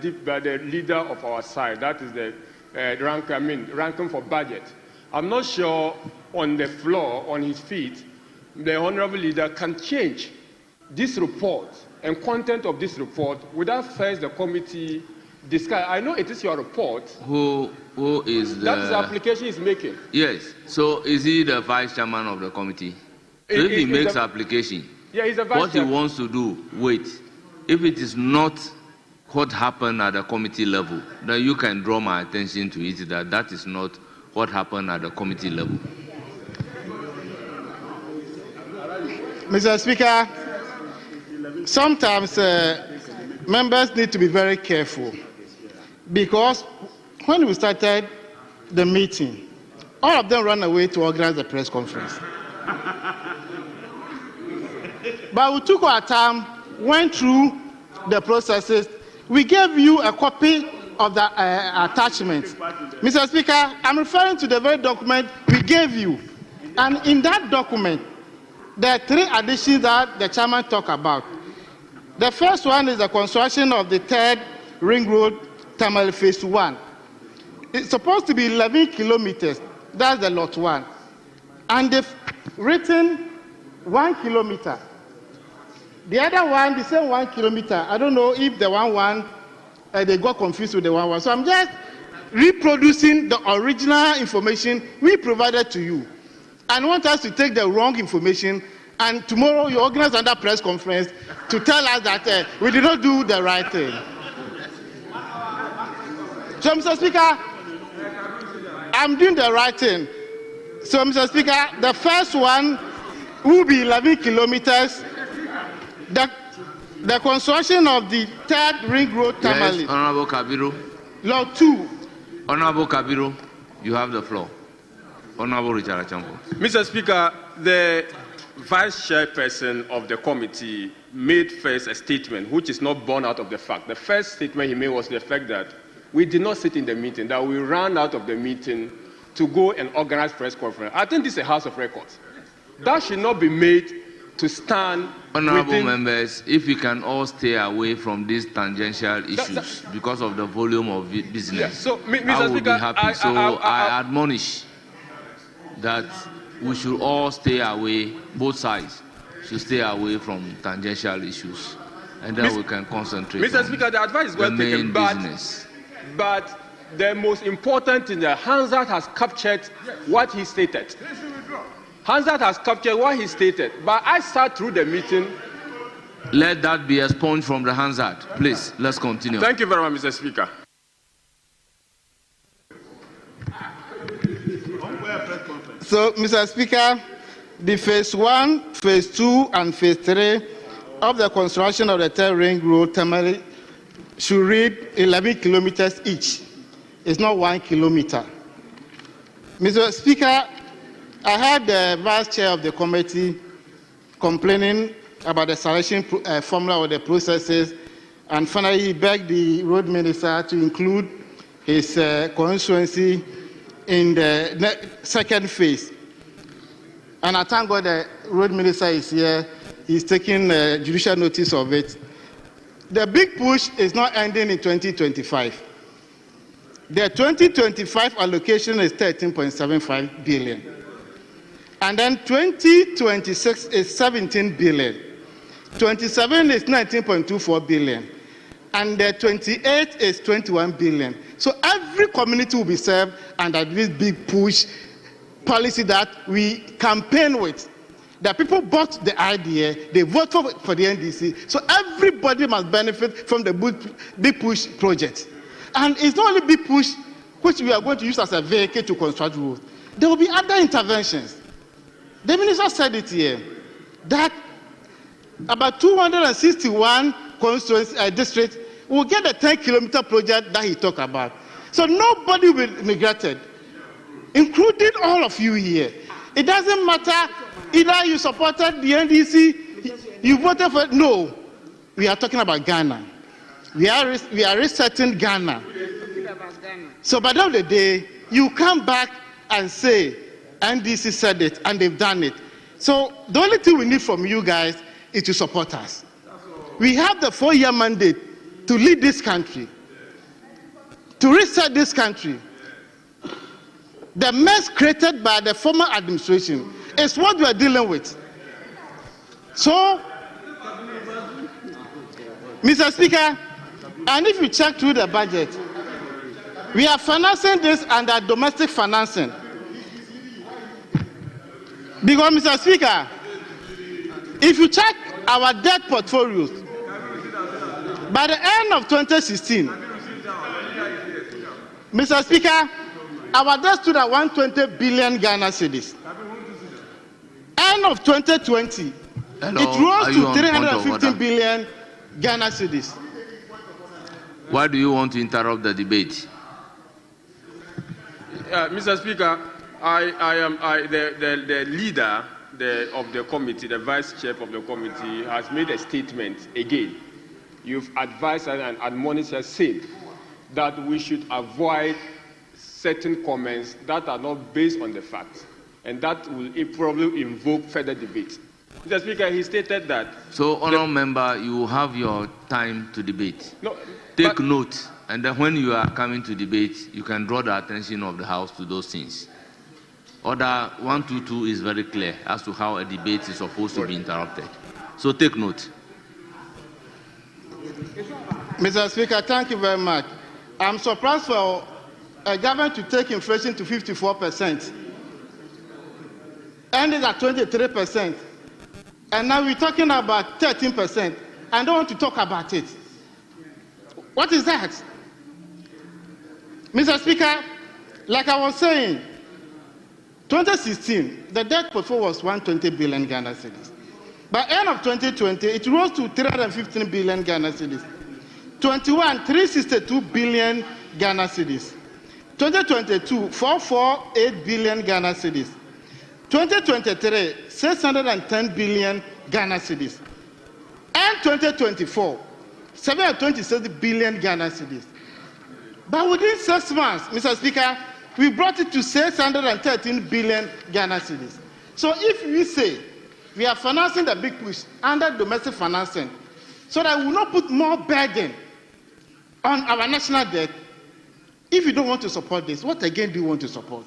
leader of our side, that is the ranking for budget. I'm not sure on the floor, on his feet, the honorable leader can change this report and content of this report without first the committee discuss. I know it is your report. Who is the... That is the application he's making. Yes. So is he the vice chairman of the committee? So if he makes application, yeah, he's a vice what chairman. He wants to do, wait. If it is not what happened at the committee level, then you can draw my attention to it that is not what happened at the committee level. Mr. Speaker, sometimes members need to be very careful, because when we started the meeting, all of them ran away to organize the press conference. But we took our time, went through the processes. We gave you a copy of the attachment. Mr. Speaker, I'm referring to the very document we gave you. And in that document, there are 3 additions that the chairman talked about. The first one is the construction of the 3rd Ring Road, Tamale Phase 1. It's supposed to be 11 kilometers. That's the lot 1. And they've written 1 kilometer. The other one, the same 1 kilometer. I don't know if the they got confused with the 1. So I'm just reproducing the original information we provided to you. And want us to take the wrong information, and tomorrow you organize another press conference to tell us that we did not do the right thing. So, Mr. Speaker, I'm doing the right thing. So, Mr. Speaker, the first one will be 11 kilometers. The construction of the 3rd Ring Road, Tamale. Yes, Honorable Kabiru. Lot 2. Honorable Kabiru, you have the floor. Honorable Richard Achampong. Mr. Speaker, the vice chairperson of the committee made first a statement which is not born out of the fact. The first statement he made was the fact that we did not sit in the meeting, that we ran out of the meeting to go and organize press conference. I think this is a House of Records. That should not be made to stand. Honorable members, if we can all stay away from these tangential issues because of the volume of business, yeah. So, Mr. I would Speaker, be happy. I admonish that we should all stay away, both sides should stay away from tangential issues, and then we can concentrate Mr. on Speaker, the advice is well the taken, main business. But the most important thing that Hansard has captured what he stated. Hansard has captured what he stated, but I sat through the meeting. Let that be expunged from the Hansard. Please, let's continue. Thank you very much, Mr. Speaker. So, Mr. Speaker, the phase 1, phase 2, and phase 3 of the construction of the Third Ring Road terminal should read 11 kilometers each. It's not 1 kilometer. Mr. Speaker, I heard the vice chair of the committee complaining about the selection formula or the processes, and finally he begged the road minister to include his constituency in the second phase. And I thank God the road minister is here. He's taking judicial notice of it. The big push is not ending in 2025. The 2025 allocation is 13.75 billion. And then 2026 is 17 billion. 27 is 19.24 billion. And the 28 is 21 billion. So every community will be served under this big push policy that we campaign with. The people bought the idea, they voted for the NDC, so everybody must benefit from the big push project. And it's not only big push, which we are going to use as a vehicle to construct roads. There will be other interventions. The minister said it here, that about 261 constituency districts will get the 10-kilometer project that he talked about. So nobody will be neglected, including all of you here. It doesn't matter, either you supported the NDC, you voted for it. No, we are talking about Ghana. We are resetting Ghana. So by the end of the day, you come back and say, NDC said it, and they've done it. So the only thing we need from you guys is to support us. We have the 4-year mandate to lead this country, to reset this country. The mess created by the former administration is what we are dealing with. So, Mr. Speaker, and if you check through the budget, we are financing this under domestic financing. Because, Mr. Speaker, if you check our debt portfolios, by the end of 2016, Mr. Speaker, our debt stood at 120 billion Ghana cedis. End of 2020, it rose to 315 billion Ghana cedis. Why do you want to interrupt the debate? Mr. Speaker, the leader of the committee, the vice chair of the committee, has made a statement again. You've advised and admonished us, saying that we should avoid certain comments that are not based on the facts, and that will probably invoke further debate. Mr. Speaker, he stated that. So, honourable member, you have your time to debate. No, take note, and then when you are coming to debate, you can draw the attention of the House to those things. Order 122 is very clear as to how a debate is supposed to be interrupted. So take note. Mr. Speaker, thank you very much. I'm surprised for a government to take inflation to 54%, ended at 23%, and now we're talking about 13%. I don't want to talk about it. What is that? Mr. Speaker, like I was saying, 2016, the debt portfolio was 120 billion Ghana cedis. By end of 2020, it rose to 315 billion Ghana cedis. 21, 362 billion Ghana cedis. 2022, 448 billion Ghana cedis. 2023, 610 billion Ghana cedis. And 2024, 726 billion Ghana cedis. But within 6 months, Mr. Speaker, we brought it to 613 billion Ghana cedis. So if we say we are financing the big push under domestic financing, so that we will not put more burden on our national debt, if you don't want to support this, what again do you want to support?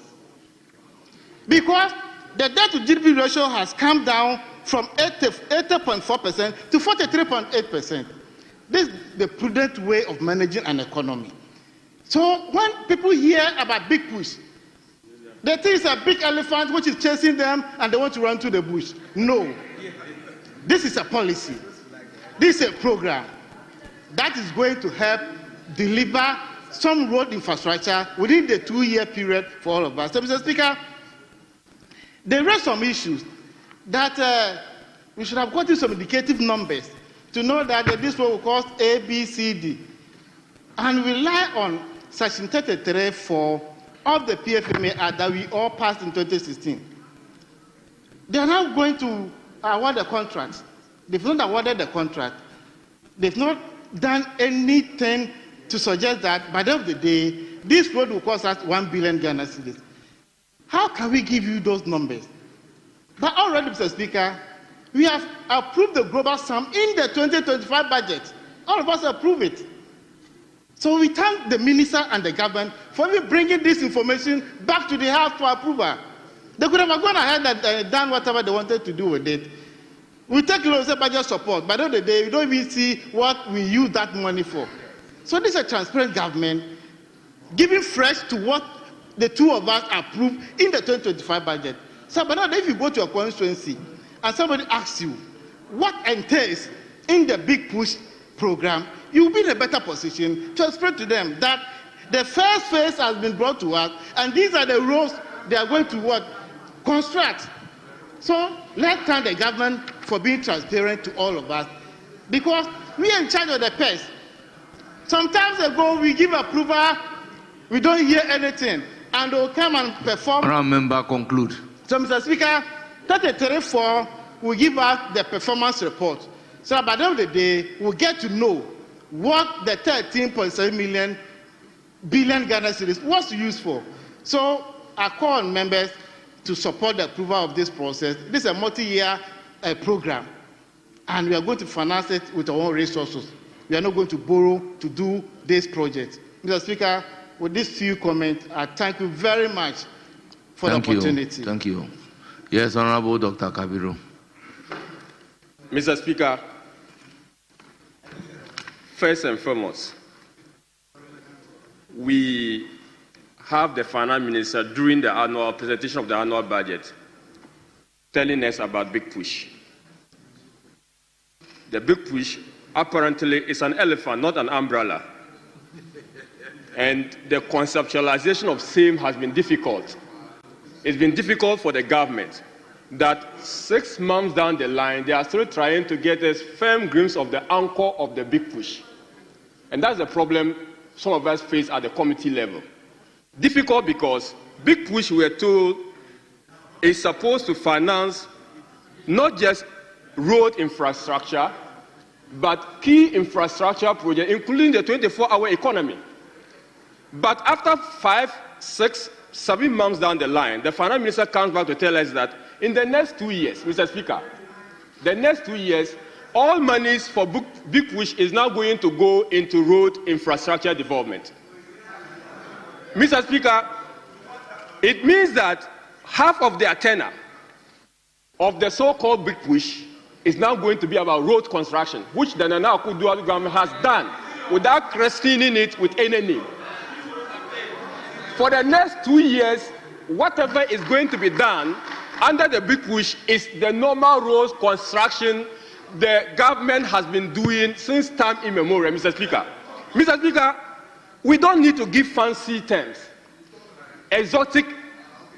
Because the debt to GDP ratio has come down from 80.4% to 43.8%. This is the prudent way of managing an economy. So when people hear about big push, they think it's a big elephant which is chasing them and they want to run to the bush. No. This is a policy. This is a program that is going to help deliver some road infrastructure within the 2-year period for all of us. So, Mr. Speaker, there are some issues that we should have gotten some indicative numbers to know that this will cost A, B, C, D. And we rely on Section 33(4) of the PFMA Act that we all passed in 2016. They are now going to award the contract. They've not awarded the contract. They've not done anything to suggest that by the end of the day, this road will cost us 1 billion Ghana cedis. How can we give you those numbers? But already, Mr. Speaker, we have approved the global sum in the 2025 budget. All of us approve it. So we thank the minister and the government for even bringing this information back to the House for approval. They could have gone ahead and done whatever they wanted to do with it. We take closer budget support, but at the end of the day, we don't even see what we use that money for. So this is a transparent government giving fresh to what the two of us approved in the 2025 budget. So, but now if you go to a constituency and somebody asks you what entails in the big push program, you will be in a better position to explain to them that the first phase has been brought to us, and these are the roads they are going to construct. So let's thank the government for being transparent to all of us, because we are in charge of the pest. Sometimes ago we give approval, we don't hear anything, and they'll come and perform. Honourable Member, conclude. So, Mr. Speaker, 33(4) will give us the performance report. So by the end of the day, we'll get to know what the 13.7 billion Ghana cedis was used for. So I call on members to support the approval of this process. This is a multi-year program, and we are going to finance it with our own resources. We are not going to borrow to do this project. Mr. Speaker, with these few comments, I thank you very much for the opportunity. Thank you. Yes, Honorable Dr. Kabiru. Mr. Speaker, first and foremost, we have the finance minister during the annual presentation of the annual budget telling us about big push. The big push apparently is an elephant, not an umbrella. And the conceptualization of same has been difficult. It's been difficult for the government that 6 months down the line, they are still trying to get us firm glimpse of the anchor of the big push. And that's the problem some of us face at the committee level. Difficult because big push, we are told, is supposed to finance not just road infrastructure, but key infrastructure projects, including the 24-hour economy. But after 5, 6, 7 months down the line, the finance minister comes back to tell us that in the next 2 years, Mr. Speaker, the next 2 years, all monies for big push is now going to go into road infrastructure development. Mr. Speaker, it means that half of the tenor of the so-called big push is now going to be about road construction, which the Nana Akufo-Addo government has done without questioning it with any name. For the next 2 years, whatever is going to be done under the big push is the normal road construction the government has been doing since time immemorial, Mr. Speaker. Mr. Speaker, we don't need to give fancy terms, exotic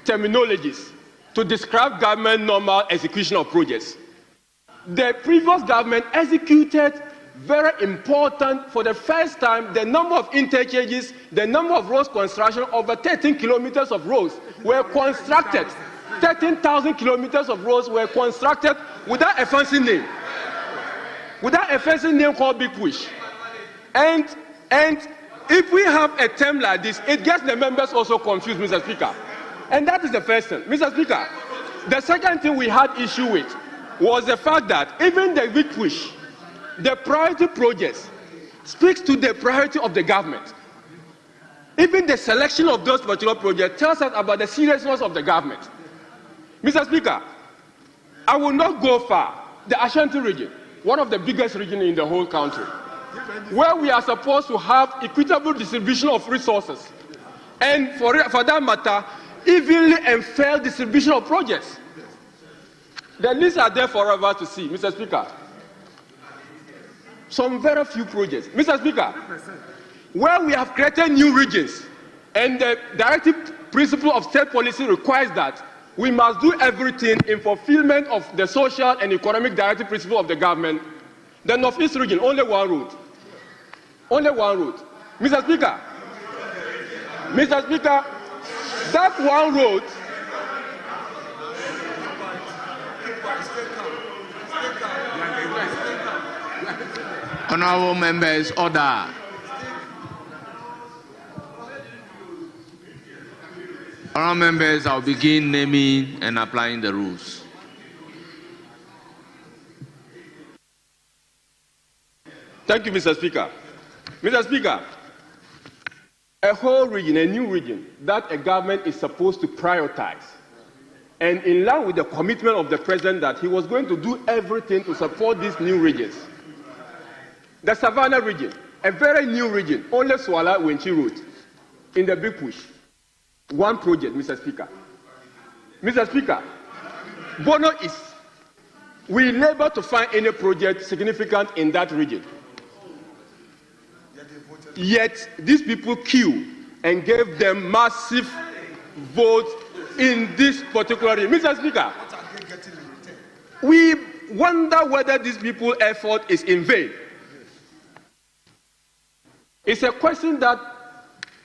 terminologies to describe government normal execution of projects. The previous government executed very important, for the first time, the number of interchanges, the number of roads construction, over 13 kilometers of roads were constructed 13,000 kilometers of roads were constructed without a fancy name. Without a fancy name called Big Push. And if we have a term like this, it gets the members also confused, Mr. Speaker. And that is the first thing. Mr. Speaker, the second thing we had issue with was the fact that even the Big Push, the priority projects, speaks to the priority of the government. Even the selection of those particular projects tells us about the seriousness of the government. Mr. Speaker, I will not go far. The Ashanti region, one of the biggest regions in the whole country, where we are supposed to have equitable distribution of resources, and for that matter, evenly and fair distribution of projects. The lists are there for us to see, Mr. Speaker. Some very few projects. Mr. Speaker, where we have created new regions, and the directive principle of state policy requires that we must do everything in fulfillment of the social and economic directive principle of the government. The Northeast region, only one route. Only one route. Mr. Speaker, that one road. Honorable members, order. Honorable members, I'll begin naming and applying the rules. Thank you, Mr. Speaker. Mr. Speaker, a whole region, a new region that a government is supposed to prioritize, and in line with the commitment of the president that he was going to do everything to support these new regions. The Savannah region, a very new region, only Swala Wenchi Road, in the Big Push. One project, Mr. Speaker. Mr. Speaker, Bono is, we labor to find any project significant in that region. Yet, these people queue and gave them massive votes in this particular region. Mr. Speaker, we wonder whether these people's effort is in vain. It's a question that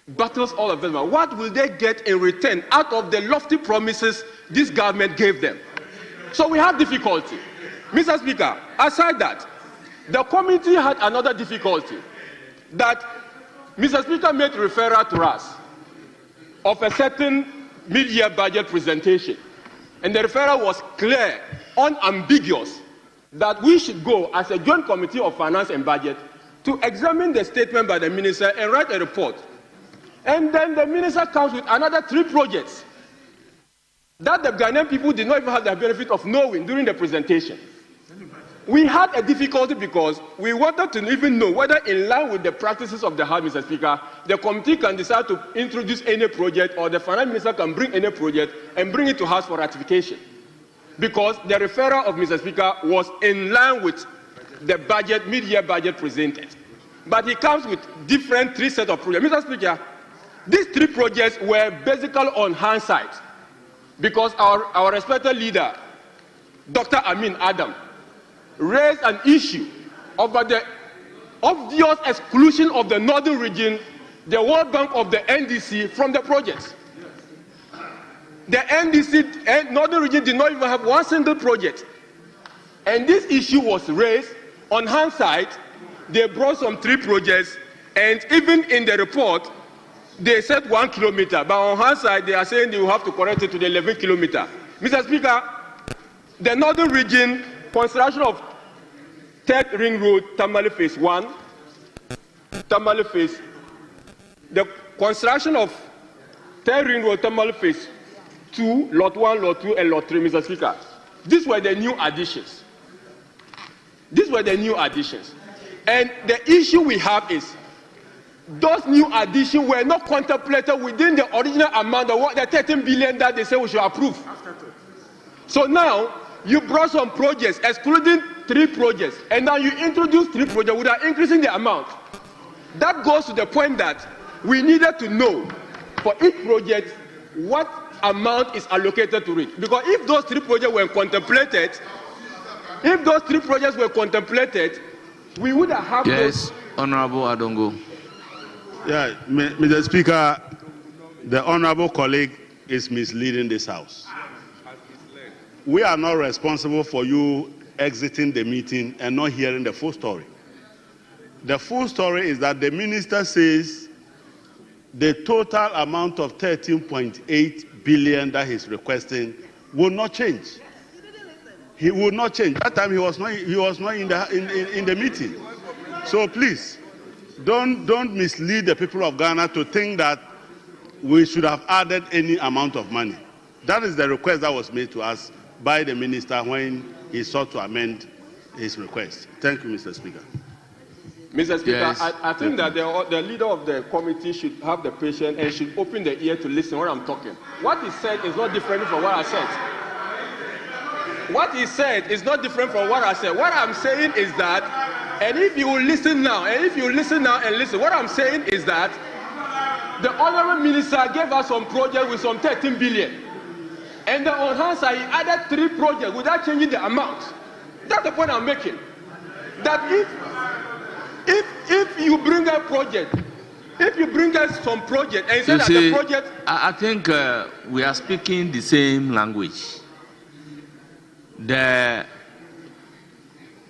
battles all of them. What will they get in return out of the lofty promises this government gave them? So we have difficulty. Mr. Speaker, aside that, the committee had another difficulty that Mr. Speaker made referral to us of a certain mid-year budget presentation. And the referral was clear, unambiguous, that we should go as a joint committee of finance and budget to examine the statement by the minister and write a report. And then the minister comes with another 3 projects that the Ghanaian people did not even have the benefit of knowing during the presentation. We had a difficulty because we wanted to even know whether, in line with the practices of the House, Mr. Speaker, the committee can decide to introduce any project, or the finance minister can bring any project and bring it to House for ratification. Because the referral of Mr. Speaker was in line with the budget, mid-year budget presented. But he comes with different 3 sets of projects. Mr. Speaker, these 3 projects were basically on hindsight, because our respected leader, Dr. Amin Adam, raised an issue over the obvious exclusion of the northern region, the World Bank of the NDC from the projects. The NDC and northern region did not even have one single project. And this issue was raised. On hindsight, they brought some 3 projects, and even in the report, they said 1 kilometer, but on hindsight, they are saying they will have to correct it to the 11 kilometer. Mr. Speaker, the northern region, construction of 3rd Ring Road, Tamale Phase 1, Tamale Phase, the construction of 3rd Ring Road, Tamale Phase 2, Lot 1, Lot 2, and Lot 3, Mr. Speaker. These were the new additions. These were the new additions. And the issue we have is, those new additions were not contemplated within the original amount of the 13 billion that they say we should approve. So now, you brought some projects, excluding 3 projects, and now you introduce 3 projects without increasing the amount. That goes to the point that we needed to know for each project what amount is allocated to it. Because if those 3 projects were contemplated, we would have had Yes, Honorable Adongo. Yeah, Mr. Speaker, the honorable colleague is misleading this House. we are not responsible for you exiting the meeting and not hearing the full story. The full story is that the minister says the total amount of 13.8 billion that he's requesting will not change. He will not change. That time he was not in the meeting. So please, don't mislead the people of Ghana to think that we should have added any amount of money. That is the request that was made to us by the minister when he sought to amend his request. Thank you, Mr. Speaker. Mr. Speaker, Yes. I think that the leader of the committee should have the patience and should open the ear to listen when I'm talking. What he said is not different from what I said. What he said is not different from what I said. What I'm saying is that, and if you listen now, and listen, what I'm saying is that the honorable minister gave us some project with some 13 billion. And then on hand side, he added 3 projects without changing the amount. That's the point I'm making. That if you bring a project, if you bring us some project and you say that the project... I think we are speaking the same language. The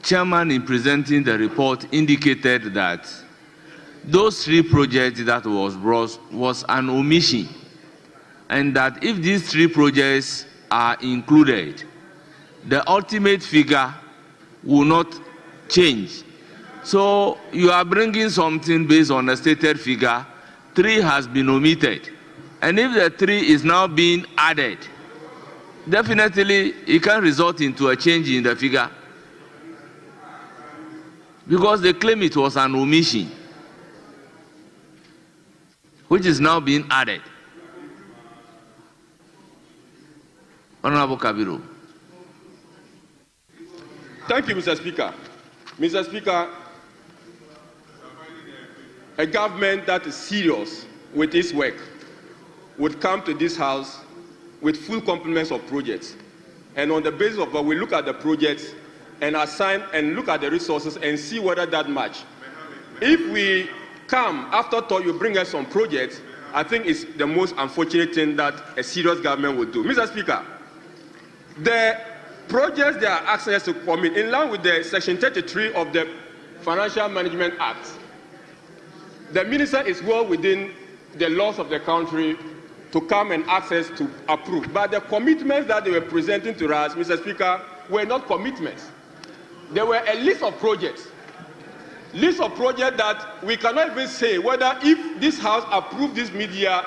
chairman in presenting the report indicated that those 3 projects that was brought was an omission, and that if these 3 projects are included, the ultimate figure will not change. So you are bringing something based on a stated figure. 3 has been omitted, and if the 3 is now being added, definitely it can result into a change in the figure, because they claim it was an omission, which is now being added. Honorable Kabiru. Thank you, Mr. Speaker. Mr. Speaker, a government that is serious with its work would come to this House with full complements of projects. And on the basis of what we look at the projects and assign and look at the resources and see whether that match. If we come after all, you bring us some projects, I think it's the most unfortunate thing that a serious government would do. Mr. Speaker, the projects they are asking us to commit in line with the Section 33 of the Financial Management Act, the minister is well within the laws of the country to come and ask us to approve. But the commitments that they were presenting to us, Mr. Speaker, were not commitments. They were a list of projects. List of projects that we cannot even say whether if this House approved this media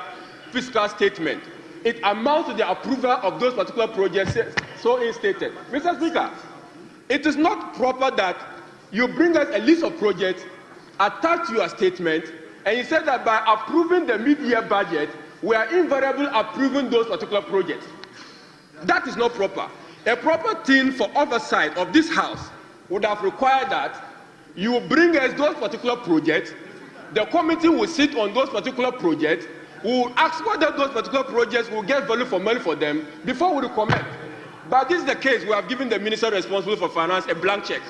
fiscal statement, it amounts to the approval of those particular projects so instated. Mr. Speaker, it is not proper that you bring us a list of projects, attach to your statement, and you say that by approving the mid-year budget, we are invariably approving those particular projects. That is not proper. A proper thing for oversight of this House would have required that you bring us those particular projects, the committee will sit on those particular projects, we will ask whether those particular projects will get value for money for them before we recommend. But this is the case. We have given the minister responsible for finance a blank check.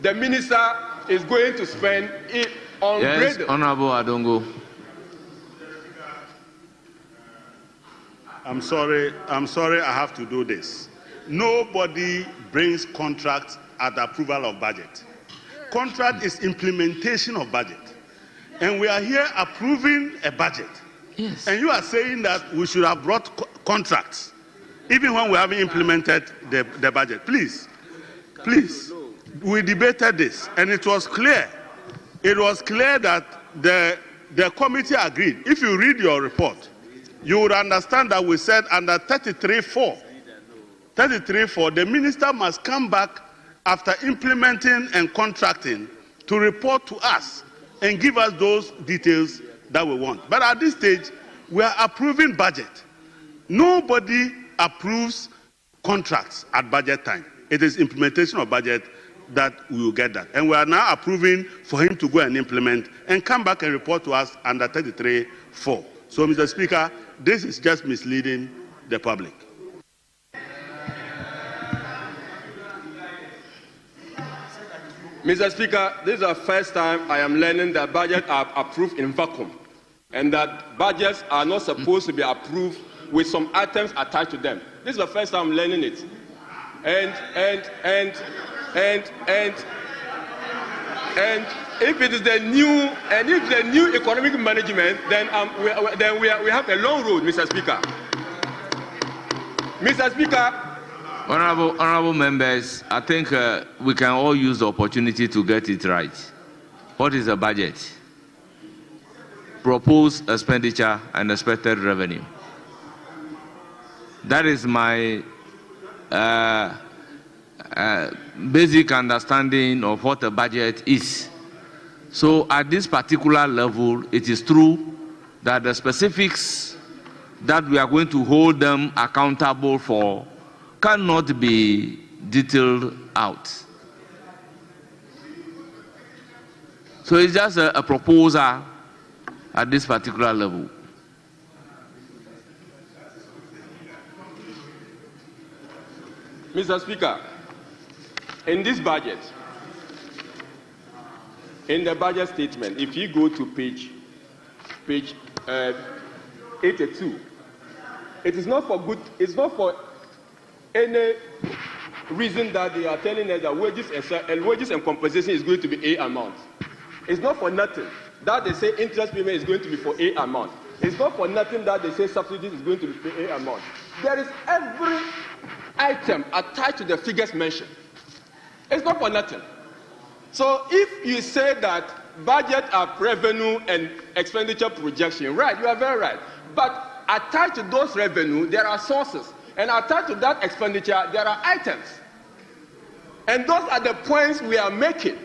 The minister is going to spend it on Yes, Honorable Adongo. I'm sorry, I have to do this. Nobody brings contract at the approval of budget. Contract is implementation of budget. And we are here approving a budget. Yes. And you are saying that we should have brought contracts, even when we haven't implemented the budget. Please, we debated this, and it was clear. It was clear that the committee agreed. If you read your report, you would understand that we said under 33.4, the minister must come back after implementing and contracting to report to us and give us those details that we want. But at this stage, we are approving budget. Nobody approves contracts at budget time. It is implementation of budget that we will get that. And we are now approving for him to go and implement and come back and report to us under 33.4. So, Mr. Speaker, this is just misleading the public. Mr. Speaker, this is the first time I am learning that budgets are approved in vacuum, and that budgets are not supposed to be approved with some items attached to them. This is the first time I'm learning it. And if it is the new economic management, then we have a long road, Mr. Speaker. Mr. Speaker. Honorable members, I think we can all use the opportunity to get it right. What is the budget? Proposed expenditure and expected revenue. That is my basic understanding of what a budget is. So at this particular level, it is true that the specifics that we are going to hold them accountable for cannot be detailed out. So it's just a proposal at this particular level. Mr. Speaker, in this budget, in the budget statement, if you go to page 82, it is not for any reason that they are telling us that wages and compensation is going to be A amount. It's not for nothing that they say interest payment is going to be for A amount. It's not for nothing that they say subsidies is going to be for A amount. There is every item attached to the figures mentioned. It's not for nothing. So if you say that budget are revenue and expenditure projection, right, you are very right. But attached to those revenue, there are sources. And attached to that expenditure, there are items. And those are the points we are making.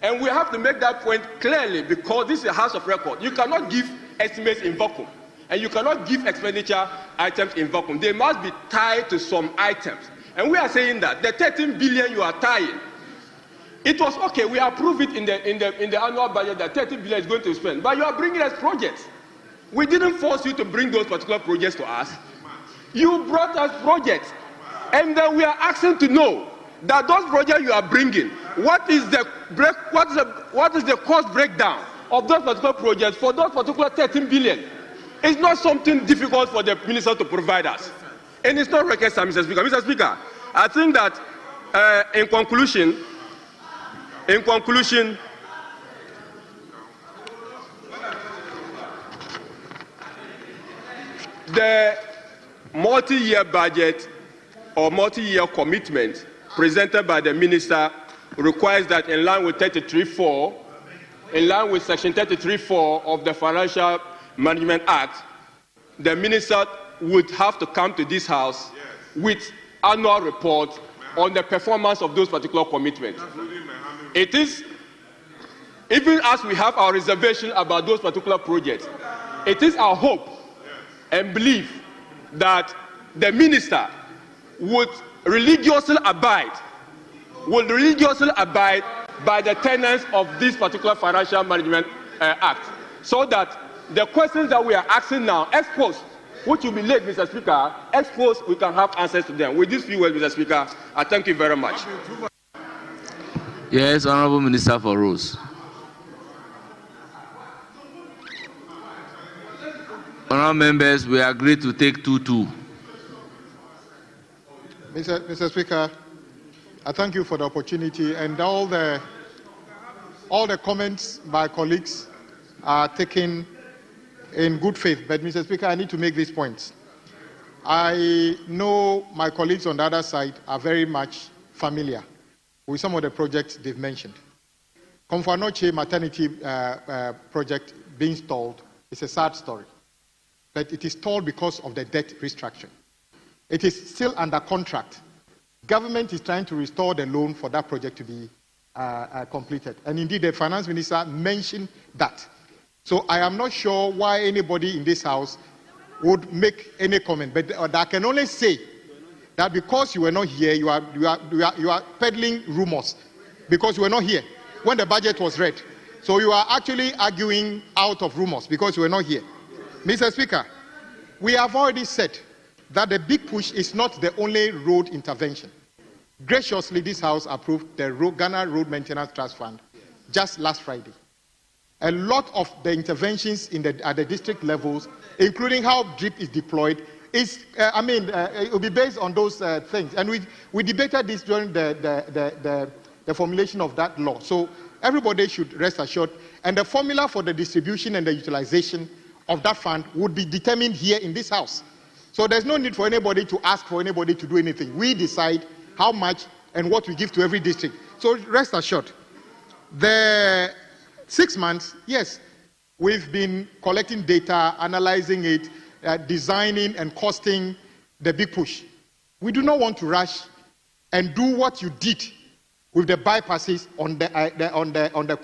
And we have to make that point clearly because this is a house of record. You cannot give estimates in vacuum. And you cannot give expenditure items in vacuum. They must be tied to some items. And we are saying that the 13 billion you are tying, it was okay, we approve it in the annual budget that 13 billion is going to spend. But you are bringing us projects. We didn't force you to bring those particular projects to us. You brought us projects. And then we are asking to know that those projects you are bringing, what is the cost breakdown of those particular projects for those particular 13 billion? It's not something difficult for the minister to provide us. And it's not request, Mr. Speaker. Mr. Speaker, I think that in conclusion, the multi-year budget or multi-year commitment presented by the minister requires that in line with 33.4, in line with section 33.4 of the Financial Management Act, the minister would have to come to this house with annual report on the performance of those particular commitments. It is, even as we have our reservation about those particular projects, it is our hope and belief that the minister would religiously abide by the tenets of this particular Financial Management Act, so that the questions that we are asking now, ex post, which will be late, Mr. Speaker, ex post, we can have answers to them. With this few words, Mr. Speaker, I thank you very much. Yes, Honorable Minister for Rules. Honorable members, we agree to take 2-2. Mr. Speaker, I thank you for the opportunity, and all the comments by colleagues are taken in good faith. But Mr. Speaker, I need to make these points. I know my colleagues on the other side are very much familiar with some of the projects they've mentioned. Komfo Anokye maternity project being stalled is a sad story, but it is stalled because of the debt restructuring. It is still under contract. Government is trying to restore the loan for that project to be completed. And indeed, the finance minister mentioned that. So I am not sure why anybody in this house would make any comment. But I can only say that because you were not here, you are peddling rumors because you were not here when the budget was read. So you are actually arguing out of rumors because you were not here. Mr. Speaker, we have already said that the big push is not the only road intervention. Graciously, this House approved the Ghana Road Maintenance Trust Fund just last Friday. A lot of the interventions at the district levels, including how DRIP is deployed, it will be based on those things. And we debated this during the formulation of that law. So everybody should rest assured. And the formula for the distribution and the utilization of that fund would be determined here in this house. So there's no need for anybody to ask for anybody to do anything. We decide how much and what we give to every district. So rest assured. The 6 months, yes, we've been collecting data, analyzing it, designing and costing the big push. We do not want to rush and do what you did with the bypasses on the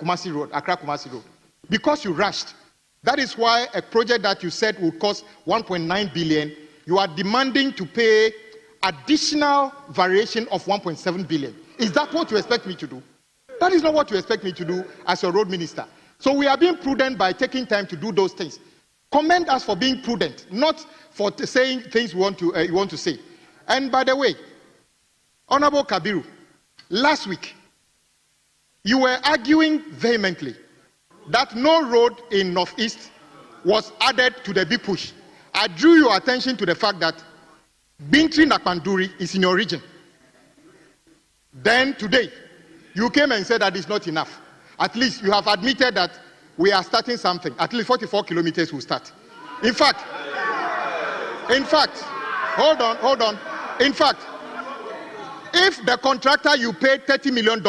Kumasi Road, Accra Kumasi Road, because you rushed. That is why a project that you said would cost 1.9 billion, you are demanding to pay additional variation of 1.7 billion. Is that what you expect me to do? That is not what you expect me to do as a road minister. So we are being prudent by taking time to do those things. Commend us for being prudent, not for saying things you want to say. And by the way, Honorable Kabiru, last week, you were arguing vehemently that no road in Northeast was added to the big push. I drew your attention to the fact that Bintri Nakpanduri is in your region. Then today, you came and said that it's not enough. At least you have admitted that we are starting something. At least 44 kilometers will start. In fact, hold on. In fact, if the contractor you paid $30 million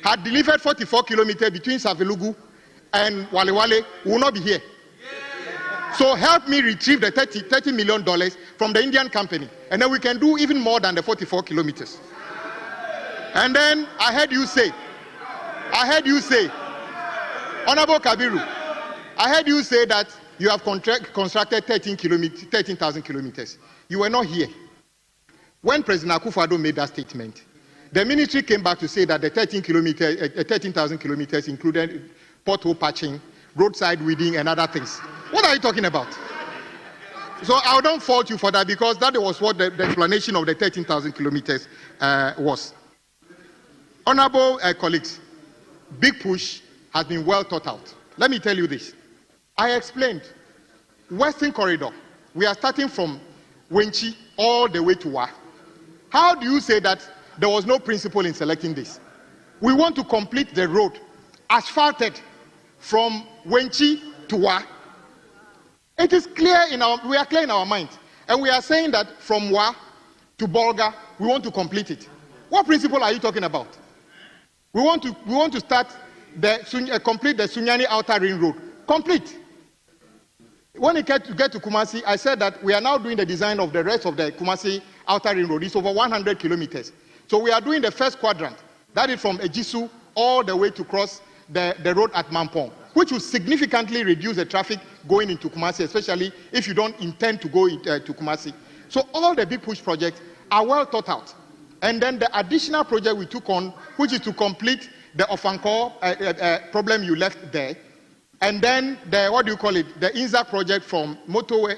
had delivered 44 kilometers between Savelugu and Walewale, we will not be here. So help me retrieve the $30 million from the Indian company, and then we can do even more than the 44 kilometers. And then I heard you say, Honorable Kabiru, I heard you say that you have constructed 13,000 kilometers. You were not here. When President Akufo-Addo made that statement, the ministry came back to say that the 13,000 kilometers included pothole patching, roadside weeding, and other things. What are you talking about? So I don't fault you for that, because that was what the explanation of the 13,000 kilometers was. Honorable colleagues, Big Push has been well thought out. Let me tell you this. I explained Western Corridor. We are starting from Wenchi all the way to Wa. How do you say that there was no principle in selecting this? We want to complete the road asphalted from Wenchi to Wa. It is clear we are clear in our mind. And we are saying that from Wa to Bolga, we want to complete it. What principle are you talking about? We want to start complete the Sunyani Outer Ring Road. Complete. When you get to Kumasi, I said that we are now doing the design of the rest of the Kumasi Outer Ring Road. It's over 100 kilometers. So we are doing the first quadrant. That is from Ejisu all the way to cross the road at Mampong, which will significantly reduce the traffic going into Kumasi, especially if you don't intend to go to Kumasi. So all the Big Push projects are well thought out. And then the additional project we took on, which is to complete the Ofankor problem you left there. And then the, the Inza project from motorway,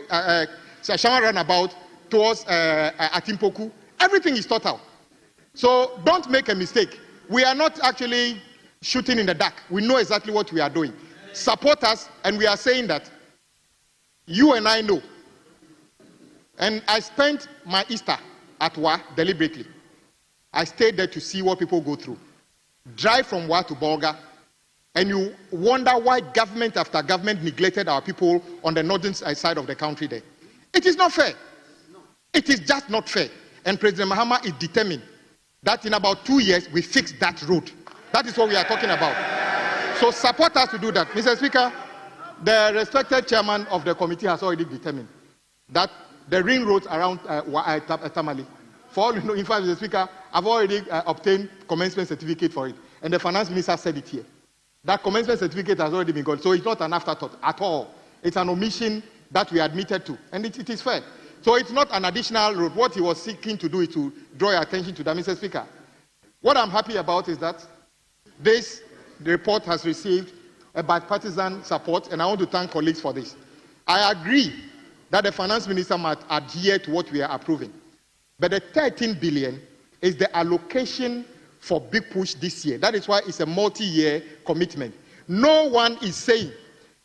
Shama Runabout towards Atimpoku. Everything is thought out. So don't make a mistake. We are not actually shooting in the dark. We know exactly what we are doing. Support us, and we are saying that you and I know. And I spent my Easter at Wa deliberately. I stayed there to see what people go through. Drive from Wa to Bolga, and you wonder why government after government neglected our people on the northern side of the country there. It is not fair. It is just not fair. And President Mahama is determined that in about 2 years, we fix that road. That is what we are talking about. So support us to do that. Mr. Speaker, the respected chairman of the committee has already determined that the ring roads around Tamale, for all you know, in fact, Mr. Speaker, I've already obtained commencement certificate for it. And the finance minister said it here. That commencement certificate has already been got. So it's not an afterthought at all. It's an omission that we admitted to. And it is fair. So it's not an additional road. What he was seeking to do is to draw your attention to that, Mr. Speaker. What I'm happy about is that this report has received a bipartisan support, and I want to thank colleagues for this. I agree that the finance minister must adhere to what we are approving. But the 13 billion is the allocation for Big Push this year. That is why it's a multi-year commitment. No one is saying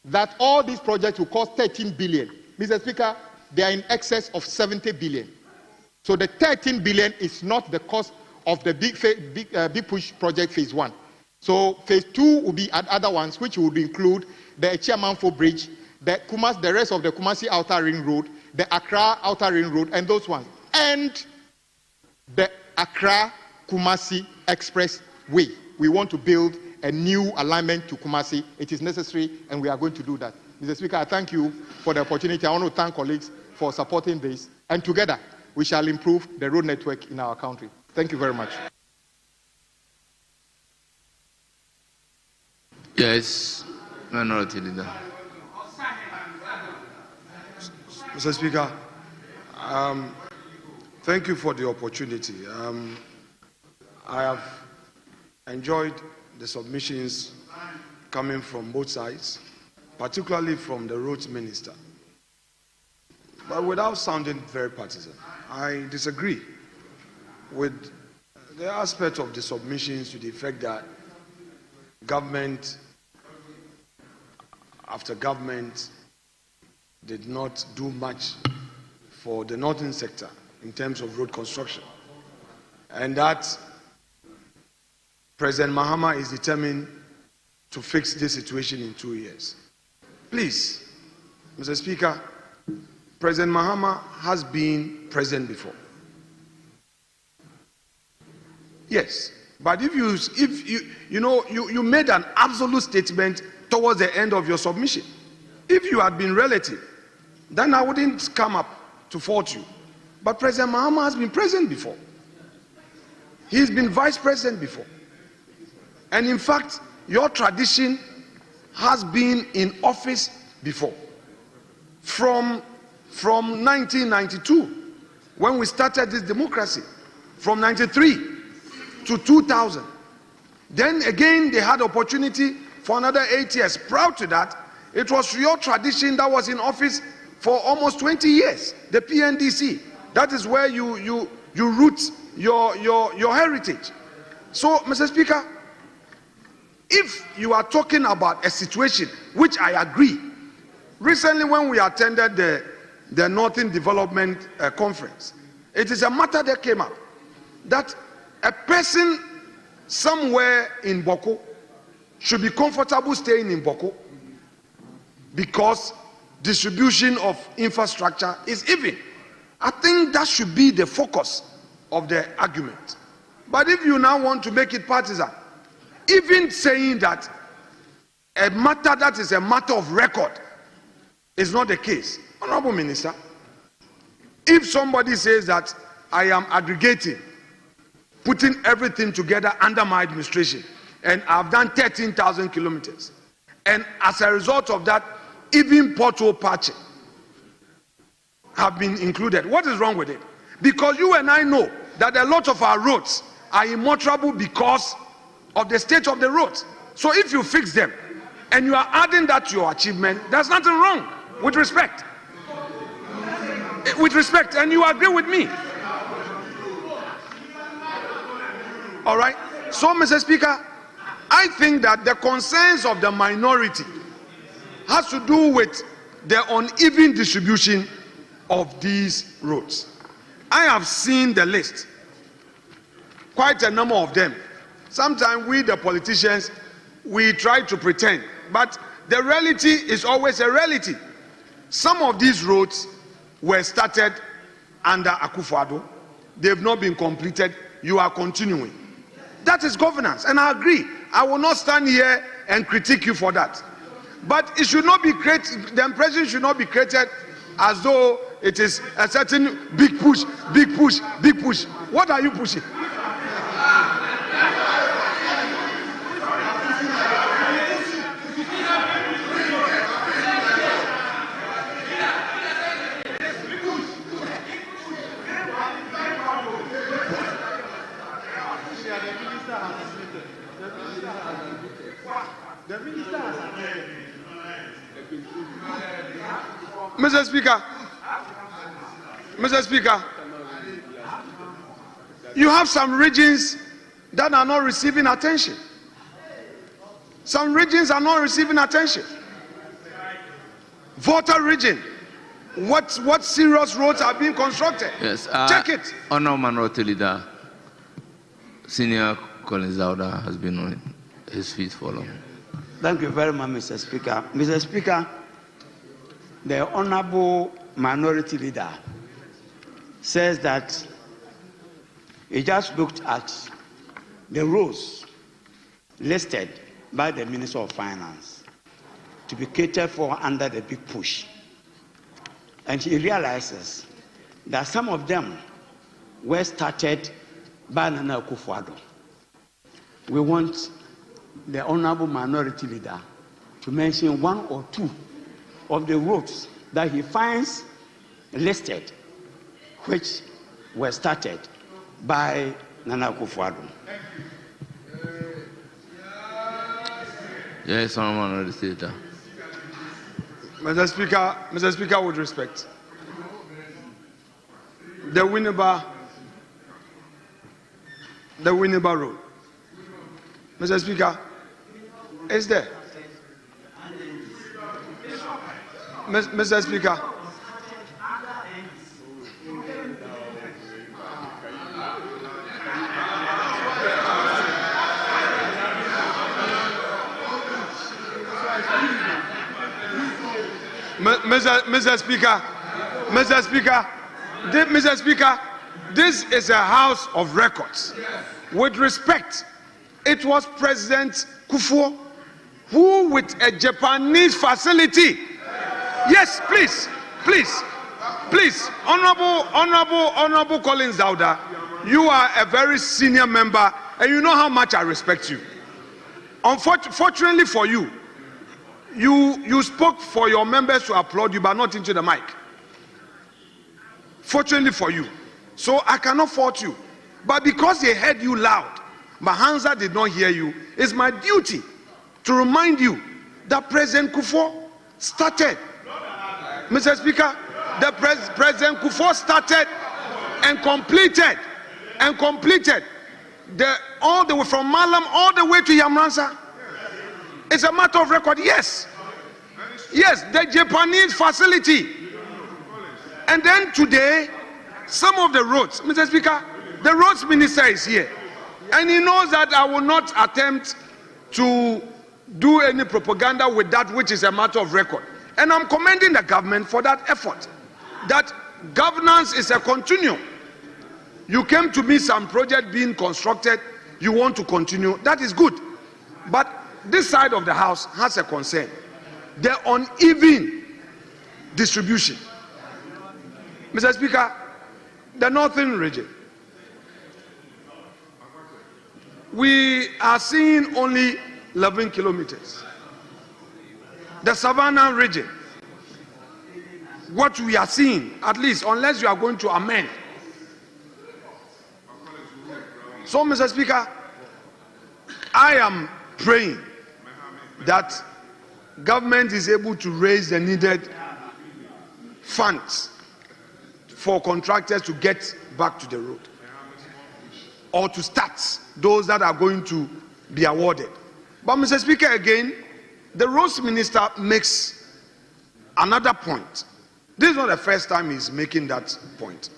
that all these projects will cost 13 billion. Mr. Speaker, they are in excess of 70 billion. So the 13 billion is not the cost of the Big Push project phase 1. So phase 2 will be at other ones, which would include the Echiamanfo Bridge, the rest of the Kumasi Outer Ring Road, the Accra Outer Ring Road, and those ones, and the Accra-Kumasi Expressway. We want to build a new alignment to Kumasi. It is necessary, and we are going to do that. Mr. Speaker, I thank you for the opportunity. I want to thank colleagues for supporting this, and together we shall improve the road network in our country. Thank you very much. Yes, Minority Leader. Mr. Speaker, thank you for the opportunity. I have enjoyed the submissions coming from both sides, particularly from the Roads Minister. But without sounding very partisan, I disagree with the aspect of the submissions to the effect that government after government did not do much for the northern sector in terms of road construction, and that President Mahama is determined to fix this situation in 2 years. Please, Mr. Speaker, President Mahama has been president before. Yes, but if you made an absolute statement towards the end of your submission. If you had been relative, then I wouldn't come up to fault you. But President Mahama has been president before. He's been vice president before. And in fact, your tradition has been in office before. From 1992, when we started this democracy, from 93 to 2000. Then again, they had opportunity for another 8 years. Prior to that, it was your tradition that was in office for almost 20 years, the PNDC. That is where you root your heritage. So, Mr. Speaker, if you are talking about a situation, which I agree, recently when we attended the Northern Development Conference, it is a matter that came up, that a person somewhere in Boko should be comfortable staying in Boko because distribution of infrastructure is even. I think that should be the focus of the argument. But if you now want to make it partisan, even saying that a matter that is a matter of record is not the case. Honorable Minister, if somebody says that I am aggregating, putting everything together under my administration, and I've done 13,000 kilometers, and as a result of that, even pothole patching have been included, what is wrong with it? Because you and I know that a lot of our roads are immotorable because of the state of the roads. So if you fix them and you are adding that to your achievement, there's nothing wrong, with respect. With respect, and you agree with me. All right. So, Mr. Speaker, I think that the concerns of the minority has to do with the uneven distribution of these roads. I have seen the list, quite a number of them. Sometimes we, the politicians, we try to pretend, but the reality is always a reality. Some of these roads were started under Akufo-Addo. They've not been completed. You are continuing. That is governance, and I agree. I will not stand here and critique you for that. But it should not be created, the impression should not be created as though it is a certain big push, big push, big push. What are you pushing? Mr. Speaker, you have some regions that are not receiving attention. Some regions are not receiving attention. Volta region, what serious roads are being constructed. Yes. Check it. Honourable Minority Leader, Senior Collins Dauda has been on his feet for long. Thank you very much, Mr. Speaker. Mr. Speaker, the Honourable Minority Leader says that he just looked at the roads listed by the Minister of Finance to be catered for under the big push. And he realizes that some of them were started by Nana Akufo-Addo. We want the Honourable Minority Leader to mention one or two of the roads that he finds listed which were started by Nana Akufo-Addo. Yes, Honourable Minority Leader. Mr. Speaker, with respect, the Winneba Road, Mr. Speaker, is there. Mr. Speaker, Mr. Speaker, this is a house of records. With respect, it was President Kufuor who, with a Japanese facility, yes, please, Honorable Collins Dauda, you are a very senior member, and you know how much I respect you. Unfortunately for you, you spoke for your members to applaud you, but not into the mic. Fortunately for you. So I cannot fault you. But because they heard you loud, Mahanza did not hear you, it's my duty to remind you that President Kufuor started. Mr. Speaker, the President Kufuor started and completed all the way from Malam all the way to Yamransa. It's a matter of record, yes. Yes, the Japanese facility. And then today, some of the roads, Mr. Speaker, the roads minister is here. And he knows that I will not attempt to do any propaganda with that which is a matter of record. And I'm commending the government for that effort. That governance is a continuum. You came to me some project being constructed, you want to continue, that is good. But this side of the house has a concern. The uneven distribution. Mr. Speaker, the northern region, we are seeing only 11 kilometers. The Savannah region, what we are seeing, at least, unless you are going to amend. So, Mr. Speaker, I am praying that government is able to raise the needed funds for contractors to get back to the road or to start those that are going to be awarded. But Mr. Speaker, again, the roads minister makes another point. This is not the first time he's making that point.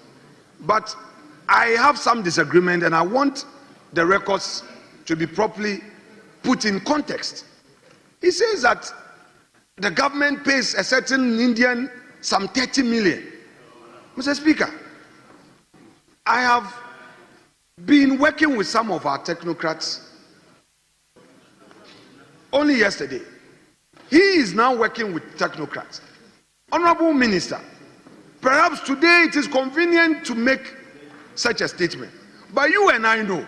But I have some disagreement and I want the records to be properly put in context. He says that the government pays a certain Indian some 30 million. Mr. Speaker, I have been working with some of our technocrats only yesterday. He is now working with technocrats. Honorable Minister, perhaps today it is convenient to make such a statement. But you and I know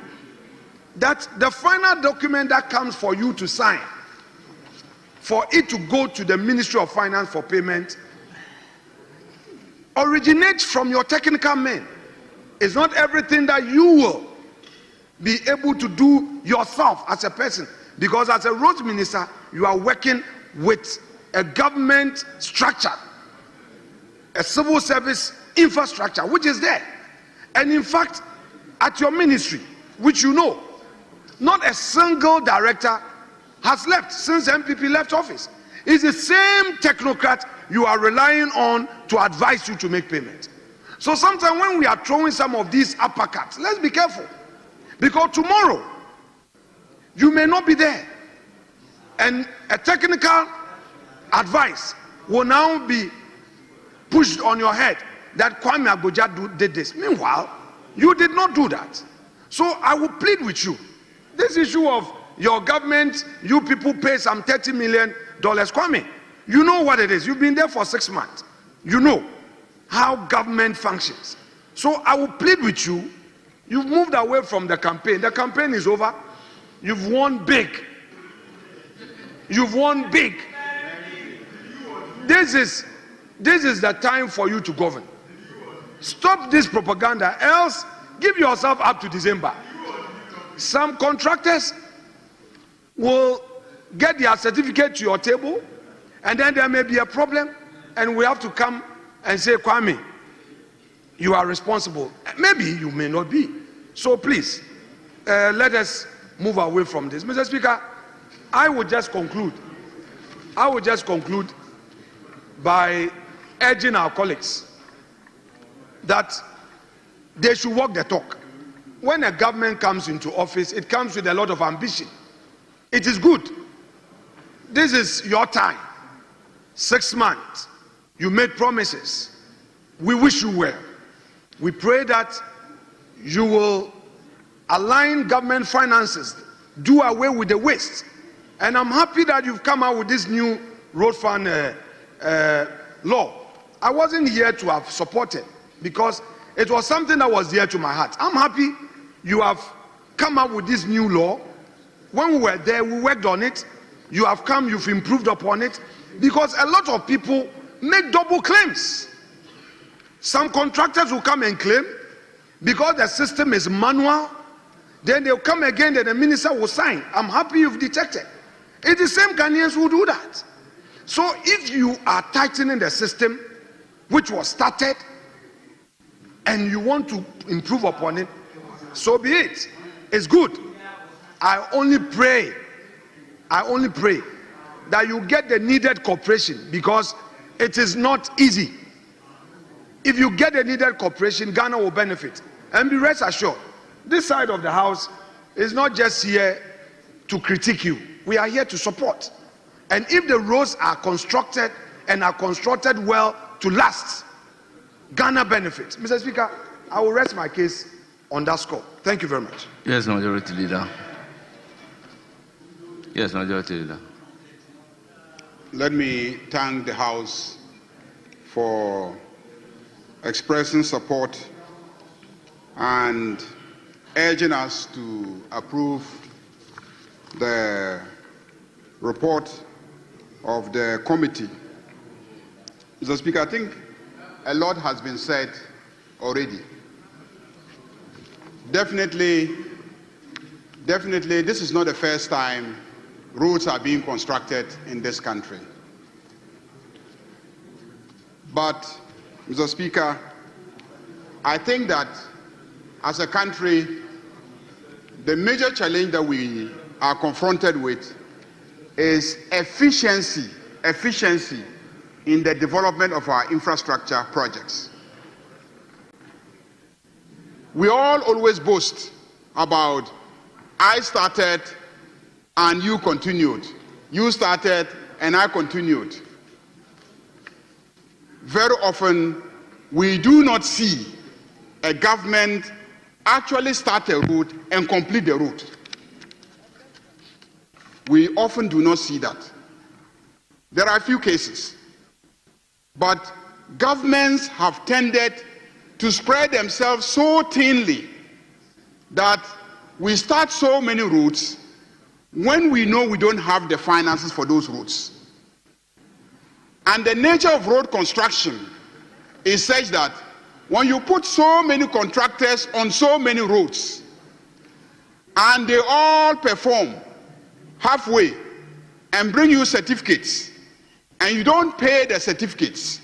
that the final document that comes for you to sign, for it to go to the Ministry of Finance for payment, originates from your technical men. It's not everything that you will be able to do yourself as a person, because as a roads minister, you are working with a government structure, a civil service infrastructure, which is there. And in fact, at your ministry, which you know, not a single director has left since MPP left office. It's the same technocrat you are relying on to advise you to make payment. So sometimes when we are throwing some of these uppercuts, let's be careful. Because tomorrow, you may not be there. And a technical advice will now be pushed on your head that Kwame Agbodza did this. Meanwhile, you did not do that. So I will plead with you. This issue of your government, you people pay some $30 million. Kwame, you know what it is. You've been there for 6 months. You know how government functions. So I will plead with you. You've moved away from the campaign. The campaign is over. You've won big. You've won big. This is the time for you to govern. Stop this propaganda, else give yourself up to December. Some contractors will get their certificate to your table, and then there may be a problem, and we have to come and say, Kwame, you are responsible. Maybe you may not be. So please, let us move away from this. Mr. Speaker, I would just conclude by urging our colleagues that they should walk the talk. When a government comes into office, it comes with a lot of ambition. It is good. This is your time. 6 months. You made promises. We wish you well. We pray that you will align government finances, do away with the waste. And I'm happy that you've come out with this new road fund law. I wasn't here to have supported because it was something that was dear to my heart. I'm happy you have come up with this new law. When we were there, we worked on it. You have come, you've improved upon it, because a lot of people make double claims. Some contractors will come and claim because the system is manual. Then they'll come again, then the minister will sign. I'm happy you've detected. It's the same Ghanaians who do that. So if you are tightening the system, which was started, and you want to improve upon it, so be it. It's good. I only pray that you get the needed cooperation, because it is not easy. If you get the needed cooperation, Ghana will benefit. And be rest assured, this side of the house is not just here to critique you. We are here to support. And if the roads are constructed and are constructed well to last, Ghana benefits. Mr. Speaker, I will rest my case on that score. Thank you very much. Yes, Majority Leader. Yes, Majority Leader. Let me thank the House for expressing support and urging us to approve the report of the committee. Mr. Speaker, I think a lot has been said already. Definitely, this is not the first time roads are being constructed in this country. But, Mr. Speaker, I think that as a country, the major challenge that we are confronted with is efficiency in the development of our infrastructure projects. We all always boast about, I started and you continued. You started and I continued. Very often, we do not see a government actually start a road and complete the road. We often do not see that. There are a few cases, but governments have tended to spread themselves so thinly that we start so many roads when we know we don't have the finances for those roads. And the nature of road construction is such that when you put so many contractors on so many roads and they all perform halfway and bring you certificates and you don't pay the certificates,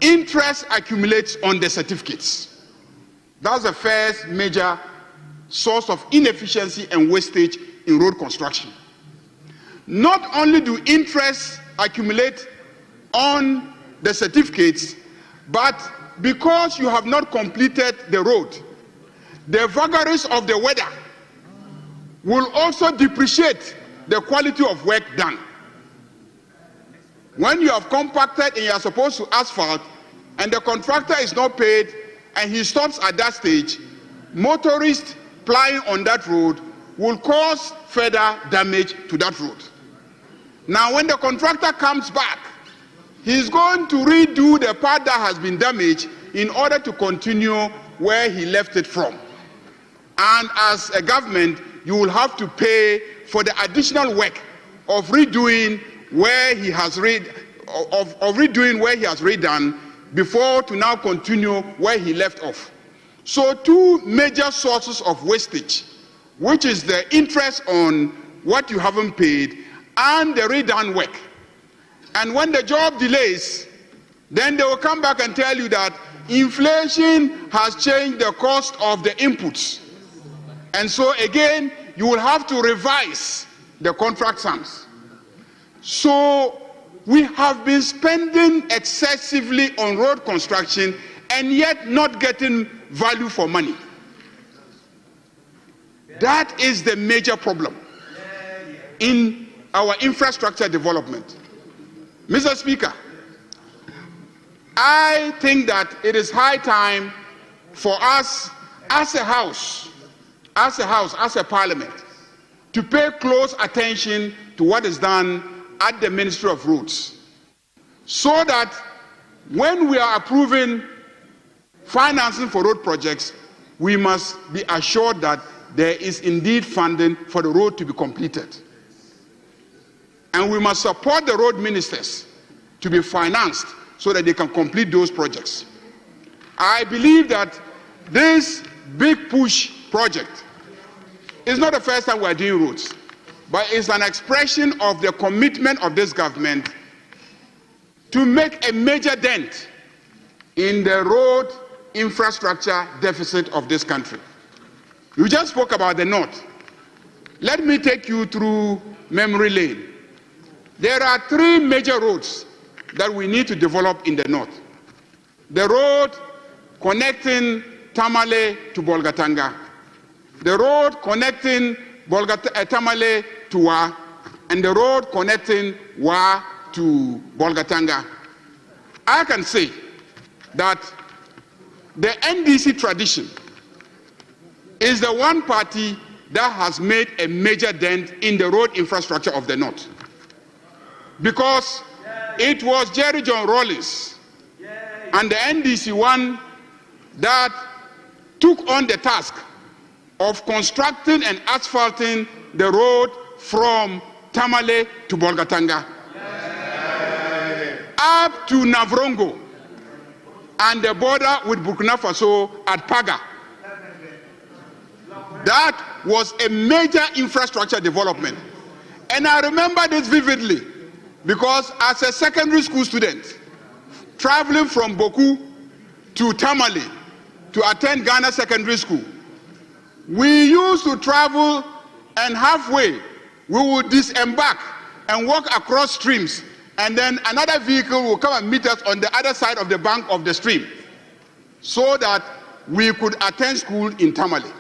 interest accumulates on the certificates. That's the first major source of inefficiency and wastage in road construction. Not only do interest accumulate on the certificates, but because you have not completed the road, the vagaries of the weather will also depreciate the quality of work done. When you have compacted and you are supposed to asphalt, and the contractor is not paid, and he stops at that stage, motorists plying on that road will cause further damage to that road. Now, when the contractor comes back, he's going to redo the part that has been damaged in order to continue where he left it from. And as a government, you will have to pay for the additional work of redoing where he has redoing where he has redone before to now continue where he left off. So two major sources of wastage, which is the interest on what you haven't paid and the redone work. And when the job delays, then they will come back and tell you that inflation has changed the cost of the inputs. And so again, you will have to revise the contract sums. So we have been spending excessively on road construction and yet not getting value for money. That is the major problem in our infrastructure development. Mr. Speaker, I think that it is high time for us as a house, as a parliament, to pay close attention to what is done at the Ministry of Roads, so that when we are approving financing for road projects, we must be assured that there is indeed funding for the road to be completed. And we must support the road ministers to be financed so that they can complete those projects. I believe that this big push project is not the first time we are doing roads, but it's an expression of the commitment of this government to make a major dent in the road infrastructure deficit of this country. You just spoke about the north. Let me take you through memory lane. There are three major roads that we need to develop in the north. The road connecting Tamale to Bolgatanga, the road connecting Tamale to Wa, and the road connecting Wa to Bolgatanga. I can say that the NDC tradition is the one party that has made a major dent in the road infrastructure of the north. Because it was Jerry John Rawlings and the NDC one that took on the task of constructing and asphalting the road from Tamale to Bolgatanga, up to Navrongo and the border with Burkina Faso at Paga. That was a major infrastructure development. And I remember this vividly because as a secondary school student, traveling from Boku to Tamale to attend Ghana Secondary School, we used to travel and halfway we would disembark and walk across streams, and then another vehicle will come and meet us on the other side of the bank of the stream so that we could attend school in Tamale.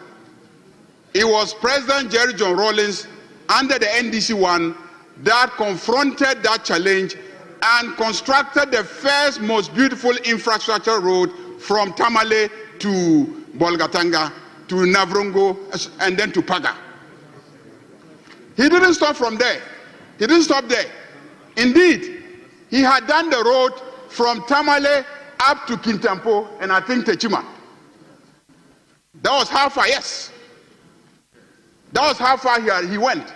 It was President Jerry John Rawlings under the NDC one that confronted that challenge and constructed the first most beautiful infrastructure road from Tamale to Bolgatanga, to Navrongo, and then to Paga. He didn't stop from there. He didn't stop there. Indeed, he had done the road from Tamale up to Kintampo and I think Techima. That was how far, yes. That was how far he went.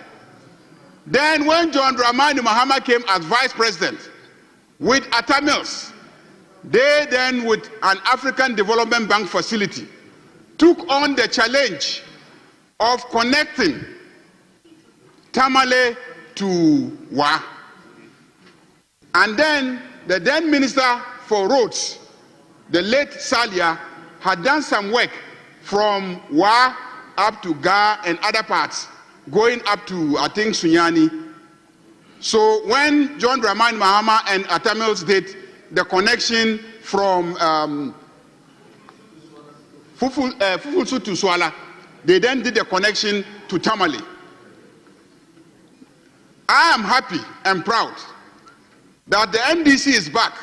Then when John Dramani Mahama came as vice president with Atta Mills, they then with an African Development Bank facility took on the challenge of connecting Tamale to Wa. And then the then Minister for Roads, the late Salia, had done some work from Wa up to Ga and other parts, going up to, I think, Sunyani. So when John Dramani Mahama and Atta Mills did the connection from Fufulsu to Swala. They then did the connection to Tamale. I am happy and proud that the NDC is back,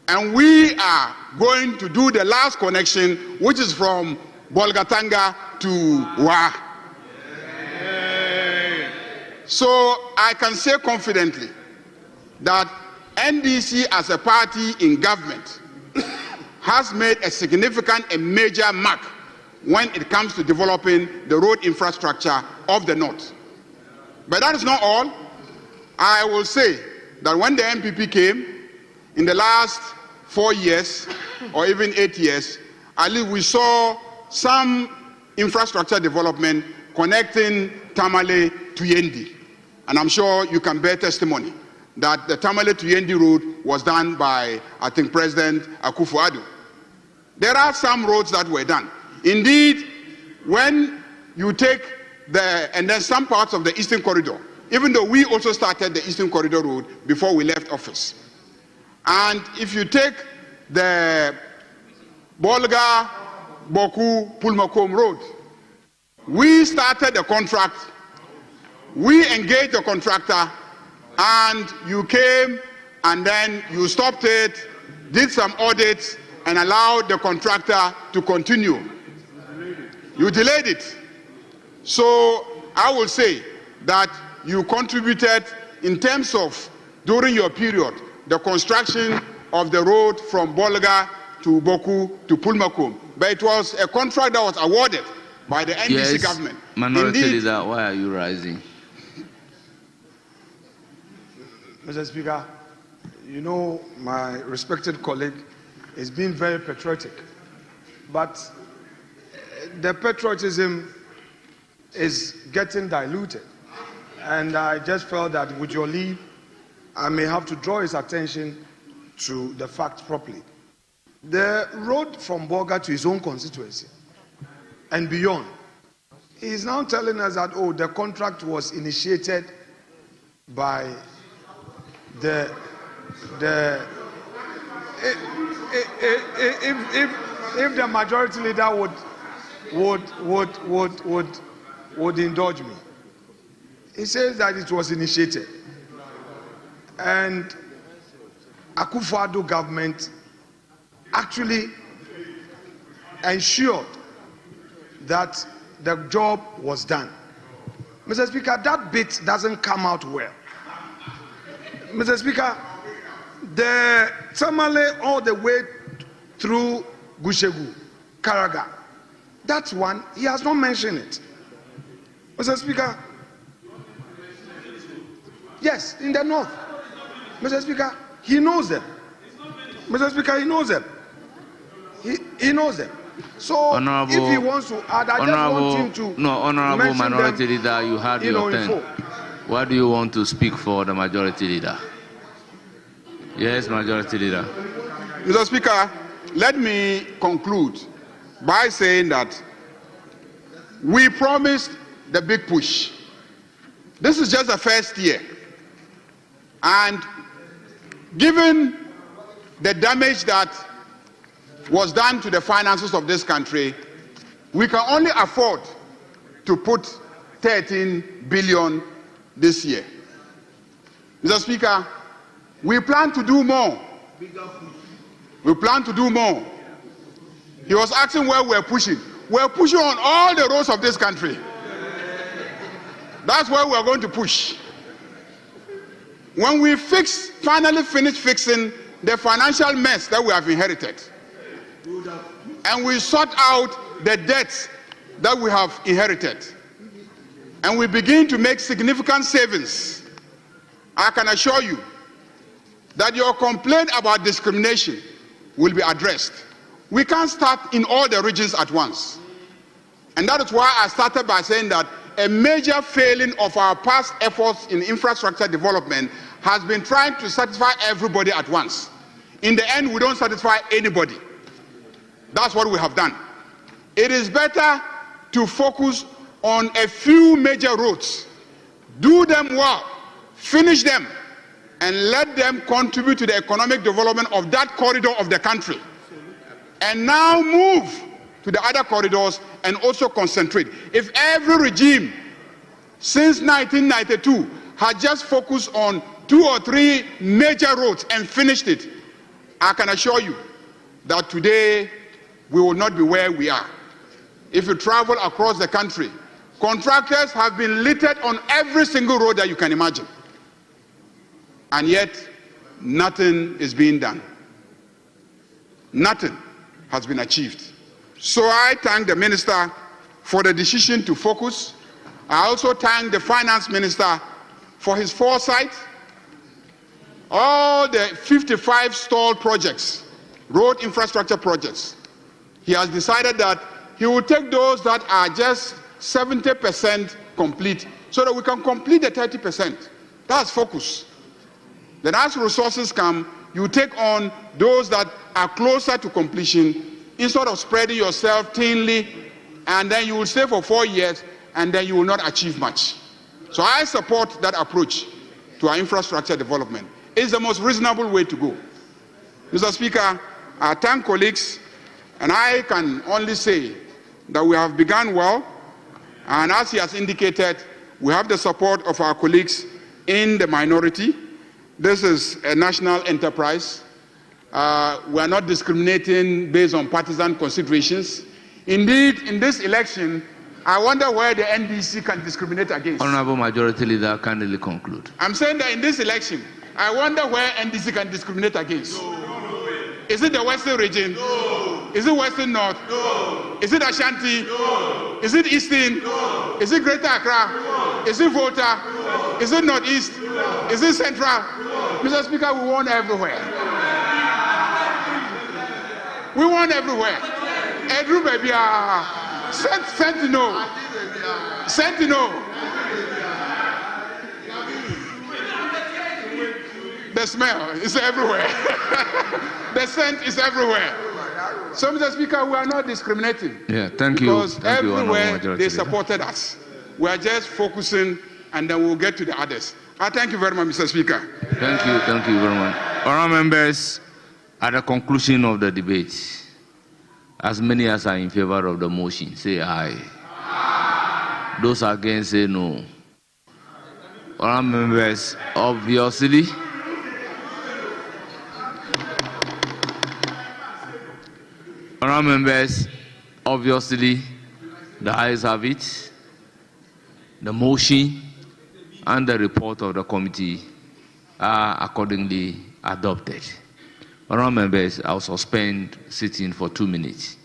and we are going to do the last connection, which is from Bolgatanga to Wa. So I can say confidently that NDC as a party in government has made a significant and major mark when it comes to developing the road infrastructure of the North. But that is not all. I will say that when the MPP came, in the last 4 years, or even 8 years, at least we saw some infrastructure development connecting Tamale to Yendi. And I'm sure you can bear testimony that the Tamale to Yendi road was done by, I think, President Akufo-Addo. There are some roads that were done. Indeed, when you take and then some parts of the Eastern Corridor, even though we also started the Eastern Corridor road before we left office. And if you take the Bolga, Boku, Pulmakom road, we started the contract, we engaged the contractor, and you came and then you stopped it, did some audits, and allowed the contractor to continue. You delayed it. So I will say that you contributed in terms of, during your period, the construction of the road from Bolga to Boku to Pulmakum. But it was a contract that was awarded by the NDC government. Minority Leader, why are you rising? Mr. Speaker, you know my respected colleague is being very patriotic, but the patriotism is getting diluted. And I just felt that with your leave, I may have to draw his attention to the facts properly. The road from Bolga to his own constituency and beyond, he is now telling us that, oh, the contract was initiated by if the majority leader would indulge me. He says that it was initiated, and Akufo-Addo government actually ensured that the job was done. Mr. Speaker, that bit doesn't come out well. Mr. Speaker, the Tamale all the way through Gushegu, Karaga, that one, he has not mentioned it. Mr. Speaker, yes, in the north. Mr. Speaker, he knows them. Mr. Speaker, he knows them. He knows them. So if he wants to add, I just want him to. No, Honorable Minority Leader, you had your turn. What do you want to speak for the Majority Leader? Yes, Majority Leader. Mr. Speaker, let me conclude by saying that we promised the big push. This is just the first year. And given the damage that was done to the finances of this country, we can only afford to put 13 billion this year. Mr. Speaker, we plan to do more. We plan to do more. He was asking where we're pushing. We're pushing on all the roads of this country. That's where we're going to push. When we finally finish fixing the financial mess that we have inherited, and we sort out the debts that we have inherited, and we begin to make significant savings, I can assure you that your complaint about discrimination will be addressed. We can't start in all the regions at once. And that is why I started by saying that a major failing of our past efforts in infrastructure development has been trying to satisfy everybody at once. In the end, we don't satisfy anybody. That's what we have done. It is better to focus on a few major roads, do them well, finish them, and let them contribute to the economic development of that corridor of the country. And now move to the other corridors and also concentrate. If every regime since 1992 had just focused on 2 or 3 major roads and finished it, I can assure you that today we will not be where we are. If you travel across the country, contractors have been littered on every single road that you can imagine. And yet, nothing is being done. Nothing has been achieved. So I thank the minister for the decision to focus. I also thank the finance minister for his foresight. All the 55 stalled projects, road infrastructure projects, he has decided that he will take those that are just 70% complete so that we can complete the 30%. That's focus. Then as resources come, you take on those that are closer to completion instead of spreading yourself thinly, and then you will stay for 4 years and then you will not achieve much. So I support that approach to our infrastructure development. It's the most reasonable way to go. Mr. Speaker, I thank colleagues, and I can only say that we have begun well, and as he has indicated, we have the support of our colleagues in the minority. This is a national enterprise. We are not discriminating based on partisan considerations. Indeed, in this election, I wonder where the NDC can discriminate against. Honorable Majority Leader, kindly conclude. I'm saying that in this election, I wonder where NDC can discriminate against. Is it the Western region? No. Is it Western North? No. Is it Ashanti? No. Is it Eastern? No. Is it Greater Accra? No. Is it Volta? No. Is it Northeast? No. Is it Central? No. Mr. Speaker, we want everywhere. We want everywhere. Edru baby, Sentinel. The smell is everywhere. The scent is everywhere. So, Mr. Speaker, we are not discriminating. Yeah, thank you. Because everywhere they supported us. We are just focusing, and then we'll get to the others. I thank you very much, Mr. Speaker. Thank you very much. Honourable members, at the conclusion of the debate, as many as are in favor of the motion, say aye. Aye. Those against, say no. Honourable members, obviously, the ayes have it. The motion and the report of the committee are accordingly adopted. Honourable members, I'll suspend sitting for 2 minutes.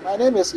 My name is